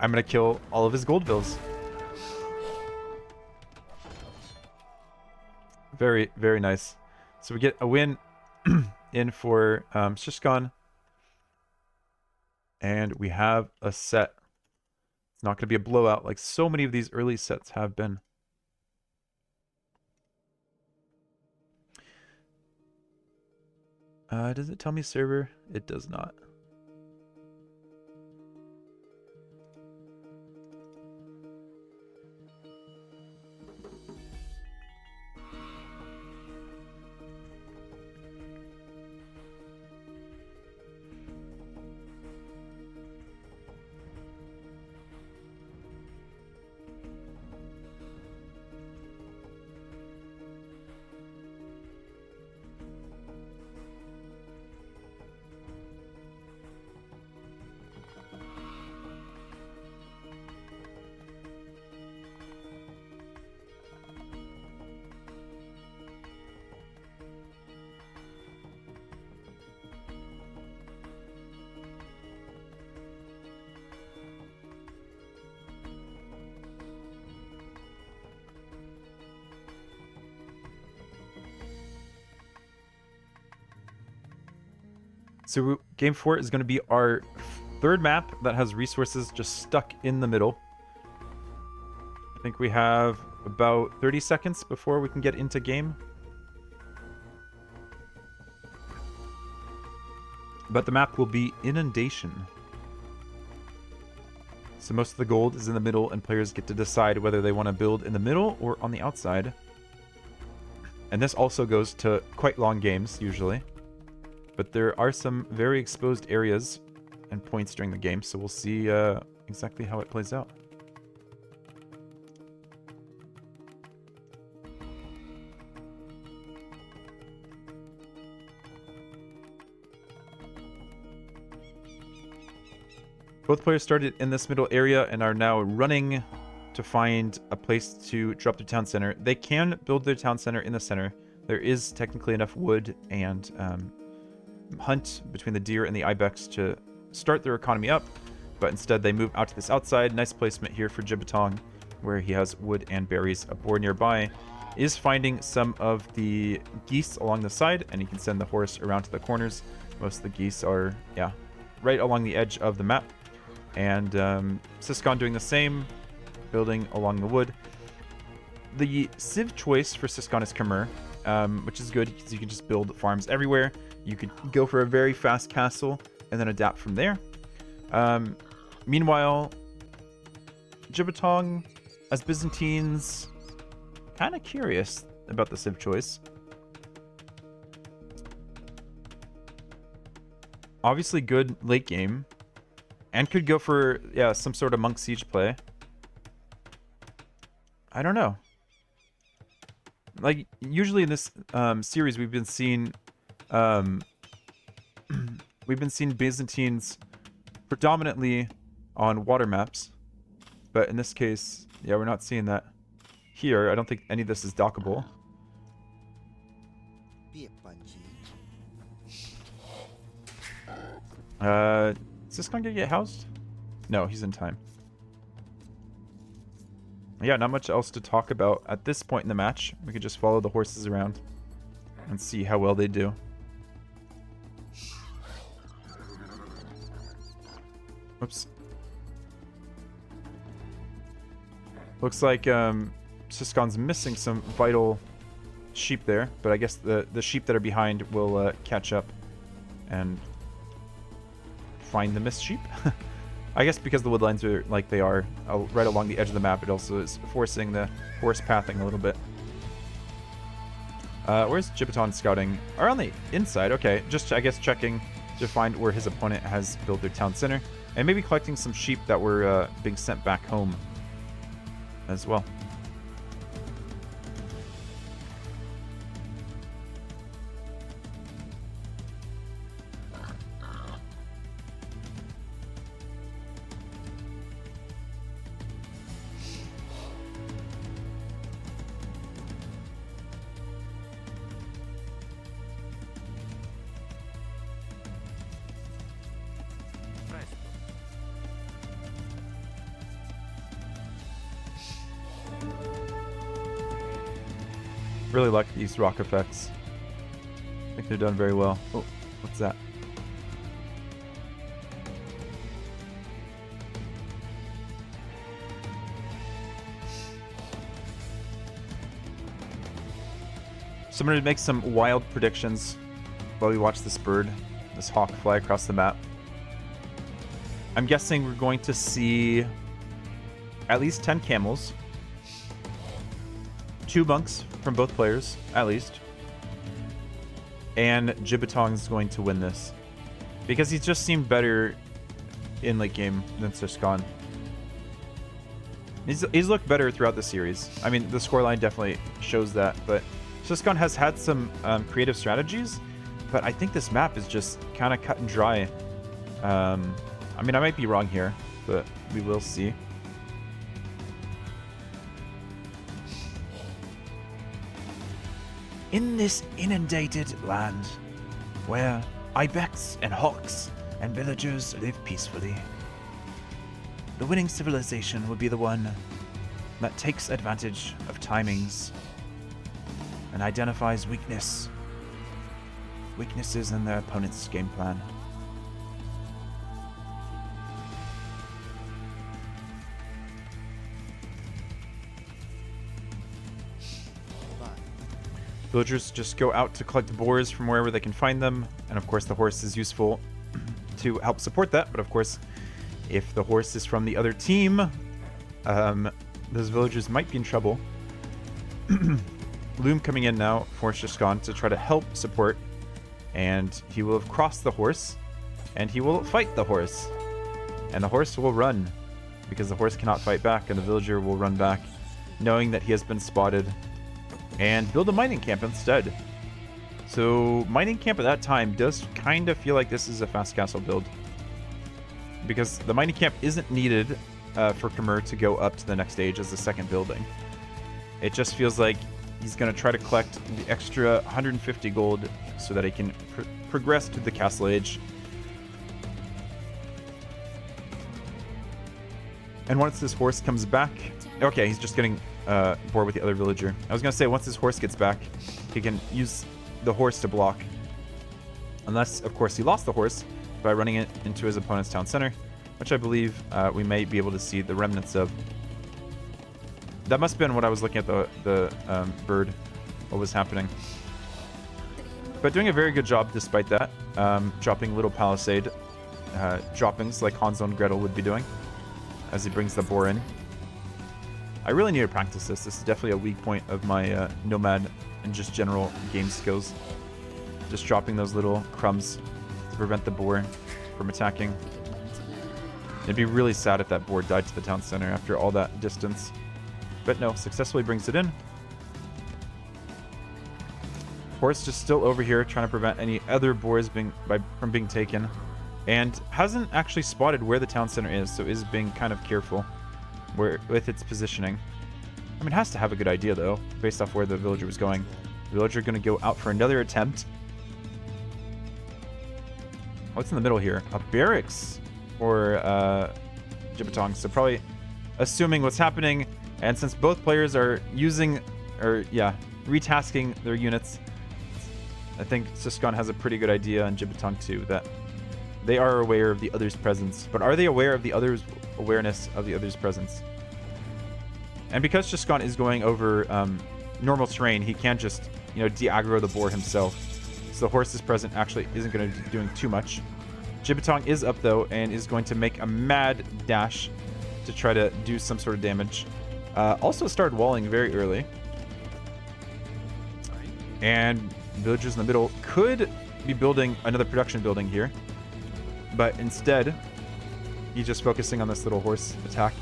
going to kill all of his gold vills. Very, very nice. So we get a win in for Ciskhan. And we have a set. It's not going to be a blowout like so many of these early sets have been. Does it tell me server? It does not. So game 4 is going to be our third map that has resources just stuck in the middle. I think we have about 30 seconds before we can get into game. But the map will be Inundation. So most of the gold is in the middle, and players get to decide whether they want to build in the middle or on the outside. And this also goes to quite long games, usually. But there are some very exposed areas and points during the game, so we'll see exactly how it plays out. Both players started in this middle area and are now running to find a place to drop their town center. They can build their town center in the center. There is technically enough wood and hunt between the deer and the ibex to start their economy up, but instead they move out to this outside. Nice placement here for Jibatong, where he has wood and berries. A boar nearby is finding some of the geese along the side, and he can send the horse around to the corners. Most of the geese are, yeah, right along the edge of the map. And Ciskhan doing the same, building along the wood. The civ choice for Ciskhan is Khmer, which is good because you can just build farms everywhere. You could go for a very fast castle and then adapt from there. Meanwhile, Jibatong, as Byzantines, kind of curious about the civ choice. Obviously good late game. And could go for, yeah, some sort of monk siege play. I don't know. Like, usually in this series, we've been seeing Byzantines predominantly on water maps. But in this case, yeah, we're not seeing that here. I don't think any of this is dockable. Is Ciskhan gonna get housed? No, he's in time. Yeah, not much else to talk about at this point in the match. We could just follow the horses around and see how well they do. Oops. Looks like Ciskhan's missing some vital sheep there, but I guess the sheep that are behind will catch up and find the missed sheep. I guess because the wood lines are like they are right along the edge of the map, it also is forcing the horse pathing a little bit. Where's Jibatong scouting? Are on the inside. Okay, just I guess checking to find where his opponent has built their town center, and maybe collecting some sheep that were being sent back home as well. Really like these rock effects. I think they're done very well. Oh, what's that? So I'm going to make some wild predictions while we watch this bird, this hawk, fly across the map. I'm guessing we're going to see at least 10 camels. 2 monks from both players, at least. And Jibatong is going to win this. Because he's just seemed better in late game than Ciskhan. He's looked better throughout the series. I mean, the scoreline definitely shows that. But Ciskhan has had some creative strategies. But I think this map is just kind of cut and dry. I mean, I might be wrong here, but we will see. In this inundated land, where ibex and hawks and villagers live peacefully, the winning civilization would be the one that takes advantage of timings and identifies weaknesses in their opponent's game plan. Villagers just go out to collect boars from wherever they can find them. And of course, the horse is useful to help support that. But of course, if the horse is from the other team, those villagers might be in trouble. Loom coming in now for Ciskhan to try to help support. And he will have crossed the horse. And he will fight the horse. And the horse will run. Because the horse cannot fight back. And the villager will run back, knowing that he has been spotted. And build a mining camp instead. So mining camp at that time does kind of feel like this is a fast castle build. Because the mining camp isn't needed for Khmer to go up to the next stage as the second building. It just feels like he's going to try to collect the extra 150 gold so that he can progress to the castle age. And once this horse comes back... Okay, he's just getting bored with the other villager. I was going to say, once his horse gets back, he can use the horse to block. Unless, of course, he lost the horse by running it into his opponent's town center, which I believe we may be able to see the remnants of. That must have been what I was looking at the bird, what was happening. But doing a very good job despite that, dropping little palisade droppings like Hansel and Gretel would be doing as he brings the boar in. I really need to practice this. This is definitely a weak point of my Nomad and just general game skills. Just dropping those little crumbs to prevent the boar from attacking. It'd be really sad if that boar died to the town center after all that distance. But no, successfully brings it in. Horse just still over here trying to prevent any other boars from being taken. And hasn't actually spotted where the town center is, so is being kind of careful with its positioning. I mean, it has to have a good idea, though, based off where the villager was going. The villager going to go out for another attempt. What's in the middle here? A barracks for Jibatong. So probably assuming what's happening. And since both players are retasking their units, I think Ciskhan has a pretty good idea, and Jibatong too, that they are aware of the other's presence. But are they aware of the other's awareness of the other's presence? And because Ciskhan is going over normal terrain, he can't just, de-aggro the boar himself. So the horse's presence actually isn't going to be doing too much. Jibatong is up, though, and is going to make a mad dash to try to do some sort of damage. Also started walling very early. And villagers in the middle could be building another production building here. But instead, he's just focusing on this little horse attack.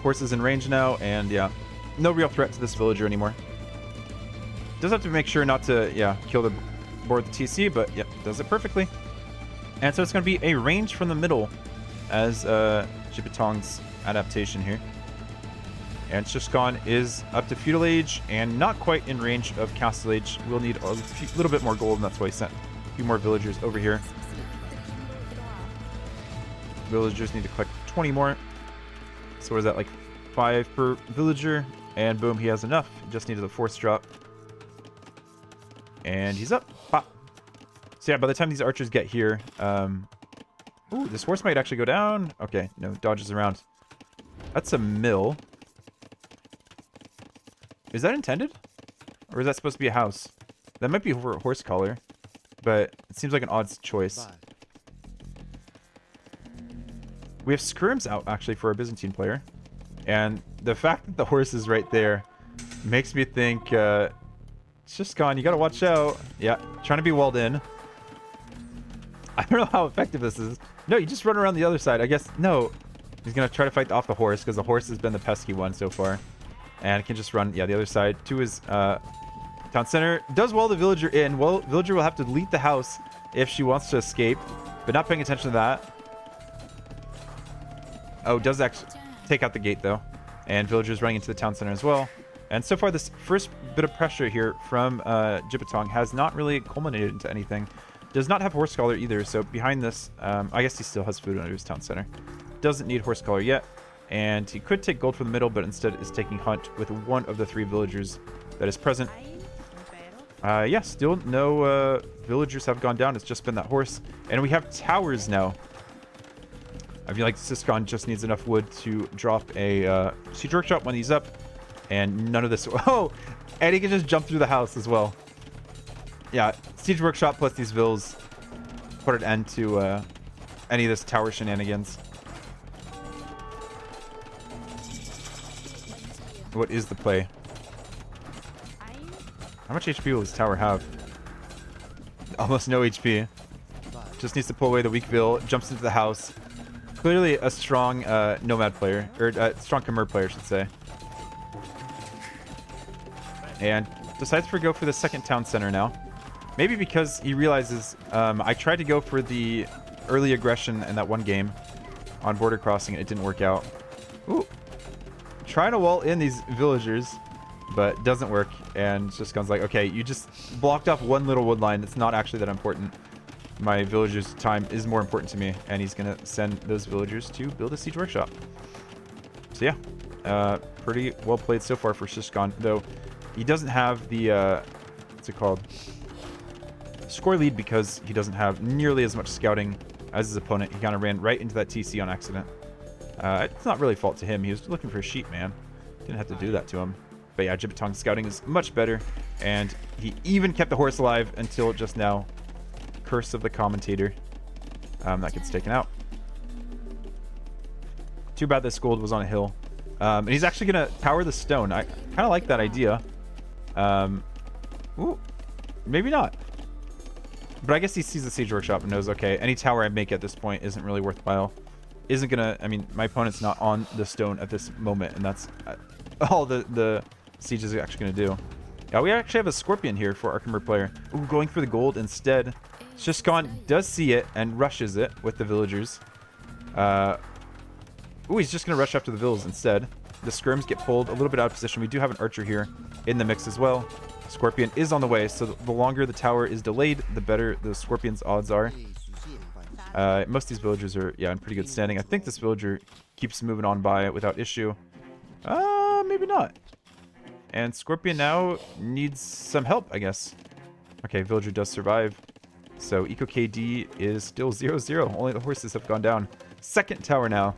Horse is in range now, and yeah, no real threat to this villager anymore. Does have to make sure not to, kill the boar with the TC, but yep, does it perfectly. And so it's going to be a range from the middle as Jibatong's adaptation here. And Ciskhan is up to Feudal Age and not quite in range of Castle Age. We'll need a little bit more gold, and that's why he sent a few more villagers over here. Villagers need to collect 20 more. So what is that, like 5 per villager? And boom, he has enough. He just needed a force drop. And he's up. Pop. So yeah, by the time these archers get here... ooh, this horse might actually go down. Okay, no, dodges around. That's a mill. Is that intended? Or is that supposed to be a house? That might be for a horse collar. But it seems like an odd choice. We have skirms out, actually, for a Byzantine player. And the fact that the horse is right there makes me think... Ciskhan, you gotta watch out. Yeah, trying to be walled in. I don't know how effective this is. No, you just run around the other side. I guess, no. He's gonna try to fight off the horse, because the horse has been the pesky one so far. And can just run, the other side to his town center. Does wall the villager in. Well, villager will have to leave the house if she wants to escape. But not paying attention to that. Oh, does actually take out the gate, though. And villagers running into the town center as well. And so far, this first bit of pressure here from Jibatong has not really culminated into anything. Does not have horse collar either, so behind this, I guess he still has food under his town center. Doesn't need horse collar yet. And he could take gold from the middle, but instead is taking hunt with one of the 3 villagers that is present. Yeah, still no villagers have gone down. It's just been that horse. And we have towers now. I feel like Ciskhan just needs enough wood to drop a siege workshop when he's up, and none of this. Oh, and he can just jump through the house as well. Yeah, siege workshop plus these vills put an end to any of this tower shenanigans. What is the play? How much HP will this tower have? Almost no HP. Just needs to pull away the weak Vill. Jumps into the house. Clearly a strong Nomad player. Or strong Khmer player, I should say. And decides to go for the second town center now. Maybe because he realizes I tried to go for the early aggression in that one game on border crossing and it didn't work out. Ooh. Trying to wall in these villagers, but doesn't work. And Ciskhan's like, okay, you just blocked off one little wood line. It's not actually that important. My villagers' time is more important to me. And he's going to send those villagers to build a siege workshop. So yeah, pretty well played so far for Ciskhan, though he doesn't have the, what's it called? Score lead because he doesn't have nearly as much scouting as his opponent. He kind of ran right into that TC on accident. It's not really fault to him. He was looking for a sheep, man. Didn't have to do that to him. But yeah, Jibatong's scouting is much better. And he even kept the horse alive until just now. Curse of the commentator. That gets taken out. Too bad this gold was on a hill. And he's actually going to power the stone. I kind of like that idea. Ooh, maybe not. But I guess he sees the siege workshop and knows, okay, any tower I make at this point isn't really worthwhile. Isn't gonna, I mean, my opponent's not on the stone at this moment, and that's all the siege is actually gonna do. Yeah, we actually have a scorpion here for our Khmer player. Ooh, going for the gold instead. Ciskhan does see it and rushes it with the villagers. Ooh, he's just gonna rush after the villas instead. The skirms get pulled a little bit out of position. We do have an archer here in the mix as well. Scorpion is on the way, so the longer the tower is delayed, the better the scorpion's odds are. Most of these villagers are, yeah, in pretty good standing. I think this villager keeps moving on by without issue. Maybe not. And Scorpion now needs some help, I guess. Okay, villager does survive. So Eco KD is still 0-0. Only the horses have gone down. Second tower now.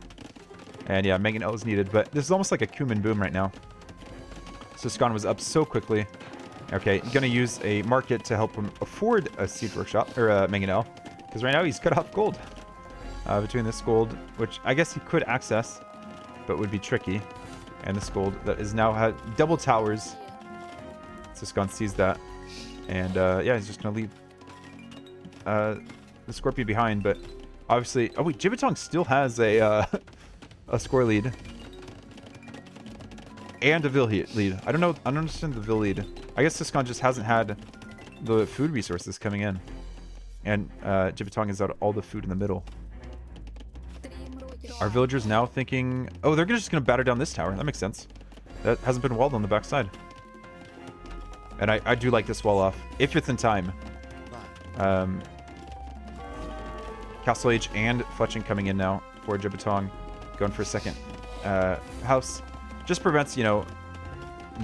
And yeah, Mangonel is needed, but this is almost like a Kuman boom right now. Ciskhan was up so quickly. Okay, gonna use a market to help him afford a siege workshop, or a Mangonel. Because right now he's cut off gold. Between this gold, which I guess he could access, but would be tricky. And this gold that is now had double towers. Ciskhan sees that. And yeah, he's just going to leave the Scorpion behind. But obviously... Oh wait, Jibatong still has a score lead. And a Vill lead. I don't know. I don't understand the Vill lead. I guess Ciskhan just hasn't had the food resources coming in. And Jibatong has out all the food in the middle. Our villagers now thinking... Oh, they're just going to batter down this tower. That makes sense. That hasn't been walled on the backside. And I do like this wall off. If it's in time. Castle Age and Fletching coming in now for Jibatong. Going for a second house. Just prevents, you know,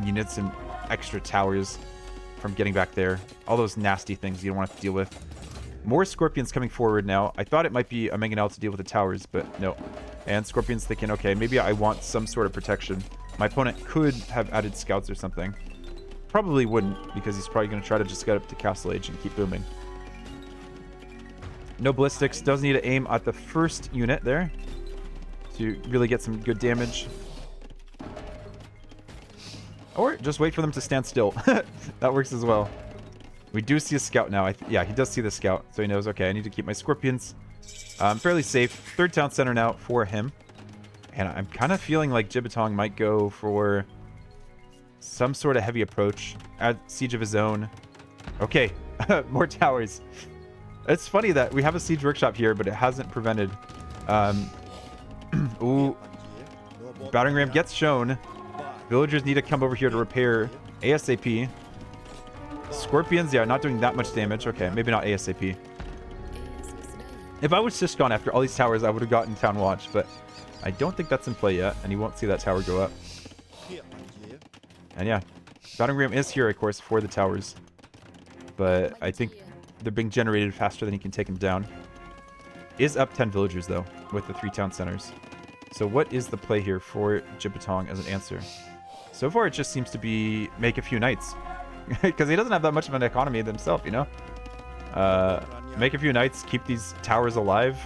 units and extra towers from getting back there. All those nasty things you don't want to deal with. More Scorpions coming forward now. I thought it might be a Mangonel to deal with the towers, but no. And Scorpion's thinking, okay, maybe I want some sort of protection. My opponent could have added scouts or something. Probably wouldn't, because he's probably going to try to just get up to Castle Age and keep booming. No ballistics. Does need to aim at the first unit there to really get some good damage. Or just wait for them to stand still. That works as well. We do see a scout now. Yeah, he does see the scout. So he knows, okay, I need to keep my Scorpions fairly safe. Third town center now for him. And I'm kind of feeling like Jibatong might go for some sort of heavy approach. Add siege of his own. Okay, more towers. It's funny that we have a siege workshop here, but it hasn't prevented. Ooh. Battering ram gets shown. Villagers need to come over here to repair ASAP. Scorpions, yeah, not doing that much damage. Okay, maybe not ASAP. If I was Ciskhan after all these towers, I would have gotten Town Watch, but I don't think that's in play yet, and you won't see that tower go up. And yeah, Battering Ram is here, of course, for the towers. But I think they're being generated faster than he can take them down. Is up 10 villagers, though, with the 3 town centers. So what is the play here for Jibatong as an answer? So far, it just seems to be make a few knights. Because he doesn't have that much of an economy himself, you know? Make a few knights, keep these towers alive,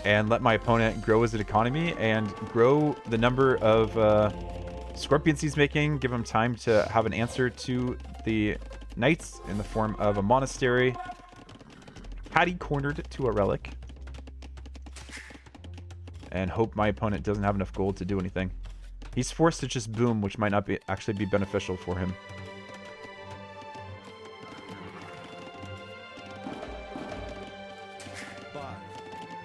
and let my opponent grow his economy and grow the number of scorpions he's making. Give him time to have an answer to the knights in the form of a monastery. Patty-cornered to a relic. And hope my opponent doesn't have enough gold to do anything. He's forced to just boom, which might not be actually be beneficial for him.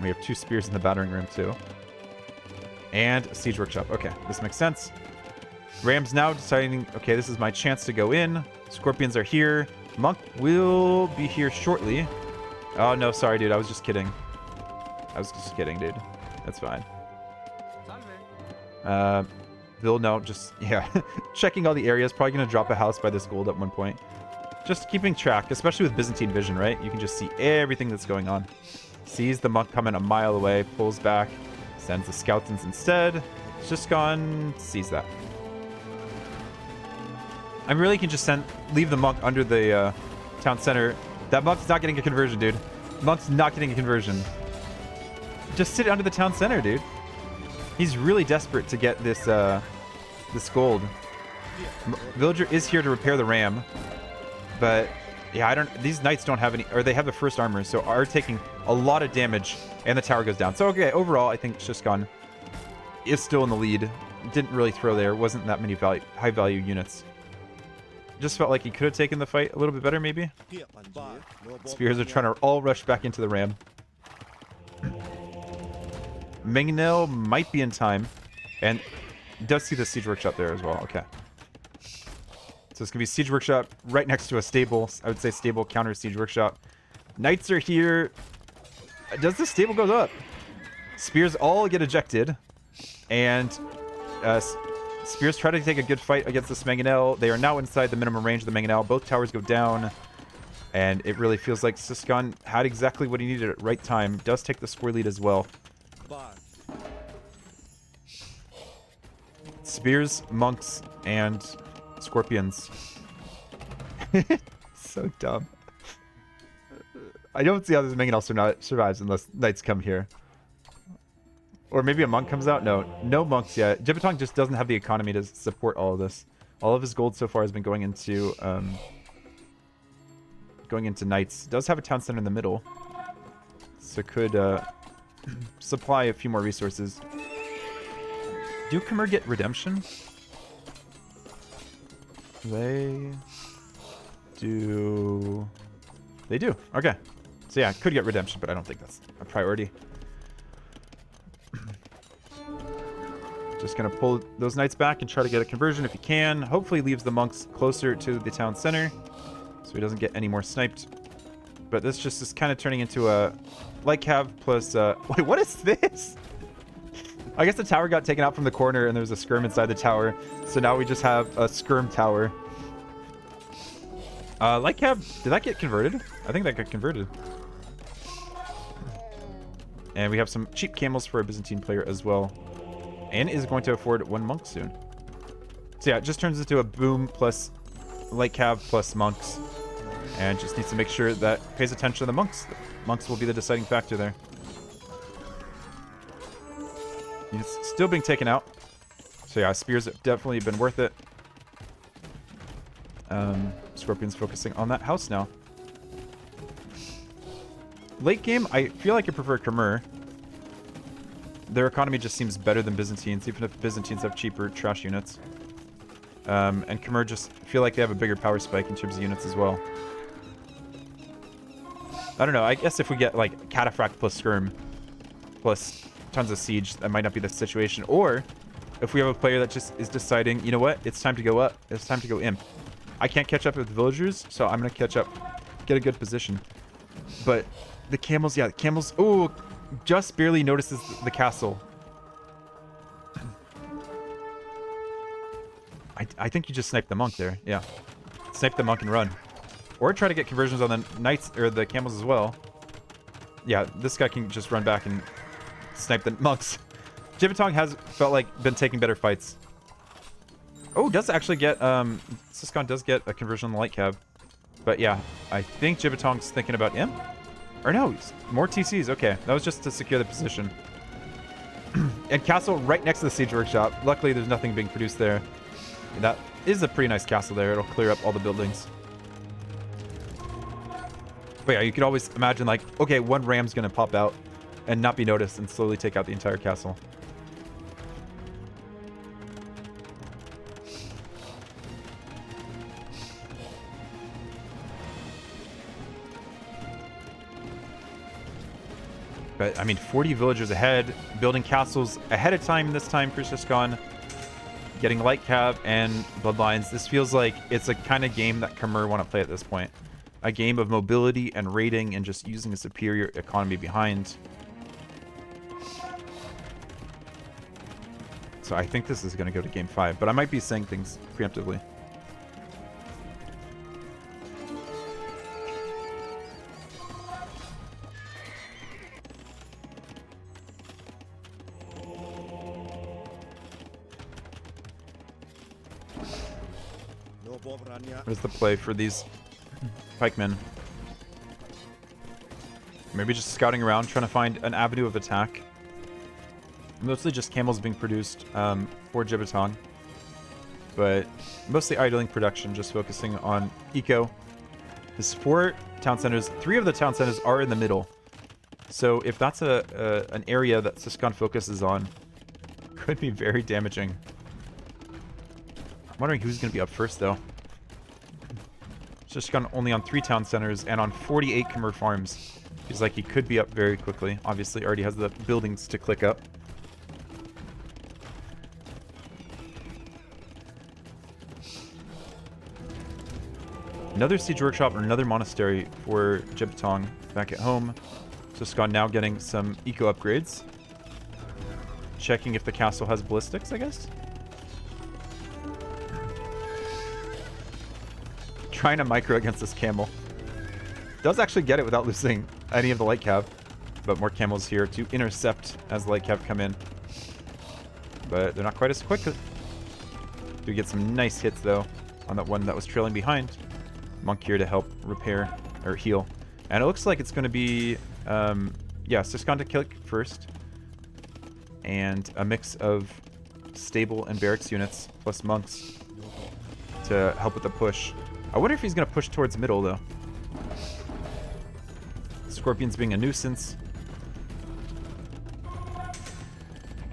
We have 2 spears in the battering ram too. And a siege workshop. Okay, this makes sense. Ram's now deciding, okay, this is my chance to go in. Scorpions are here. Monk will be here shortly. Oh, no, sorry, dude. I was just kidding. I was just kidding, dude. That's fine. Bill, no, just, yeah. Checking all the areas. Probably going to drop a house by this gold at one point. Just keeping track, especially with Byzantine vision, right? You can just see everything that's going on. Sees the monk coming a mile away, pulls back, sends the skeletons instead. Ciskhan sees that. I really can just leave the monk under the town center. That monk's not getting a conversion, dude. Monk's not getting a conversion. Just sit under the town center, dude. He's really desperate to get this this gold. Villager is here to repair the ram, but yeah, these knights don't have any, or they have the first armor, so are taking a lot of damage, and the tower goes down. So okay, overall, I think Ciskhan is still in the lead. Didn't really throw there. Wasn't that many high value units. Just felt like he could have taken the fight a little bit better, maybe. Spears are trying to all rush back into the ram. Mangonel might be in time, and does see the siege workshop there as well. Okay. So it's going to be siege workshop right next to a stable. I would say stable counter siege workshop. Knights are here. Does the stable go up? Spears all get ejected. And Spears try to take a good fight against this Mangonel. They are now inside the minimum range of the Mangonel. Both towers go down. And it really feels like Ciskhan had exactly what he needed at right time. Does take the score lead as well. Spears, monks, and scorpions. So dumb. I don't see how this Mangonel survives unless knights come here. Or maybe a monk comes out? No. No monks yet. Jibatong just doesn't have the economy to support all of this. All of his gold so far has been going into knights. Does have a town center in the middle. So could supply a few more resources. Do Khmer get redemption? They do. They do. Okay. So yeah, could get redemption, but I don't think that's a priority. Just gonna pull those knights back and try to get a conversion if he can. Hopefully leaves the monks closer to the town center, so he doesn't get any more sniped. But this just is kind of turning into a light cav plus. Wait, what is this? I guess the tower got taken out from the corner and there's a skirm inside the tower. So now we just have a skirm tower. Light cav, did that get converted? I think that got converted. And we have some cheap camels for a Byzantine player as well. And is going to afford 1 monk soon. So yeah, it just turns into a boom plus light cav plus monks. And just needs to make sure that pays attention to the monks. Monks will be the deciding factor there. He's still being taken out. So yeah, spears have definitely been worth it. Scorpion's focusing on that house now. Late game, I feel like I prefer Khmer. Their economy just seems better than Byzantines, even if Byzantines have cheaper trash units. And Khmer just feel like they have a bigger power spike in terms of units as well. I don't know, I guess if we get like Cataphract plus Skirm plus tons of siege, that might not be the situation. Or if we have a player that just is deciding, you know what, it's time to go up. It's time to go imp. I can't catch up with the villagers, so I'm going to catch up, get a good position. But the camels, yeah, the camels, oh, just barely notices the castle. I think you just sniped the monk there, yeah. Snipe the monk and run. Or try to get conversions on the knights, or the camels as well. yeah, this guy can just run back and snipe the monks. Jibatong has felt like been taking better fights. Oh, does actually get Ciskhan does get a conversion on the light cab. But yeah, I think Jibatong's thinking about him. Or no, more TCs. Okay, that was just to secure the position. And castle right next to the siege workshop. Luckily, there's nothing being produced there. That is a pretty nice castle there. It'll clear up all the buildings. But yeah, you could always imagine like, okay, one ram's gonna pop out and not be noticed and slowly take out the entire castle. But, I mean, 40 villagers ahead, building castles ahead of time this time for Ciskhan, getting light cav and bloodlines. This feels like it's a kind of game that Khmer want to play at this point. A game of mobility and raiding and just using a superior economy behind. So I think this is going to go to game 5, but I might be saying things preemptively. What is the play for these pikemen? Maybe just scouting around, trying to find an avenue of attack. Mostly just camels being produced for Jibatong. But mostly idling production, just focusing on eco. There's 4 town centers. 3 of the town centers are in the middle. So if that's an area that Ciskhan focuses on, could be very damaging. I'm wondering who's going to be up first, though. Ciskhan only on 3 town centers and on 48 Khmer farms. He's like he could be up very quickly. Obviously, already has the buildings to click up. Another siege workshop or another monastery for Jibatong back at home. Ciskhan now getting some eco upgrades. Checking if the castle has ballistics, I guess. Trying to micro against this camel. Does actually get it without losing any of the light cav. But more camels here to intercept as the light cav come in. But they're not quite as quick. Do get some nice hits though on that one that was trailing behind. Monk here to help repair or heal. And it looks like it's going to be yeah, Ciskhan to kill first. And a mix of stable and barracks units plus monks to help with the push. I wonder if he's going to push towards middle, though. Scorpions being a nuisance.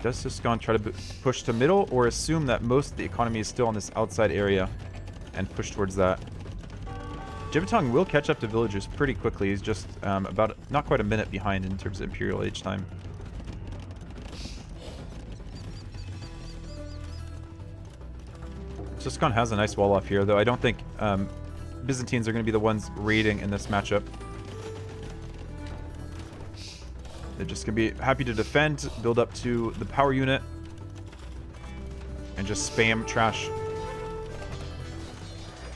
Does Ciskhan try to push to middle or assume that most of the economy is still on this outside area and push towards that? Jibatong will catch up to villagers pretty quickly. He's just about not quite a minute behind in terms of Imperial Age time. Ciskhan has a nice wall off here, though I don't think Byzantines are going to be the ones raiding in this matchup. They're just going to be happy to defend, build up to the power unit, and just spam trash.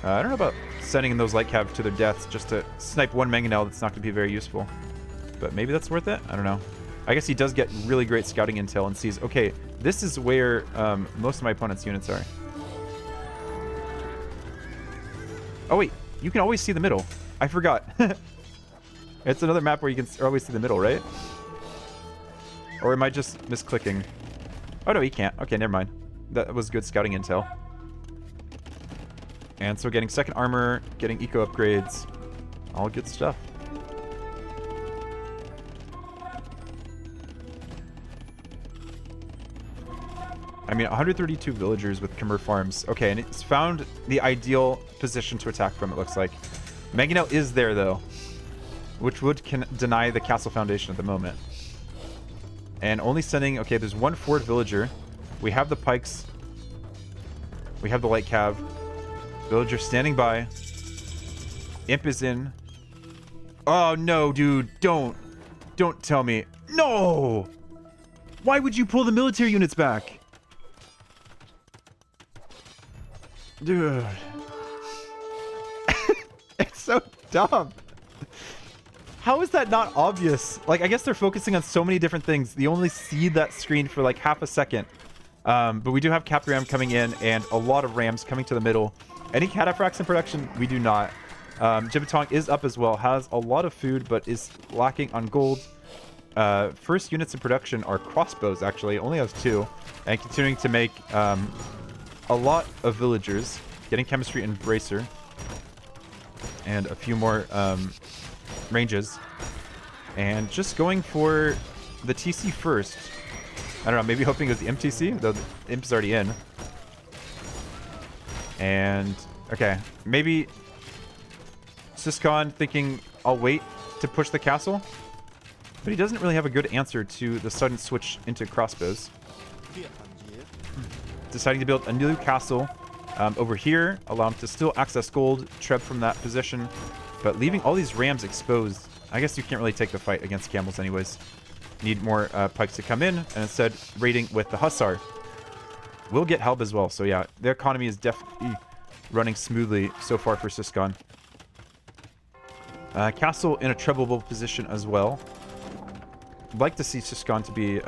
I don't know about sending in those light cav to their deaths just to snipe one mangonel. That's not going to be very useful. But maybe that's worth it? I don't know. I guess he does get really great scouting intel and sees, okay, this is where most of my opponent's units are. Oh wait, you can always see the middle. I forgot. It's another map where you can always see the middle, right? Or am I just misclicking? Oh no, he can't. Okay, never mind. That was good scouting intel. And so getting second armor, getting eco upgrades, all good stuff. I mean, 132 villagers with Khmer farms. Okay, and it's found the ideal position to attack from, it looks like. Mangonel is there, though, which would deny the castle foundation at the moment. And only sending... Okay, there's one forward villager. We have the pikes. We have the light cav. Villager standing by. Imp is in. Oh, no, dude. Don't tell me. No! Why would you pull the military units back? Dude. It's so dumb. How is that not obvious? Like, I guess they're focusing on so many different things. You only see that screen for like half a second. But we do have Cap Ram coming in and a lot of Rams coming to the middle. Any Cataphracts in production? We do not. Jibatong is up as well. Has a lot of food, but is lacking on gold. First units in production are crossbows, actually. Only has 2. And continuing to make a lot of villagers. Getting chemistry and bracer. And a few more ranges. And just going for the TC first. I don't know, maybe hoping it was the MTC, though the Imp's already in. And, okay, maybe Ciskhan thinking I'll wait to push the castle. But he doesn't really have a good answer to the sudden switch into crossbows. Deciding to build a new castle over here, allow him to still access gold, treb from that position, but leaving all these rams exposed. I guess you can't really take the fight against camels anyways. Need more pikes to come in, and instead raiding with the hussar. We'll get help as well, so yeah, their economy is definitely running smoothly so far for Ciskhan. Castle in a trebleable position as well. Like to see Ciskhan to be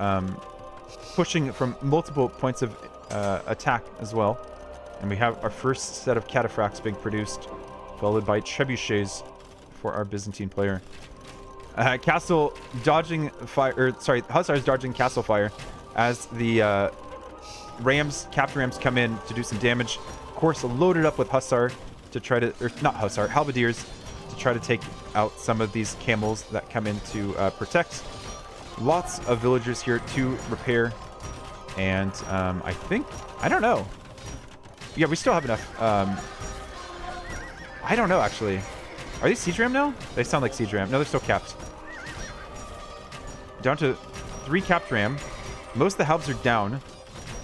pushing from multiple points of attack as well. And we have our first set of cataphracts being produced, followed by trebuchets for our Byzantine player. Castle dodging fire, or sorry, hussars dodging castle fire as the rams, captain rams come in to do some damage. Of course, loaded up with hussar to try to, or not hussar, halberdiers to try to take out some of these camels that come in to protect. Lots of villagers here to repair. And I think, I don't know. Yeah, we still have enough. I don't know, actually. Are these siege ram now? They sound like siege ram. No, they're still capped. Down to 3 capped ram. Most of the halbs are down.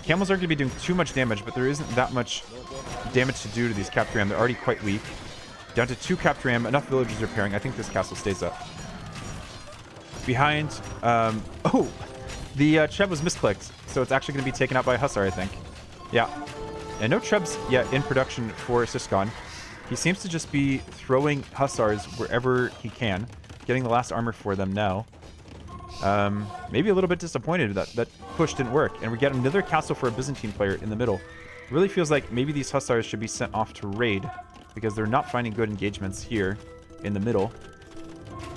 Camels aren't going to be doing too much damage, but there isn't that much damage to do to these capped ram. They're already quite weak. Down to 2 capped ram. Enough villagers repairing. I think this castle stays up. Behind... oh! The Treb was misclicked, so it's actually going to be taken out by a hussar, I think. Yeah. And no Trebs yet in production for Ciskhan. He seems to just be throwing hussars wherever he can. Getting the last armor for them now. Maybe a little bit disappointed that push didn't work. And we get another castle for a Byzantine player in the middle. Really feels like maybe these hussars should be sent off to raid, because they're not finding good engagements here in the middle.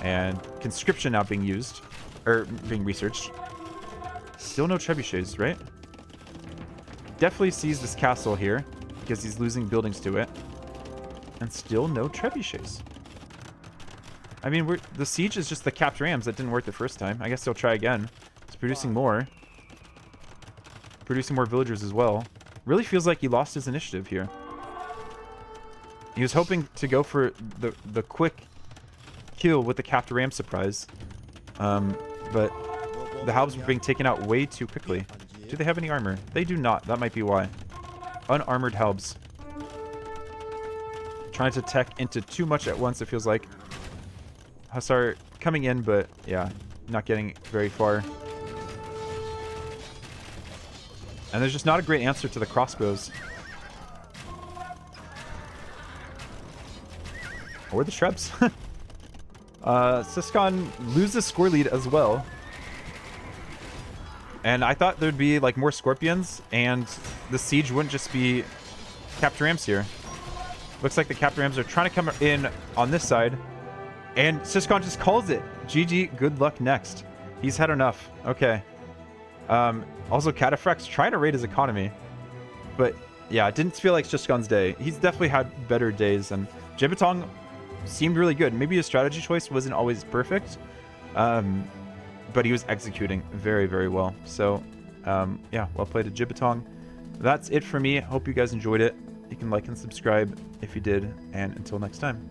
And conscription now being used, or being researched. Still no trebuchets, right? Definitely sees this castle here, because he's losing buildings to it. And still no trebuchets. I mean, the siege is just the capped rams that didn't work the first time. I guess they'll try again. It's producing more. Producing more villagers as well. Really feels like he lost his initiative here. He was hoping to go for the quick kill with the capped ram surprise. But the halbs were being taken out way too quickly. Do they have any armor? They do not. That might be why. Unarmored halbs. Trying to tech into too much at once, it feels like. Hussar coming in, but yeah, not getting very far. And there's just not a great answer to the crossbows. Or the Trebs. Ciskhan loses score lead as well. And I thought there'd be like more scorpions, and the siege wouldn't just be capped rams here. Looks like the capped rams are trying to come in on this side. And Ciskhan just calls it. GG, good luck next. He's had enough. Okay. Also, Cataphracts trying to raid his economy. But yeah, it didn't feel like Ciskhan's day. He's definitely had better days. And Jibatong seemed really good. Maybe his strategy choice wasn't always perfect. But he was executing very, very well. So, yeah, well played to Jibatong. That's it for me. Hope you guys enjoyed it. You can like and subscribe if you did. And until next time.